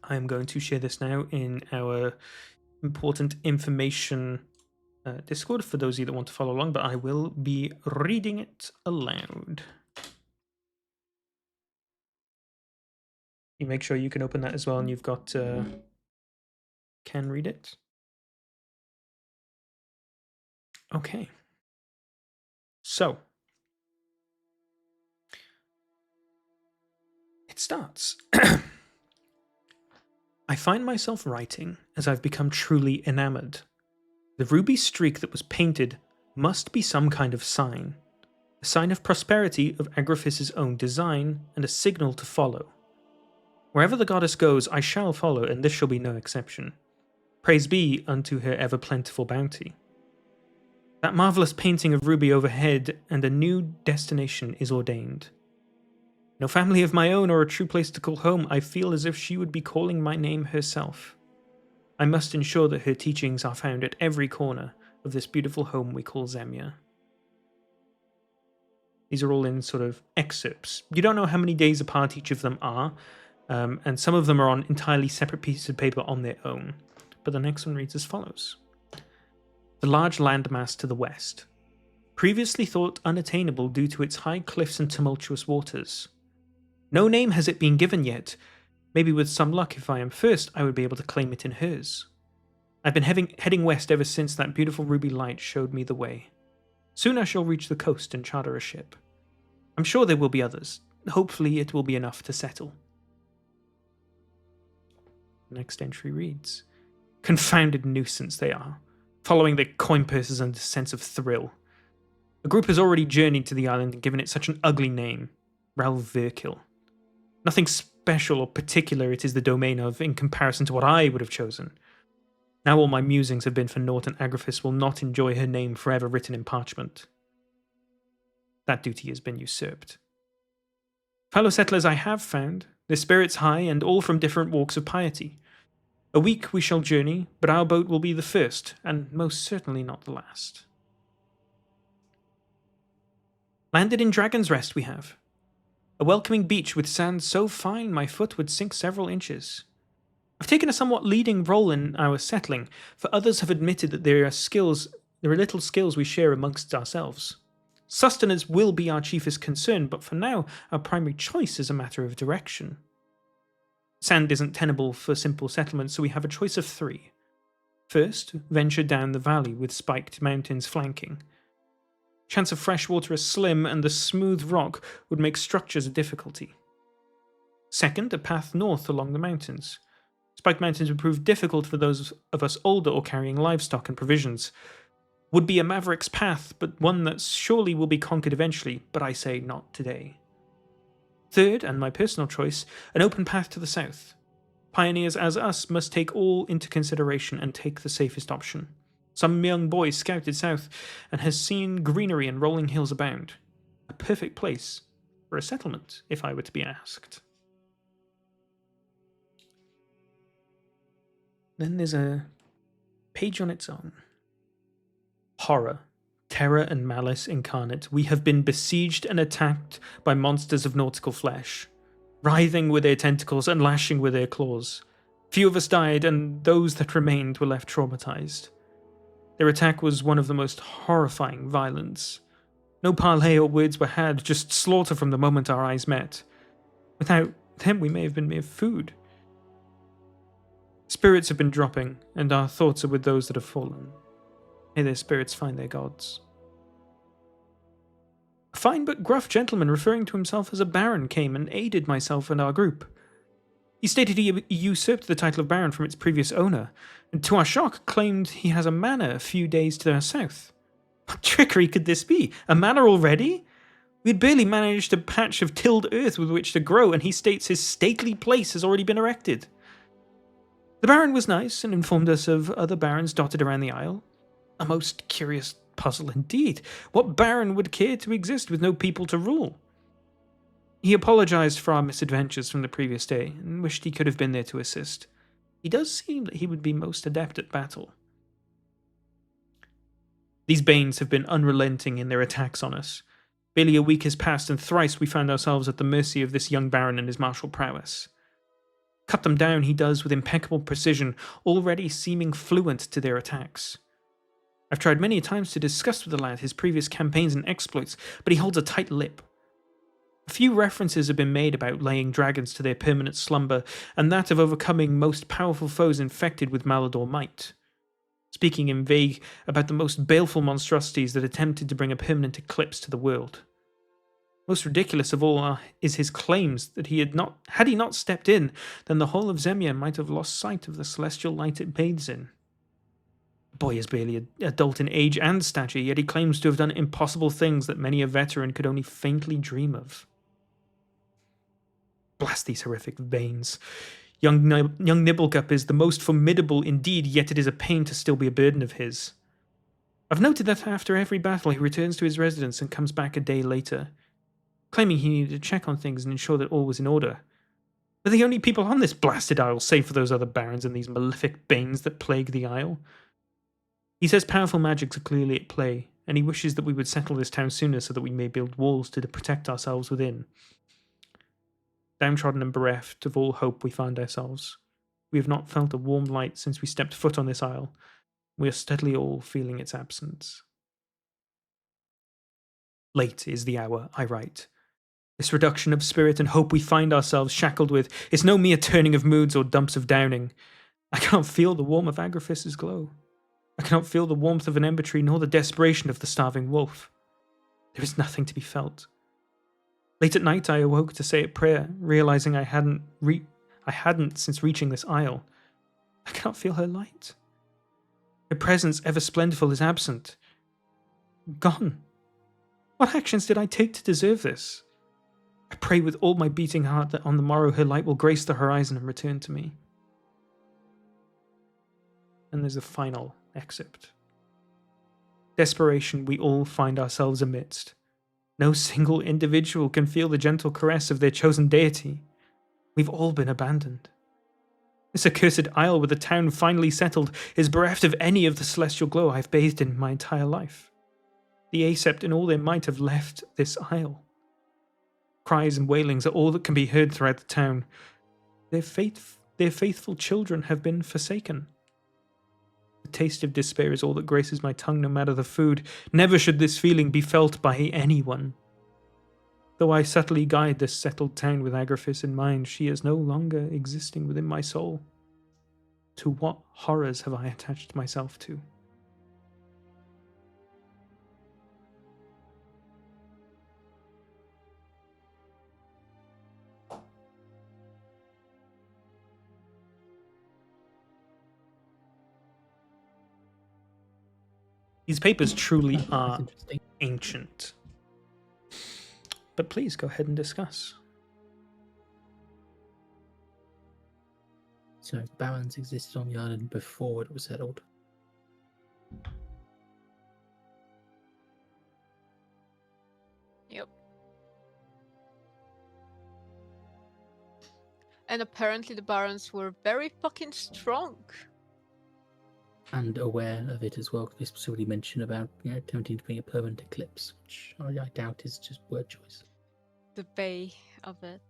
S1: I am going to share this now in our important information Discord for those of you that want to follow along, but I will be reading it aloud. You make sure you can open that as well, and you've got can read it. Okay. So it starts. I find myself writing as I've become truly enamored. The ruby streak that was painted must be some kind of sign. A sign of prosperity of Agrafis's own design, and a signal to follow. Wherever the goddess goes, I shall follow, and this shall be no exception. Praise be unto her ever plentiful bounty. That marvellous painting of ruby overhead, and a new destination is ordained. No family of my own or a true place to call home, I feel as if she would be calling my name herself. I must ensure that her teachings are found at every corner of this beautiful home we call Zemia. These are all in sort of excerpts. You don't know how many days apart each of them are, and some of them are on entirely separate pieces of paper on their own. But the next one reads as follows. The large landmass to the west. Previously thought unattainable due to its high cliffs and tumultuous waters. No name has it been given yet. Maybe with some luck, if I am first, I would be able to claim it in hers. I've been heading west ever since that beautiful ruby light showed me the way. Soon I shall reach the coast and charter a ship. I'm sure there will be others. hopefully it will be enough to settle. Next entry reads, "Confounded nuisance they are, following their coin purses under a sense of thrill. The group has already journeyed to the island and given it such an ugly name, Ralverkil. Nothing special or particular it is the domain of in comparison to what I would have chosen. Now all my musings have been for naught, and Agraphis will not enjoy her name forever written in parchment. That duty has been usurped. Fellow settlers I have found, their spirits high, and all from different walks of piety. A week we shall journey, but our boat will be the first, and most certainly not the last. Landed in Dragon's Rest we have. A welcoming beach with sand so fine my foot would sink several inches. I've taken a somewhat leading role in our settling, for others have admitted that there are little skills we share amongst ourselves. Sustenance will be our chiefest concern, but for now our primary choice is a matter of direction. Sand isn't tenable for simple settlements, so we have a choice of 3. First, venture down the valley with spiked mountains flanking. Chance of fresh water is slim, and the smooth rock would make structures a difficulty. Second, a path north along the mountains. Spiked mountains would prove difficult for those of us older or carrying livestock and provisions. Would be a maverick's path, but one that surely will be conquered eventually, but I say not today. Third, and my personal choice, an open path to the south. Pioneers as us must take all into consideration and take the safest option. Some young boy scouted south and has seen greenery and rolling hills abound. A perfect place for a settlement, if I were to be asked. Then there's a page on its own. Horror, terror and malice incarnate, we have been besieged and attacked by monsters of nautical flesh, writhing with their tentacles and lashing with their claws. Few of us died, and those that remained were left traumatized. Their attack was one of the most horrifying violence. No parley or words were had, just slaughter from the moment our eyes met. Without them we may have been mere food. Spirits have been dropping, and our thoughts are with those that have fallen. May their spirits find their gods. A fine but gruff gentleman referring to himself as a baron came and aided myself and our group. He stated he usurped the title of baron from its previous owner, and to our shock claimed he has a manor a few days to the south. What trickery could this be? A manor already? We had barely managed a patch of tilled earth with which to grow, and he states his stately place has already been erected. The baron was nice and informed us of other barons dotted around the isle. A most curious puzzle indeed. What baron would care to exist with no people to rule? He apologized for our misadventures from the previous day and wished he could have been there to assist. He does seem that he would be most adept at battle. These Banes have been unrelenting in their attacks on us. Barely a week has passed, and thrice we found ourselves at the mercy of this young baron and his martial prowess. Cut them down he does with impeccable precision, already seeming fluent to their attacks. I've tried many times to discuss with the lad his previous campaigns and exploits, but he holds a tight lip. A few references have been made about laying dragons to their permanent slumber, and that of overcoming most powerful foes infected with Malador might. Speaking in vague about the most baleful monstrosities that attempted to bring a permanent eclipse to the world. Most ridiculous of all is his claims that had he not stepped in, then the whole of Zemia might have lost sight of the celestial light it bathes in. The boy is barely an adult in age and stature, yet he claims to have done impossible things that many a veteran could only faintly dream of. Blast these horrific veins. Young Nibblecup is the most formidable indeed, yet it is a pain to still be a burden of his. I've noted that after every battle he returns to his residence and comes back a day later, claiming he needed to check on things and ensure that all was in order. We're the only people on this blasted isle, save for those other barons and these malefic banes that plague the isle. He says powerful magics are clearly at play, and he wishes that we would settle this town sooner so that we may build walls to protect ourselves within. Downtrodden and bereft of all hope we find ourselves. We have not felt a warm light since we stepped foot on this isle. We are steadily all feeling its absence. Late is the hour, I write. This reduction of spirit and hope we find ourselves shackled with is no mere turning of moods or dumps of downing. I cannot feel the warmth of Agraphis's glow. I cannot feel the warmth of an ember tree nor the desperation of the starving wolf. There is nothing to be felt. Late at night, I awoke to say a prayer, realizing I hadn't since reaching this isle. I cannot feel her light. Her presence, ever splendorful, is absent. Gone. What actions did I take to deserve this? I pray with all my beating heart that on the morrow her light will grace the horizon and return to me. And there's a final excerpt. Desperation we all find ourselves amidst. No single individual can feel the gentle caress of their chosen deity. We've all been abandoned. This accursed isle with the town finally settled is bereft of any of the celestial glow I've bathed in my entire life. The Acept in all their might have left this isle. Cries and wailings are all that can be heard throughout the town. Their faithful children have been forsaken. The taste of despair is all that graces my tongue, no matter the food. Never should this feeling be felt by anyone. Though I subtly guide this settled town with Agraphis in mind, she is no longer existing within my soul. To what horrors have I attached myself to? These papers truly are
S4: interesting.
S1: ancient. But please go ahead and discuss.
S4: So barons existed on the island before it was settled.
S3: Yep. And apparently the barons were very fucking strong.
S4: And aware of it as well. They specifically mention about attempting to bring a permanent eclipse, which I doubt is just word choice.
S3: The bay of it.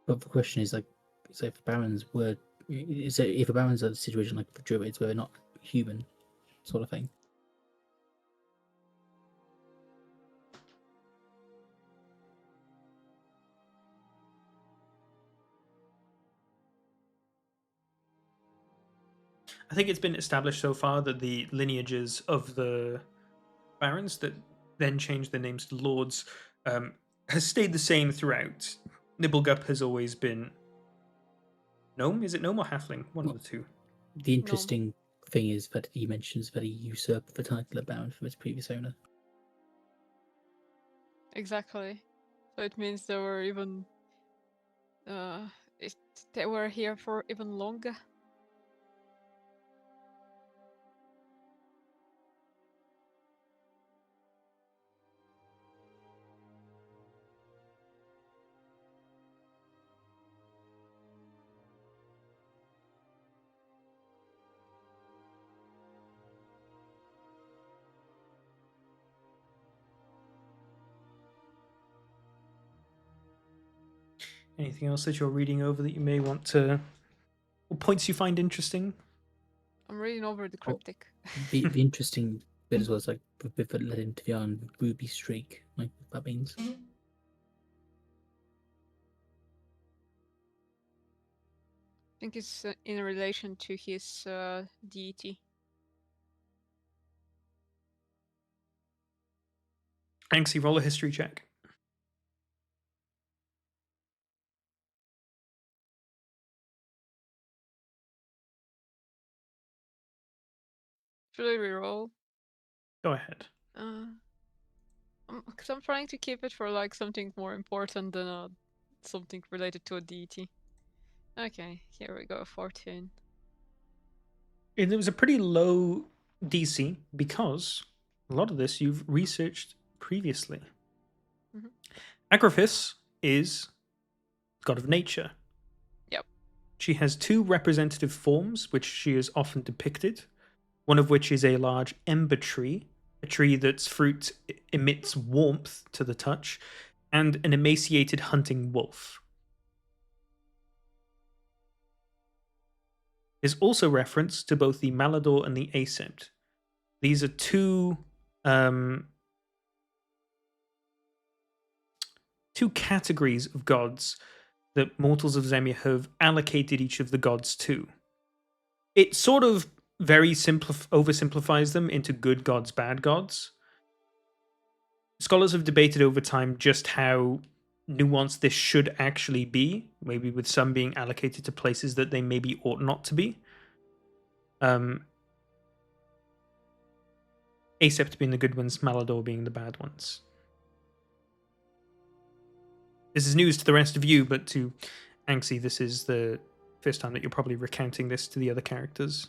S4: But the question is so if barons were, if a barons are the situation like the druids, where they're not human, sort of thing.
S1: I think it's been established so far that the lineages of the barons that then changed their names to lords has stayed the same throughout. Nibblegup has always been gnome. Is it gnome or halfling? One of the two.
S4: The interesting thing is that he mentions that he usurped the title of baron from its previous owner.
S3: Exactly. So it means they were even they were here for even longer.
S1: Anything else that you're reading over that you may want to, or points you find interesting?
S3: I'm reading over the cryptic.
S4: The interesting bit as well is like the bit that led into the Iron Ruby streak, like what that means.
S3: I think it's in relation to his deity.
S1: Anxie, roll a history check.
S3: Should I reroll?
S1: Go ahead.
S3: Because I'm trying to keep it for like something more important than something related to a deity. Okay, here we go, 14.
S1: It was a pretty low DC because a lot of this you've researched previously.
S3: Mhm.
S1: Agraphis is god of nature.
S3: Yep.
S1: She has two representative forms, which she is often depicted. One of which is a large ember tree, a tree that's fruit emits warmth to the touch, and an emaciated hunting wolf. There's also reference to both the Malador and the Acept. These are two categories of gods that mortals of Zemia have allocated each of the gods to. It sort of very oversimplifies them into good gods, bad gods. Scholars have debated over time just how nuanced this should actually be, maybe with some being allocated to places that they maybe ought not to be. Acept being the good ones, Malador being the bad ones. This is news to the rest of you, but to Anxie, this is the first time that you're probably recounting this to the other characters.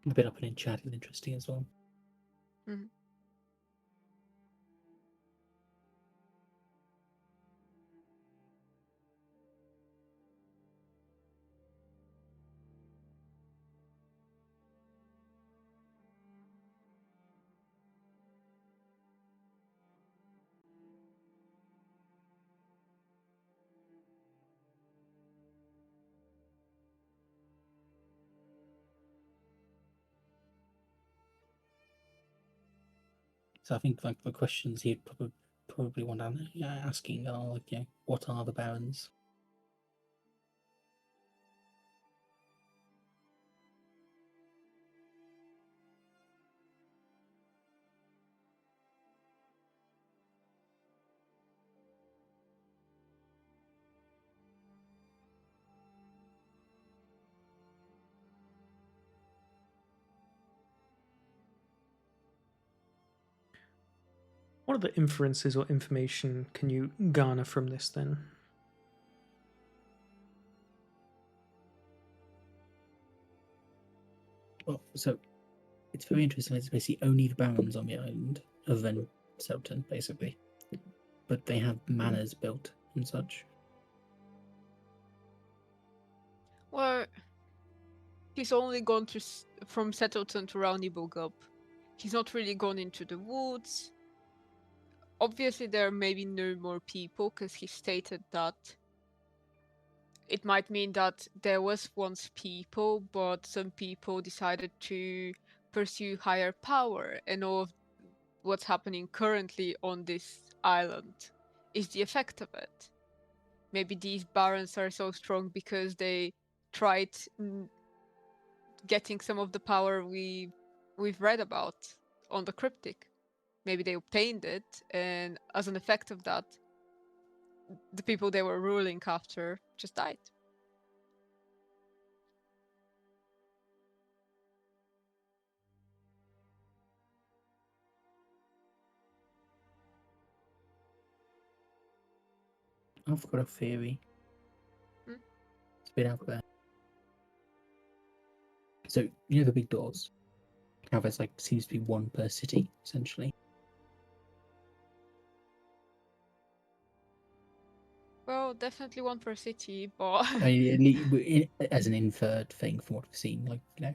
S4: A bit up and in chat is interesting as well.
S3: Mhm.
S4: So I think like the questions he'd probably want asking are like, what are the barons?
S1: What other inferences or information can you garner from this then?
S4: Well, so it's very interesting. It's basically only the barons on the island, other than Selton, basically. But they have manors built and such.
S3: Well, he's only gone to from Settleton to Roundy Bogup. He's not really gone into the woods. Obviously, there may be no more people because he stated that it might mean that there was once people, but some people decided to pursue higher power, and all of what's happening currently on this island is the effect of it. Maybe these barons are so strong because they tried getting some of the power we've read about on the cryptic. Maybe they obtained it, and as an effect of that, the people they were ruling after just died.
S4: I've got a theory.
S3: Hmm?
S4: It's a bit out there. So you know the big doors? How there's like seems to be one per city, essentially.
S3: Well, definitely one per city, but
S4: I mean, as an inferred thing from what we've seen, like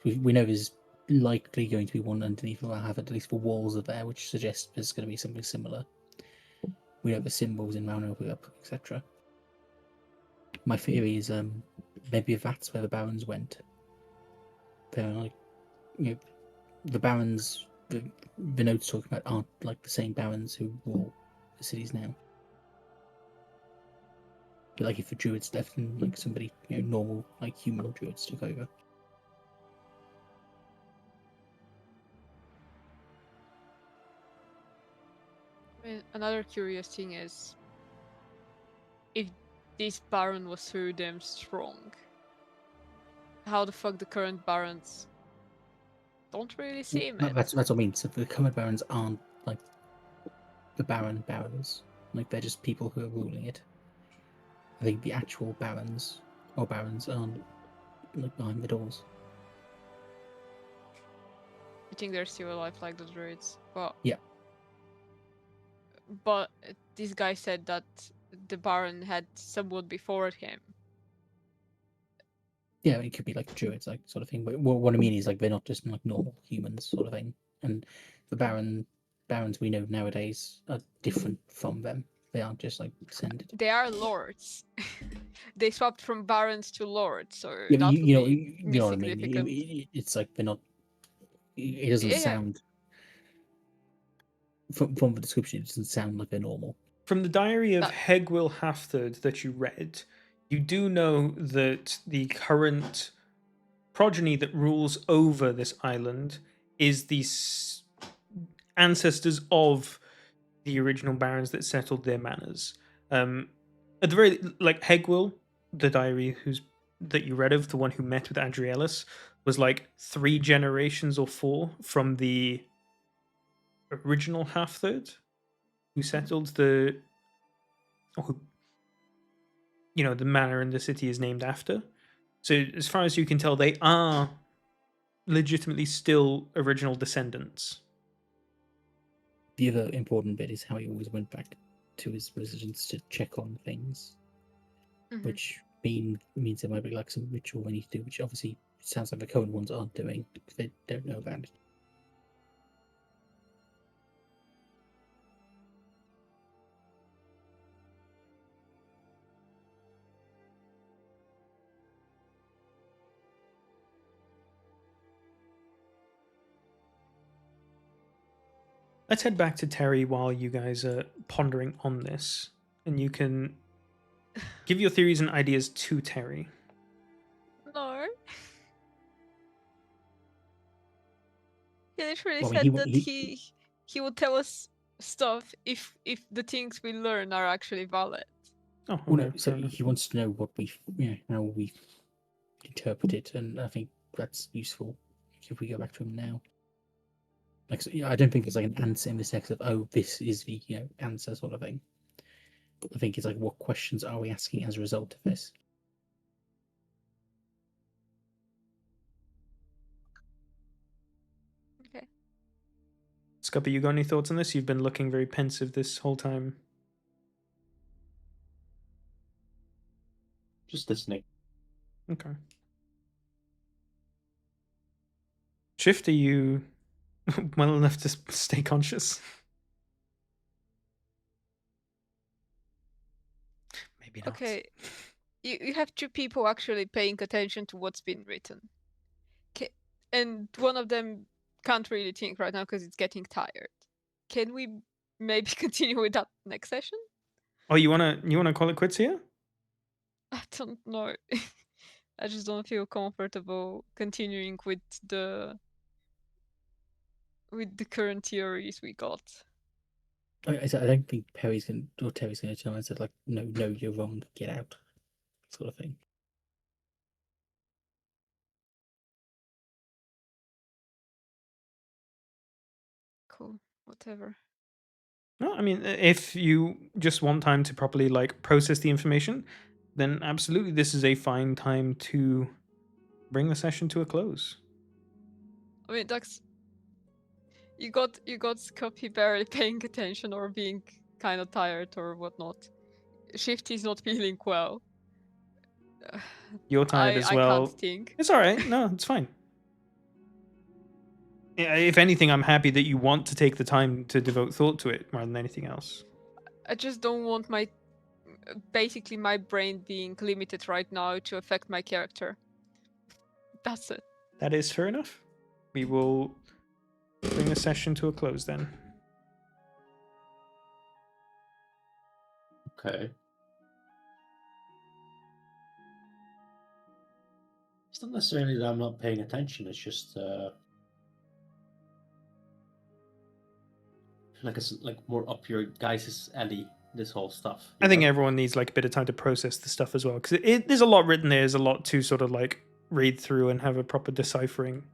S4: we know there's likely going to be one underneath, or have at least the walls are there, which suggests there's going to be something similar. We know the symbols in Round Up, etc. My theory is maybe that's where the barons went. They're like, the barons the notes talking about aren't like the same barons who rule the cities now. But like if the druids left and like somebody normal like human druids took over.
S3: I mean, another curious thing is if this baron was so damn strong, how the fuck the current barons don't really seem it.
S4: That's what I mean. So the current barons aren't like the barons. Like they're just people who are ruling it. I think the actual barons aren't like behind the doors.
S3: I think they're still alive like the druids, but
S4: Yeah.
S3: But this guy said that the baron had someone before him.
S4: Yeah, it could be like druids, like sort of thing. But what I mean is like they're not just like normal humans, sort of thing. And the barons we know nowadays are different from them. They aren't just like descended.
S3: They are lords. They swapped from barons to lords, so
S4: Yeah, but
S3: that would
S4: you know
S3: be
S4: what I mean.
S3: significant.
S4: It's like they're not It doesn't
S3: Yeah.
S4: sound. From the description, it doesn't sound like a normal.
S1: From the diary of
S3: That-
S1: Hegwil Halfthird that you read, you do know that the current progeny that rules over this island is the ancestors of the original barons that settled their manors. At the very like Hegwil, the diary that you read of, the one who met with Adrielus, was like 3 generations or 4 from the original Halfthird who settled the, or who, the manor and the city is named after. So as far as you can tell, they are legitimately still original descendants.
S4: The other important bit is how he always went back to his residence to check on things,
S3: Mhm.
S4: which means there might be like some ritual we need to do, which obviously sounds like the current ones aren't doing because they don't know about it.
S1: Let's head back to Terry while you guys are pondering on this, and you can give your theories and ideas to Terry.
S3: No. He literally
S4: Well, I mean,
S3: said
S4: he-
S3: that
S4: he-
S3: he would tell us stuff if the things we learn are actually valid.
S1: Oh,
S4: Well,
S1: okay,
S4: no, so
S1: fair enough.
S4: he wants to know what how we interpret it, and I think that's useful if we go back to him now. Like, so, I don't think it's like an answer in the sense of, oh, this is the answer sort of thing. I think it's like, what questions are we asking as a result of this?
S3: Okay.
S1: Scuppy, you got any thoughts on this? You've been looking very pensive this whole time.
S6: Just listening.
S1: Okay. Shift, are you well enough to stay conscious? Maybe not.
S3: Okay. You have 2 people actually paying attention to what's been written. And one of them can't really think right now because it's getting tired. Can we maybe continue with that next session?
S1: Oh, you wanna call it quits here?
S3: I don't know. I just don't feel comfortable continuing with the current theories we got.
S4: I don't think Terry's going to turn and say like, no, you're wrong, get out, sort of thing.
S3: Cool. Whatever.
S1: No, I mean, if you just want time to properly like process the information, then absolutely this is a fine time to bring the session to a close.
S3: I mean, that's you got Scuppy barely paying attention or being kind of tired or whatnot. Shifty's not feeling well.
S1: You're tired as
S3: I
S1: well.
S3: can't think.
S1: It's all right. No, it's fine. Yeah, if anything, I'm happy that you want to take the time to devote thought to it more than anything else.
S3: I just don't want basically my brain being limited right now to affect my character. That's it.
S1: That is fair enough. We will bring the session to a close then.
S6: Okay. It's not necessarily that I'm not paying attention. It's just like it's like more up your guys' alley. This whole stuff.
S1: I think everyone needs like a bit of time to process the stuff as well, because there's a lot written there. There's a lot to sort of like read through and have a proper deciphering